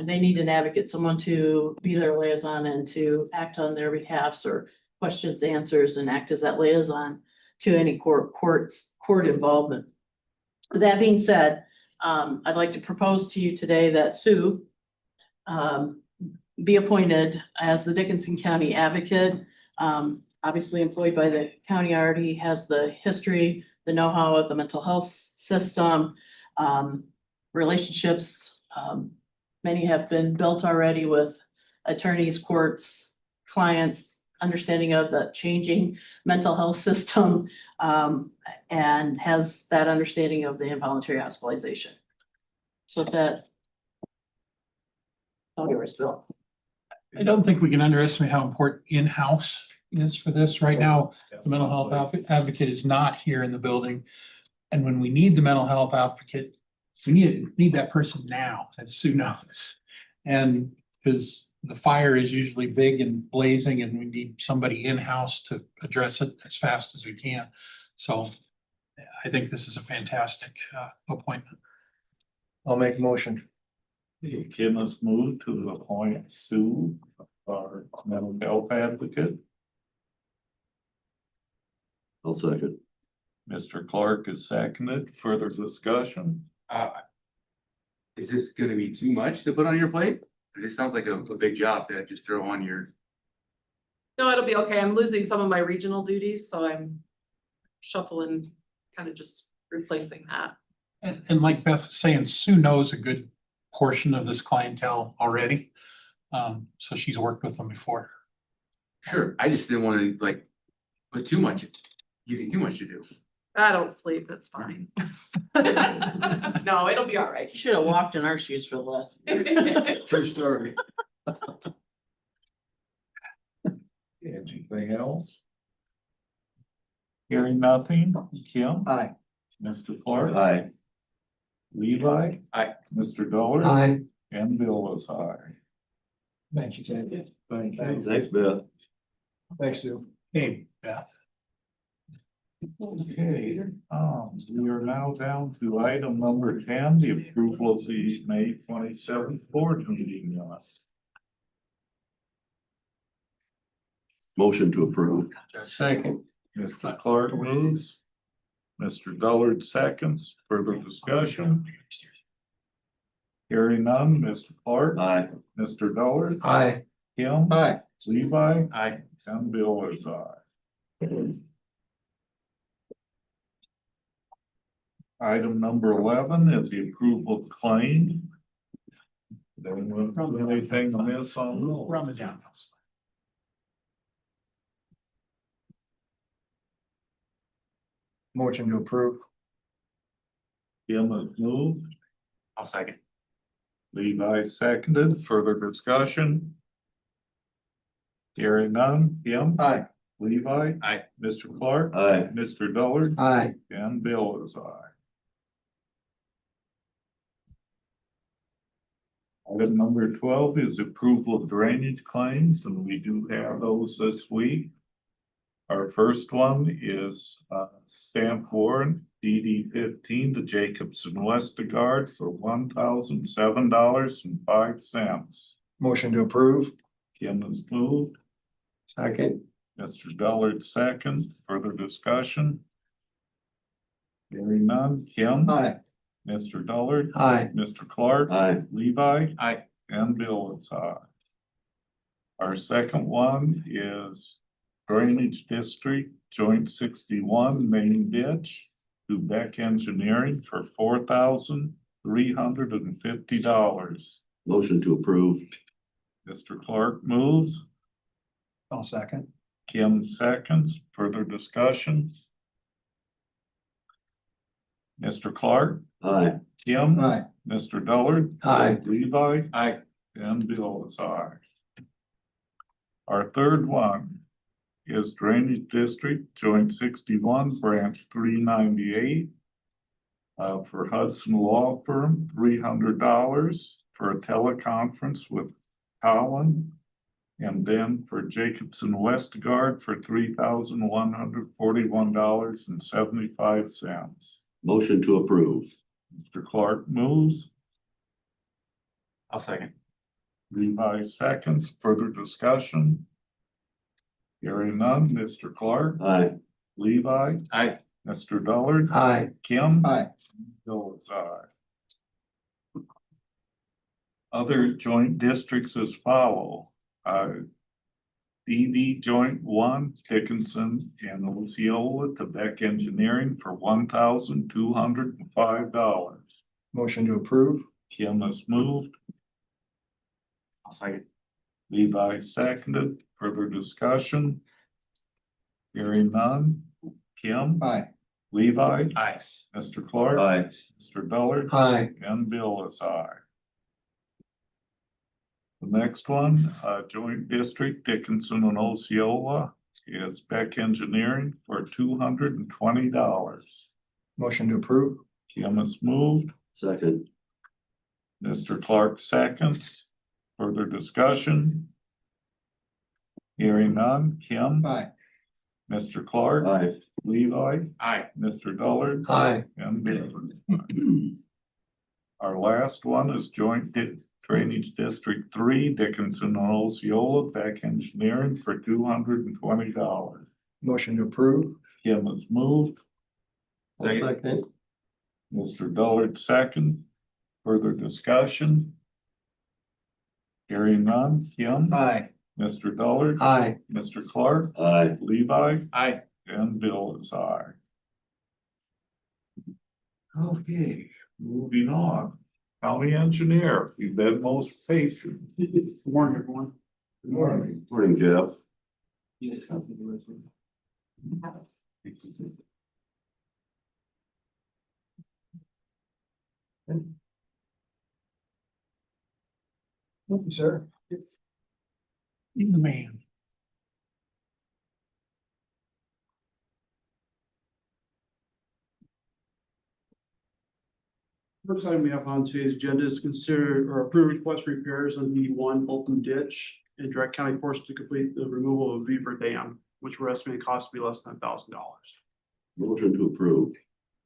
S14: they need an advocate, someone to be their liaison and to act on their behalfs or questions, answers, and act as that liaison to any court involvement. With that being said, I'd like to propose to you today that Sue be appointed as the Dickinson County Advocate. Obviously employed by the county, already has the history, the know-how of the mental health system, relationships. Many have been built already with attorneys, courts, clients, understanding of the changing mental health system, and has that understanding of the involuntary hospitalization. So that. I'll give her Bill.
S11: I don't think we can underestimate how important in-house is for this. Right now, the mental health advocate is not here in the building. And when we need the mental health advocate, we need that person now, as Sue knows. And because the fire is usually big and blazing and we need somebody in-house to address it as fast as we can. So I think this is a fantastic appointment.
S7: I'll make a motion.
S2: Kim has moved to appoint Sue, our mental health advocate.
S9: I'll second.
S2: Mr. Clark is seconded. Further discussion?
S8: Is this gonna be too much to put on your plate? This sounds like a big job to just throw on your.
S15: No, it'll be okay. I'm losing some of my regional duties, so I'm shuffling, kind of just replacing that.
S11: And like Beth was saying, Sue knows a good portion of this clientele already. So she's worked with them before.
S8: Sure, I just didn't wanna like put too much, give you too much to do.
S15: I don't sleep, it's fine. No, it'll be all right.
S14: You should have walked in our shoes for the last.
S9: True story.
S2: Anything else? Hearing nothing, Kim?
S7: Aye.
S2: Mr. Clark?
S9: Aye.
S2: Levi?
S8: Aye.
S2: Mr. Dollard?
S13: Aye.
S2: And Bill is aye.
S11: Thank you, Ted.
S2: Thank you.
S9: Thanks, Beth.
S7: Thanks, Sue.
S11: Hey, Beth.
S2: Okay, we are now down to item number 10, the approval of the May 27th board meeting minutes.
S9: Motion to approve.
S13: Second.
S2: Mr. Clark moves. Mr. Dullard seconds. Further discussion? Hearing none, Mr. Clark.
S9: Aye.
S2: Mr. Dullard.
S13: Aye.
S2: Kim.
S7: Aye.
S2: Levi.
S8: Aye.
S2: And Bill is aye. Item number 11 is the approval of claim. Anything amiss on those?
S11: Ramadan.
S7: Motion to approve.
S2: Kim has moved.
S8: I'll second.
S2: Levi seconded. Further discussion? Hearing none. Kim.
S7: Aye.
S2: Levi.
S8: Aye.
S2: Mr. Clark.
S9: Aye.
S2: Mr. Dullard.
S13: Aye.
S2: And Bill is aye. Item number 12 is approval of drainage claims, and we do have those this week. Our first one is stamp warrant DD 15 to Jacobson Westergaard for $1,007.05.
S7: Motion to approve.
S2: Kim has moved.
S13: Second.
S2: Mr. Dullard second. Further discussion? Hearing none. Kim.
S7: Aye.
S2: Mr. Dullard.
S13: Aye.
S2: Mr. Clark.
S9: Aye.
S2: Levi.
S8: Aye.
S2: And Bill is aye. Our second one is Drainage District Joint 61 Main Ditch to Beck Engineering for $4,350.
S9: Motion to approve.
S2: Mr. Clark moves.
S7: I'll second.
S2: Kim seconds. Further discussion? Mr. Clark.
S9: Aye.
S2: Kim.
S7: Aye.
S2: Mr. Dullard.
S13: Aye.
S2: Levi.
S8: Aye.
S2: And Bill is aye. Our third one is Drainage District Joint 61 Branch 398. For Hudson Law Firm, $300 for a teleconference with Colin. And then for Jacobson Westgard for $3,141.75.
S9: Motion to approve.
S2: Mr. Clark moves,
S8: I'll second.
S2: Levi seconds, further discussion. Hearing none, Mr. Clark,
S9: Aye.
S2: Levi,
S8: Aye.
S2: Mr. Dullard,
S13: Aye.
S2: Kim.
S7: Aye.
S2: Bill is aye. Other joint districts as follow. DD Joint 1, Dickinson and Osceola to Beck Engineering for $1,205.
S7: Motion to approve.
S2: Kim has moved,
S8: I'll second.
S2: Levi seconded, further discussion. Hearing none, Kim.
S7: Aye.
S2: Levi.
S8: Aye.
S2: Mr. Clark.
S9: Aye.
S2: Mr. Dullard.
S13: Aye.
S2: And Bill is aye. The next one, joint district Dickinson and Osceola is Beck Engineering for $220.
S7: Motion to approve.
S2: Kim has moved,
S9: Second.
S2: Mr. Clark seconds, further discussion. Hearing none, Kim.
S7: Aye.
S2: Mr. Clark.
S9: Aye.
S2: Levi.
S8: Aye.
S2: Mr. Dullard.
S13: Aye.
S2: And Bill. Our last one is joint Drainage District 3, Dickinson and Osceola, Beck Engineering for $220.
S7: Motion to approve.
S2: Kim has moved,
S13: Second.
S2: Mr. Dullard second, further discussion. Hearing none, Kim.
S7: Aye.
S2: Mr. Dullard.
S13: Aye.
S2: Mr. Clark.
S9: Aye.
S2: Levi.
S8: Aye.
S2: And Bill is aye. Okay, moving on. County engineer, you've been most patient.
S5: Good morning, everyone.
S2: Good morning.
S9: Morning, Jeff.
S7: Thank you, sir.
S11: You the man.
S16: First item we have on today's agenda is consider or approve request for repairs on D1 open ditch in Direct County forced to complete the removal of Beaver Dam, which we're estimating cost to be less than $1,000.
S9: Motion to approve.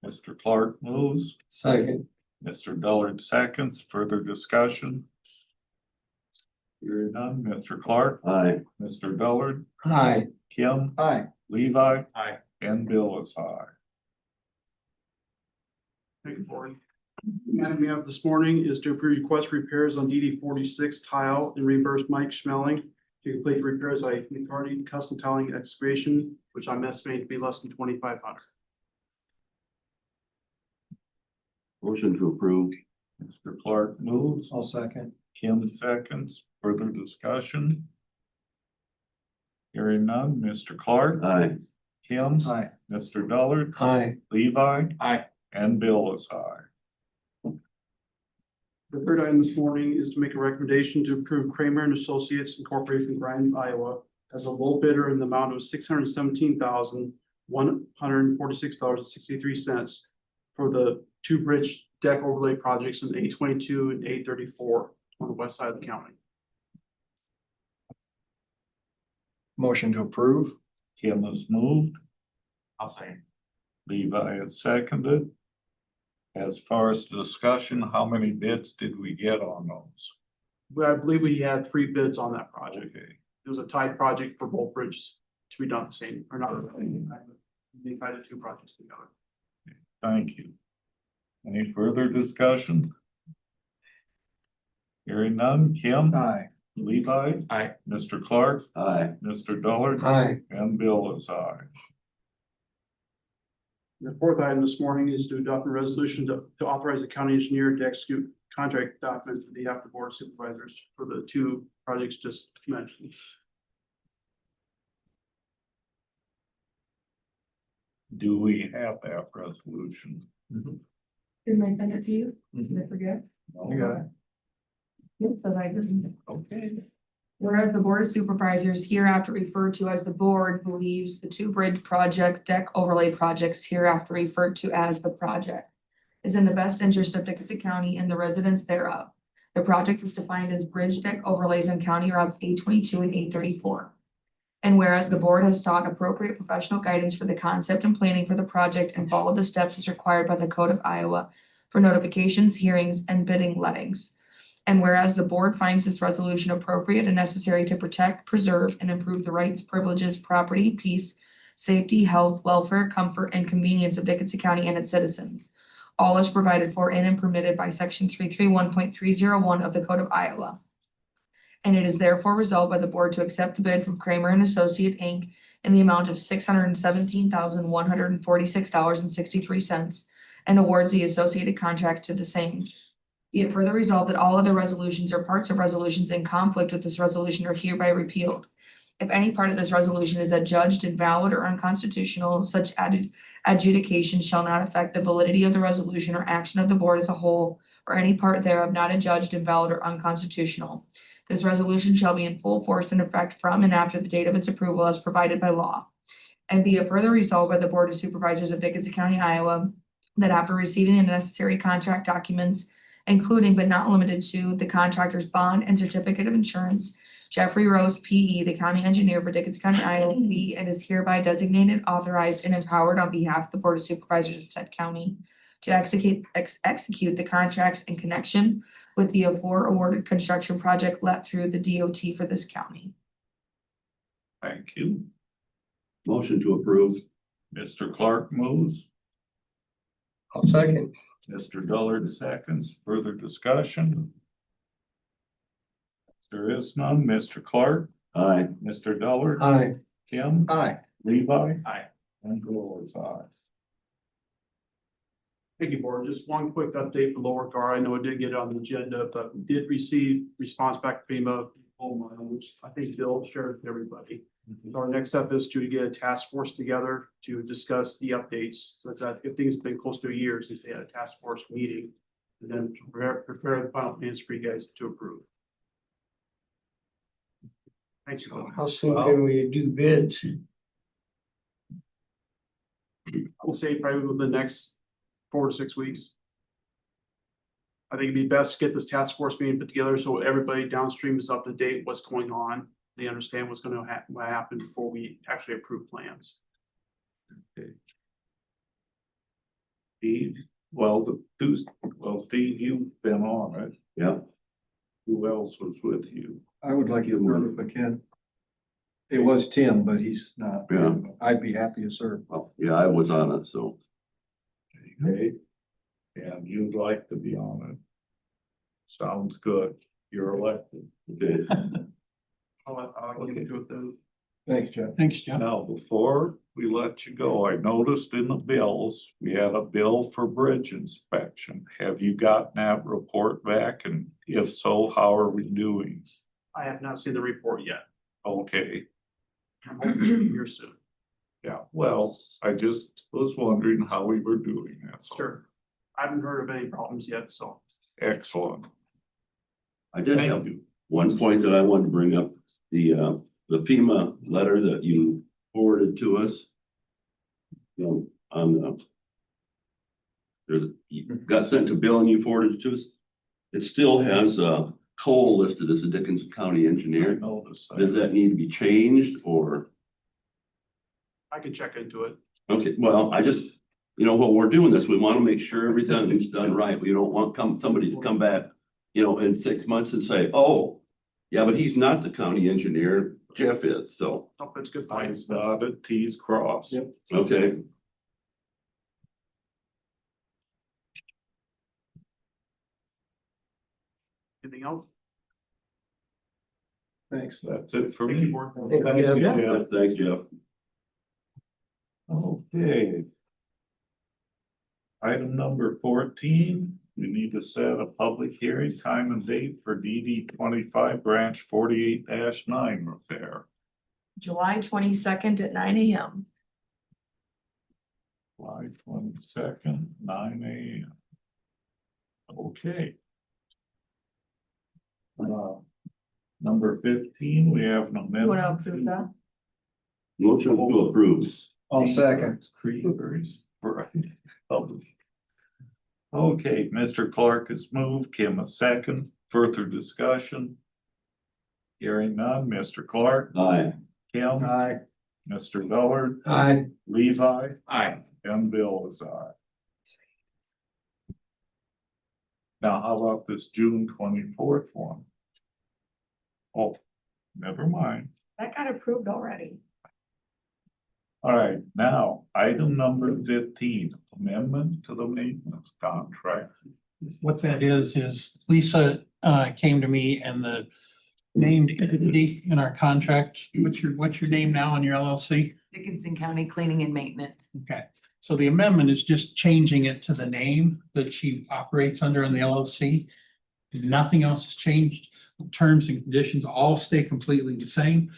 S2: Mr. Clark moves,
S13: Second.
S2: Mr. Dullard seconds, further discussion. Hearing none, Mr. Clark,
S9: Aye.
S2: Mr. Dullard,
S13: Aye.
S2: Kim,
S7: Aye.
S2: Levi.
S8: Aye.
S2: And Bill is aye.
S16: Thank you, Board. The item we have this morning is to approve request for repairs on DD 46 tile and reimburse Mike Schmeling to complete repairs by McCarty Custom Tiling Excavation, which I'm estimating to be less than $2,500.
S9: Motion to approve.
S2: Mr. Clark moves,
S7: I'll second.
S2: Kim seconds, further discussion. Hearing none, Mr. Clark.
S9: Aye.
S2: Kim.
S7: Aye.
S2: Mr. Dullard.
S13: Aye.
S2: Levi.
S8: Aye.
S2: And Bill is aye.
S16: The third item this morning is to make a recommendation to approve Kramer and Associates Incorporated from Grind, Iowa as a low bidder in the amount of $617,146.63 for the two bridge deck overlay projects in 822 and 834 on the west side of the county.
S7: Motion to approve.
S2: Kim has moved,
S8: I'll second.
S2: Levi has seconded. As far as discussion, how many bids did we get on those?
S16: But I believe we had 3 bids on that project.
S2: Okay,
S16: It was a tied project for both bridges to be done at the same, or not. They tied the 2 projects together.
S2: thank you. Any further discussion? Hearing none, Kim.
S7: Aye.
S2: Levi.
S8: Aye.
S2: Mr. Clark.
S9: Aye.
S2: Mr. Dullard.
S13: Aye.
S2: And Bill is aye.
S16: The fourth item this morning is to adopt a resolution to authorize the county engineer to execute contract documents for behalf of the Board of Supervisors for the 2 projects just mentioned.
S2: Do we have that resolution?
S4: Didn't I send it to you? Did I forget?
S7: You got it.
S4: It says I didn't.
S2: Okay.
S4: Whereas the Board of Supervisors hereafter referred to as the board believes the 2 bridge project deck overlay projects hereafter referred to as the project is in the best interest of Dickinson County and the residents thereof. The project is defined as bridge deck overlays on County Route 822 and 834. And whereas the board has sought appropriate professional guidance for the concept and planning for the project and followed the steps as required by the Code of Iowa for notifications, hearings, and bidding lettings. And whereas the board finds this resolution appropriate and necessary to protect, preserve, and improve the rights, privileges, property, peace, safety, health, welfare, comfort, and convenience of Dickinson County and its citizens. All is provided for in and permitted by section 331.301 of the Code of Iowa. And it is therefore resolved by the board to accept the bid from Kramer and Associate Inc. in the amount of $617,146.63 and awards the associated contracts to the same. Be it further resolved that all other resolutions or parts of resolutions in conflict with this resolution are hereby repealed. If any part of this resolution is adjudged invalid or unconstitutional, such adjudication shall not affect the validity of the resolution or action of the board as a whole, or any part thereof not adjudged invalid or unconstitutional. This resolution shall be in full force and effect from and after the date of its approval as provided by law. And be it further resolved by the Board of Supervisors of Dickinson County, Iowa, that after receiving the necessary contract documents, including but not limited to the contractor's bond and certificate of insurance, Jeffrey Rose, P.E., the county engineer for Dickinson County, Iowa, be and is hereby designated, authorized, and empowered on behalf of the Board of Supervisors of said county to execute the contracts in connection with the awarded construction project let through the DOT for this county.
S2: Thank you.
S9: Motion to approve.
S2: Mr. Clark moves.
S13: I'll second.
S2: Mr. Dullard seconds. Further discussion? There is none. Mr. Clark,
S9: Aye.
S2: Mr. Dullard.
S13: Aye.
S2: Kim.
S7: Aye.
S2: Levi.
S6: Aye.
S2: And Gould is aye.
S16: Thank you, board. Just one quick update for Lower Gar. I know it didn't get on the agenda, but we did receive response back to FEMA, which I think Bill shared with everybody. So our next step is to get a task force together to discuss the updates. So that if things have been close to a year since they had a task force meeting, and then to prepare the final plans for you guys to approve. Thanks.
S13: How soon can we do bids?
S16: I will say probably within the next 4 to 6 weeks. I think it'd be best to get this task force meeting put together so everybody downstream is up to date, what's going on. They understand what's going to happen before we actually approve plans.
S2: Steve, Steve, you've been on it.
S9: Yeah.
S2: Who else was with you?
S7: I would like to serve if I can. It was Tim, but he's not.
S9: Yeah.
S7: I'd be happy to serve.
S9: Well, yeah, I was on it, so.
S2: Okay. And you'd like to be on it. Sounds good. You're elected.
S9: Okay.
S16: I'll get into it then.
S7: Thanks, Jeff.
S11: Thanks, Jeff.
S2: Now, before we let you go, I noticed in the bills, we had a bill for bridge inspection. Have you gotten that report back? And if so, how are we doing?
S16: I have not seen the report yet.
S2: Okay,
S16: I'm hoping to be here soon.
S2: yeah, well, I just was wondering how we were doing. That's all.
S16: Sure. I haven't heard of any problems yet, so.
S2: Excellent.
S9: I did
S2: Thank
S9: have
S2: you.
S9: one point that I wanted to bring up, the FEMA letter that you forwarded to us. You know, on you got sent to Bill and you forwarded it to us. It still has Cole listed as a Dickinson County
S2: I
S9: engineer.
S2: noticed that.
S9: Does that need to be changed or?
S16: I can check into it.
S9: Okay, well, I just, you know, when we're doing this, we want to make sure everything's done right. We don't want somebody to come back, you know, in 6 months and say, oh, yeah, but he's not the county engineer, Jeff is, so,
S16: Oh, that's a good point.
S2: I's dotted, T's crossed.
S16: Yep.
S9: okay.
S16: Anything else?
S7: Thanks.
S2: That's it for
S16: Thank you,
S2: me.
S16: board.
S2: Thank you,
S13: Yeah.
S2: Jeff.
S9: Thanks, Jeff.
S2: Okay. Item number 14, we need to set a public hearing time and date for DD 25 branch 48-9 repair.
S4: July 22nd at 9 a.m.
S2: July 22nd, 9 a.m. Okay. Number 15, we have an
S4: You want to
S2: amendment.
S4: approve that?
S9: Motion to approve.
S7: I'll second.
S2: Creamers, right. Okay, Mr. Clark has moved, Kim a second, further discussion. Hearing none, Mr. Clark,
S9: Aye.
S2: Kim,
S7: Aye.
S2: Mr. Dullard,
S13: Aye.
S2: Levi,
S6: Aye.
S2: and Bill is aye. Now, how about this June 24th one? Oh, never mind.
S15: That got approved already.
S2: All right, now, item number 15, amendment to the maintenance contract.
S11: What that is Lisa came to me and the named entity in our contract, what's your name now on your LLC?
S17: Dickinson County Cleaning and Maintenance.
S11: Okay, so the amendment is just changing it to the name that she operates under in the LLC. Nothing else has changed. Terms and conditions all stay completely the same.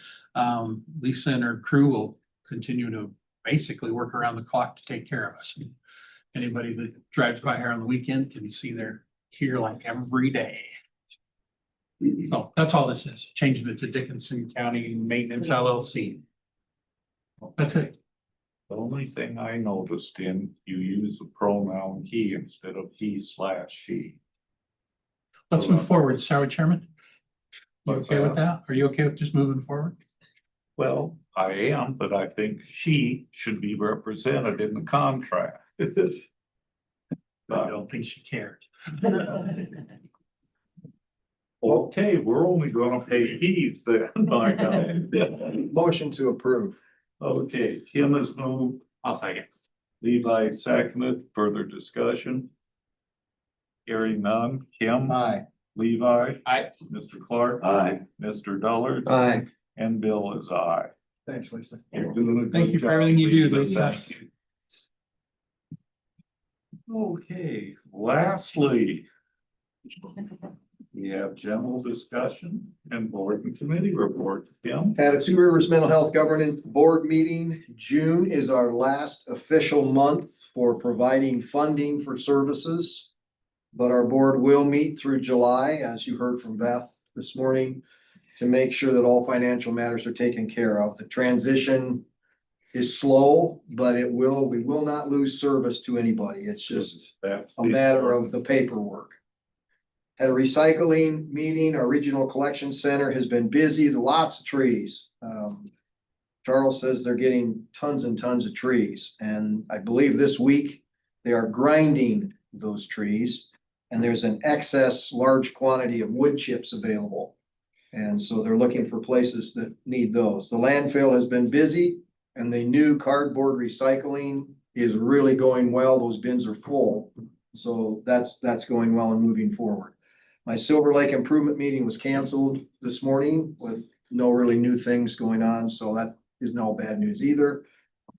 S11: Lisa and her crew will continue to basically work around the clock to take care of us. Anybody that drives by here on the weekend can see they're here like every day. So that's all this is, changing it to Dickinson County Maintenance LLC. That's it.
S2: The only thing I noticed in, you use the pronoun he instead of he/she.
S11: Let's move forward, Sarah Chairman. You
S2: What's
S11: okay with
S2: that?
S11: that? Are you okay with just moving forward?
S2: Well, I am, but I think she should be represented in the contract.
S11: I don't think she cared.
S2: Okay, we're only gonna pay Heath then. My God.
S7: Motion to approve.
S2: Okay, Kim has moved,
S8: I'll second.
S2: Levi seconded, further discussion. Hearing none, Kim.
S7: Aye.
S2: Levi.
S8: Aye.
S2: Mr. Clark.
S9: Aye.
S2: Mr. Dullard.
S13: Aye.
S2: And Bill is aye.
S7: Thanks, Lisa.
S2: You're doing a good
S11: Thank you for
S2: job,
S11: everything you do, Lisa.
S2: Thank you. Okay, lastly. We have general discussion and board and committee report. Kim?
S7: At a Two Rivers Mental Health Governance Board meeting, June is our last official month for providing funding for services. But our board will meet through July, as you heard from Beth this morning, to make sure that all financial matters are taken care of. The transition is slow, but we will not lose service to anybody. It's just
S2: That's
S7: a matter of the paperwork. At a recycling meeting, our regional collection center has been busy, lots of trees. Charles says they're getting tons and tons of trees, and I believe this week they are grinding those trees. And there's an excess large quantity of wood chips available. And so they're looking for places that need those. The landfill has been busy, and the new cardboard recycling is really going well. Those bins are full. So that's going well and moving forward. My Silver Lake improvement meeting was canceled this morning with no really new things going on, so that isn't all bad news either.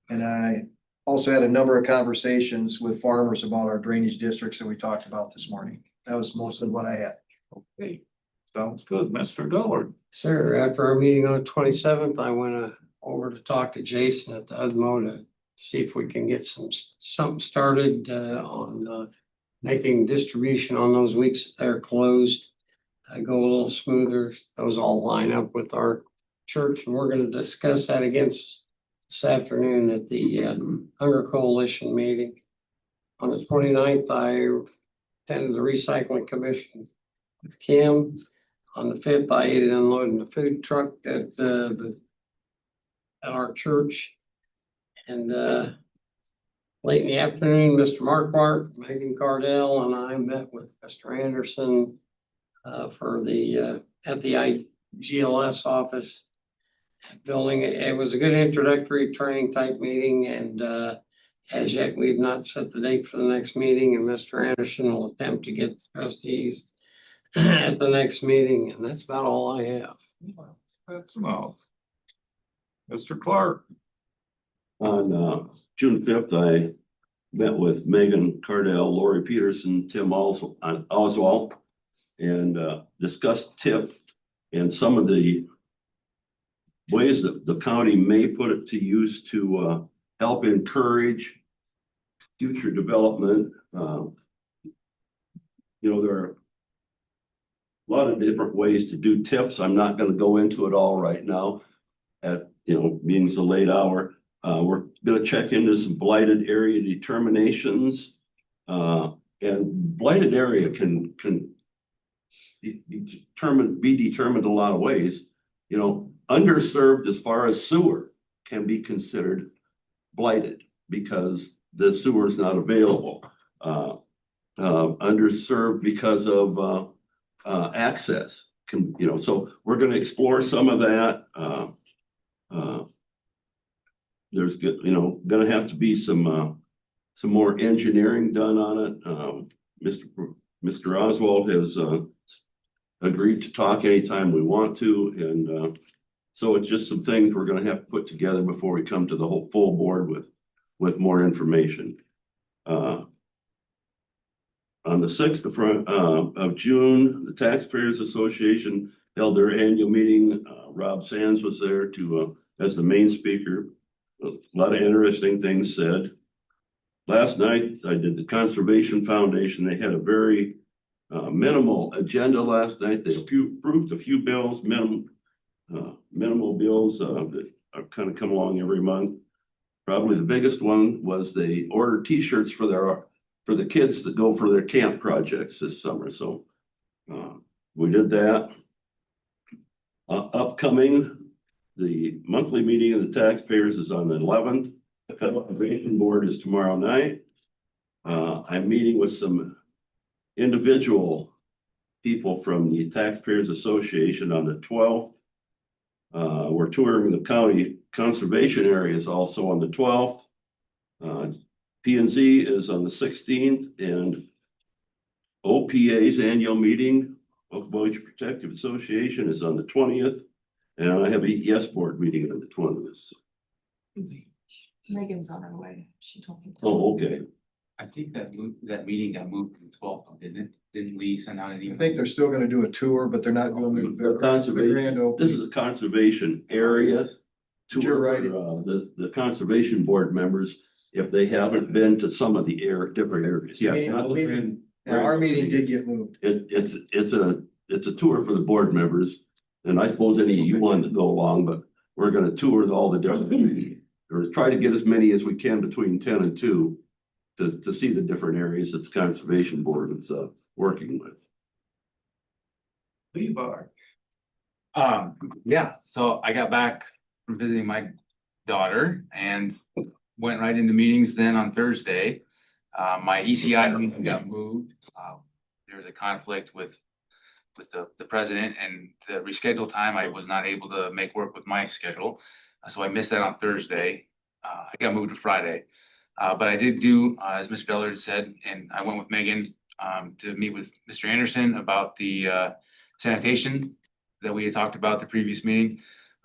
S7: And I also had a number of conversations with farmers about our drainage districts that we talked about this morning. That was mostly what I had.
S2: Okay, sounds good, Mr. Dullard.
S13: Sir, after our meeting on the 27th, I went over to talk to Jason at the UDMO to see if we can get something started on making distribution on those weeks that they're closed. Go a little smoother. Those all line up with our church, and we're gonna discuss that again this afternoon at the Hunger Coalition meeting. On the 29th, I attended the recycling commission with Kim. On the 5th, I aided unloading the food truck at our church. And late in the afternoon, Mr. Marquardt, Megan Cardell, and I met with Mr. Anderson for the at the IGLS office building. It was a good introductory training type meeting, and as yet we've not set the date for the next meeting, and Mr. Anderson will attempt to get the trustees at the next meeting, and that's about all I have.
S2: That's enough. Mr. Clark.
S9: On June 5th, I met with Megan Cardell, Lori Peterson, Tim Oswald, and discussed TIF and some of the ways that the county may put it to use to help encourage future development. There are a lot of different ways to do TIFs. I'm not going to go into it all right now at, being the late hour. We're going to check into some blighted area determinations. and blighted area can be determined a lot of ways. You know, underserved as far as sewer can be considered blighted because the sewer is not available. Underserved because of access can, you know, so we're gonna explore some of that. There's good, you know, gonna have to be some more engineering done on it. Mr. Oswald has agreed to talk anytime we want to, and so it's just some things we're gonna have to put together before we come to the whole full board with more information. On the 6th of June, the Taxpayers Association held their annual meeting. Rob Sands was there as the main speaker. A lot of interesting things said. Last night, I did the Conservation Foundation. They had a very minimal agenda last night. They approved a few bills, minimal bills that are kind of come along every month. Probably the biggest one was they ordered T-shirts for the kids that go for their camp projects this summer. So we did that. Upcoming, the monthly meeting of the taxpayers is on the 11th. The Conservation Board is tomorrow night. I'm meeting with some individual people from the Taxpayers Association on the 12th. We're touring the county conservation areas also on the 12th. P&Z is on the 16th, and OPA's annual meeting, Oakwood Protective Association, is on the 20th, and I have a ES board meeting on the 20th.
S4: Megan's on her way. She told me.
S9: Oh, okay.
S8: I think that meeting got moved to the 12th, didn't it? Didn't Lee send out an
S7: I
S8: email?
S7: think they're still gonna do a tour, but they're not doing
S9: The conservation, this is a conservation area.
S7: But you're right.
S9: The conservation board members, if they haven't been to some of the different areas. Yeah.
S7: Our meeting did get moved.
S9: It's a tour for the board members. And I suppose any of you want to go along, but we're gonna tour all the different, or try to get as many as we can between 10 and 2 to see the different areas that the conservation board is working with.
S2: Levi.
S8: Yeah, so I got back from visiting my daughter and went right into meetings then on Thursday. My ECI meeting got moved. There was a conflict with the president and the rescheduled time. I was not able to make work with my schedule. So I missed that on Thursday. I got moved to Friday. But I did do, as Mr. Dellard said, and I went with Megan to meet with Mr. Anderson about the sanitation that we had talked about the previous meeting.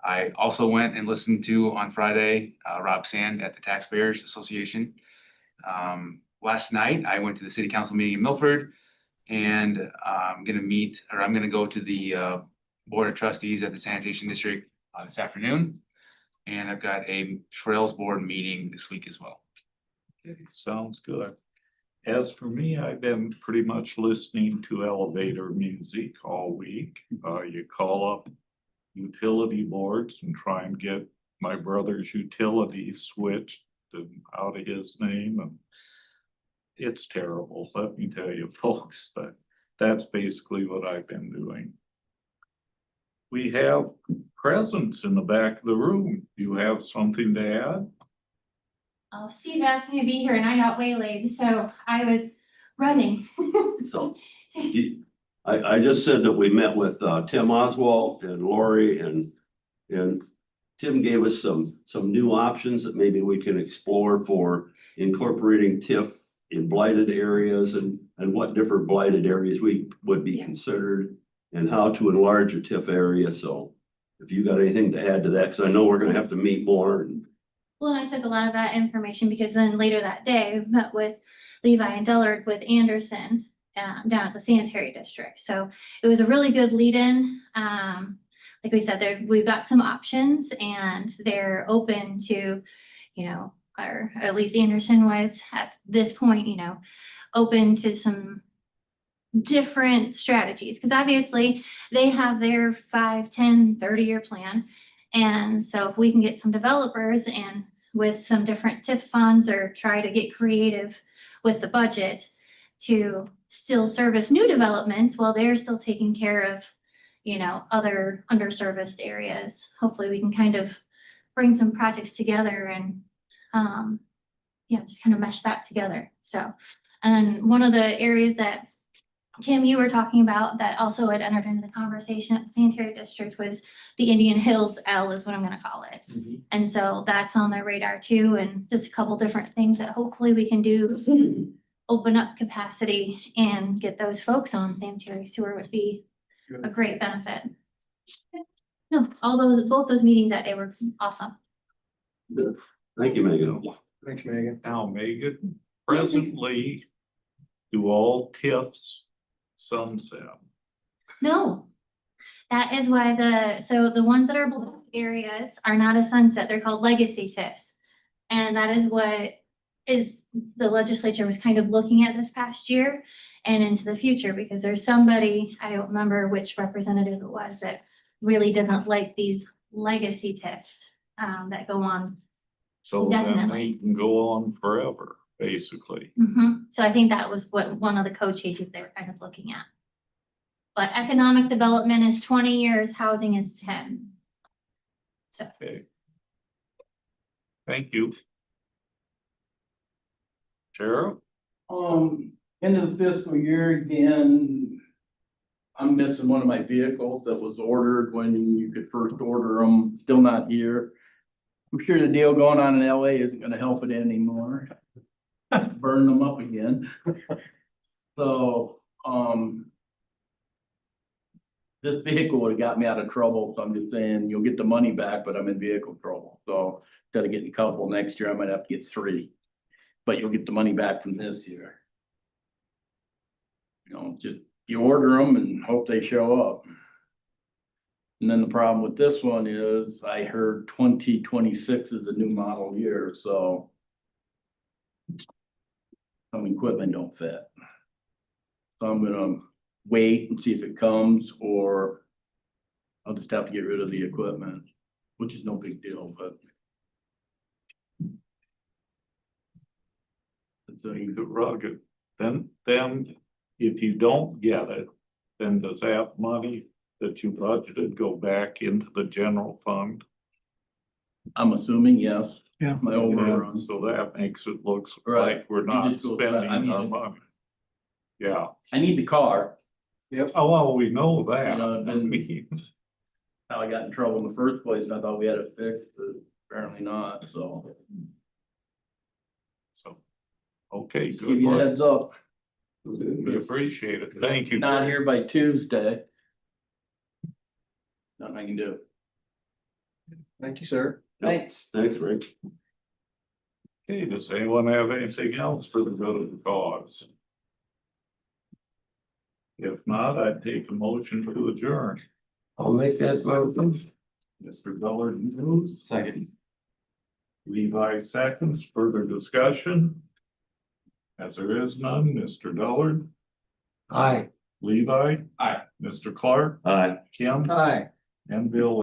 S8: I also went and listened to on Friday, Rob Sand at the Taxpayers Association. Last night, I went to the city council meeting in Milford, and I'm gonna go to the Board of Trustees at the Sanitation District this afternoon. And I've got a Trails Board meeting this week as well.
S2: Okay, sounds good. As for me, I've been pretty much listening to elevator music all week. You call up utility boards and try and get my brother's utility switched out of his name, and it's terrible, let me tell you folks, but that's basically what I've been doing. We have presents in the back of the room. Do you have something to add?
S12: Oh, Steve asked me to be here and I got waylaid, so I was running.
S9: So I just said that we met with Tim Oswald and Lori, and Tim gave us some new options that maybe we can explore for incorporating TIF in blighted areas, and what different blighted areas we would be considered, and how to enlarge a TIF area. So if you got anything to add to that, because I know we're gonna have to meet more.
S12: Well, I took a lot of that information because then later that day, I met with Levi and Dellard with Anderson down at the sanitary district. So it was a really good lead-in. Like we said, we've got some options and they're open to, or at least Anderson was at this point, open to some different strategies. Because obviously they have their 5, 10, 30-year plan. And so if we can get some developers and with some different TIF funds or try to get creative with the budget to still service new developments while they're still taking care of, you know, other underserviced areas. Hopefully we can kind of bring some projects together and, yeah, just kind of mesh that together. So, and then one of the areas that Kim, you were talking about that also had entered into the conversation at the sanitary district was the Indian Hills L is what I'm gonna call it. And so that's on their radar too, and just a couple different things that hopefully we can do. to Open up capacity and get those folks on sanitary sewer would be a great benefit. No, both those meetings that day were awesome.
S9: Thank you, Megan.
S7: Thanks, Megan.
S2: Now, Megan, presently, do all TIFs sunset?
S12: No. That is why the ones that are black areas are not a sunset, they're called legacy TIFs. And that is what the legislature was kind of looking at this past year and into the future, because there's somebody, I don't remember which representative it was, that really doesn't like these legacy TIFs that go on.
S2: So then they
S12: Definitely.
S2: can go on forever, basically.
S12: So I think that was what one of the co-changes they were kind of looking at. But economic development is 20 years, housing is 10. So.
S2: Okay. Thank you. Sheriff?
S1: End of the fiscal year again. I'm missing one of my vehicles that was ordered when you could first order them, still not here. I'm sure the deal going on in LA isn't gonna help it anymore. Burn them up again. So, this vehicle would have got me out of trouble, so I'm just saying, you'll get the money back, but I'm in vehicle trouble. So instead of getting a couple next year, I might have to get 3. But you'll get the money back from this year. You know, just you order them and hope they show up. And then the problem with this one is I heard 2026 is a new model year, so some equipment don't fit. So I'm gonna wait and see if it comes, or I'll just have to get rid of the equipment, which is no big deal, but.
S2: So you could rugged, then if you don't get it, then does that money that you budgeted go back into the general fund?
S1: I'm assuming, yes.
S11: Yeah.
S1: My overrun.
S2: So that makes it look
S1: Right.
S2: like we're
S1: It
S2: not
S1: just goes back.
S2: spending
S1: I mean,
S2: our money. Yeah,
S1: I need the car.
S2: oh, well, we know that.
S1: You know,
S2: I mean,
S1: How I got in trouble in the first place, and I thought we had it fixed, but apparently not, so.
S2: okay,
S1: Just give
S2: good
S1: you a
S2: luck.
S1: heads up.
S2: We appreciate it. Thank you.
S1: Not here by Tuesday. Nothing I can do.
S7: Thank you, sir.
S1: Thanks.
S9: Thanks, Rick.
S2: Okay, does anyone have anything else for the good of the cause? If not, I'd take a motion to adjourn.
S13: I'll make that motion.
S2: Mr. Dullard moves.
S8: Second.
S2: Levi seconds. Further discussion? As there is none, Mr. Dullard,
S13: Aye.
S2: Levi. Aye. Mr. Clark.
S9: Aye.
S2: Kim.
S7: Hi.
S2: And Bill.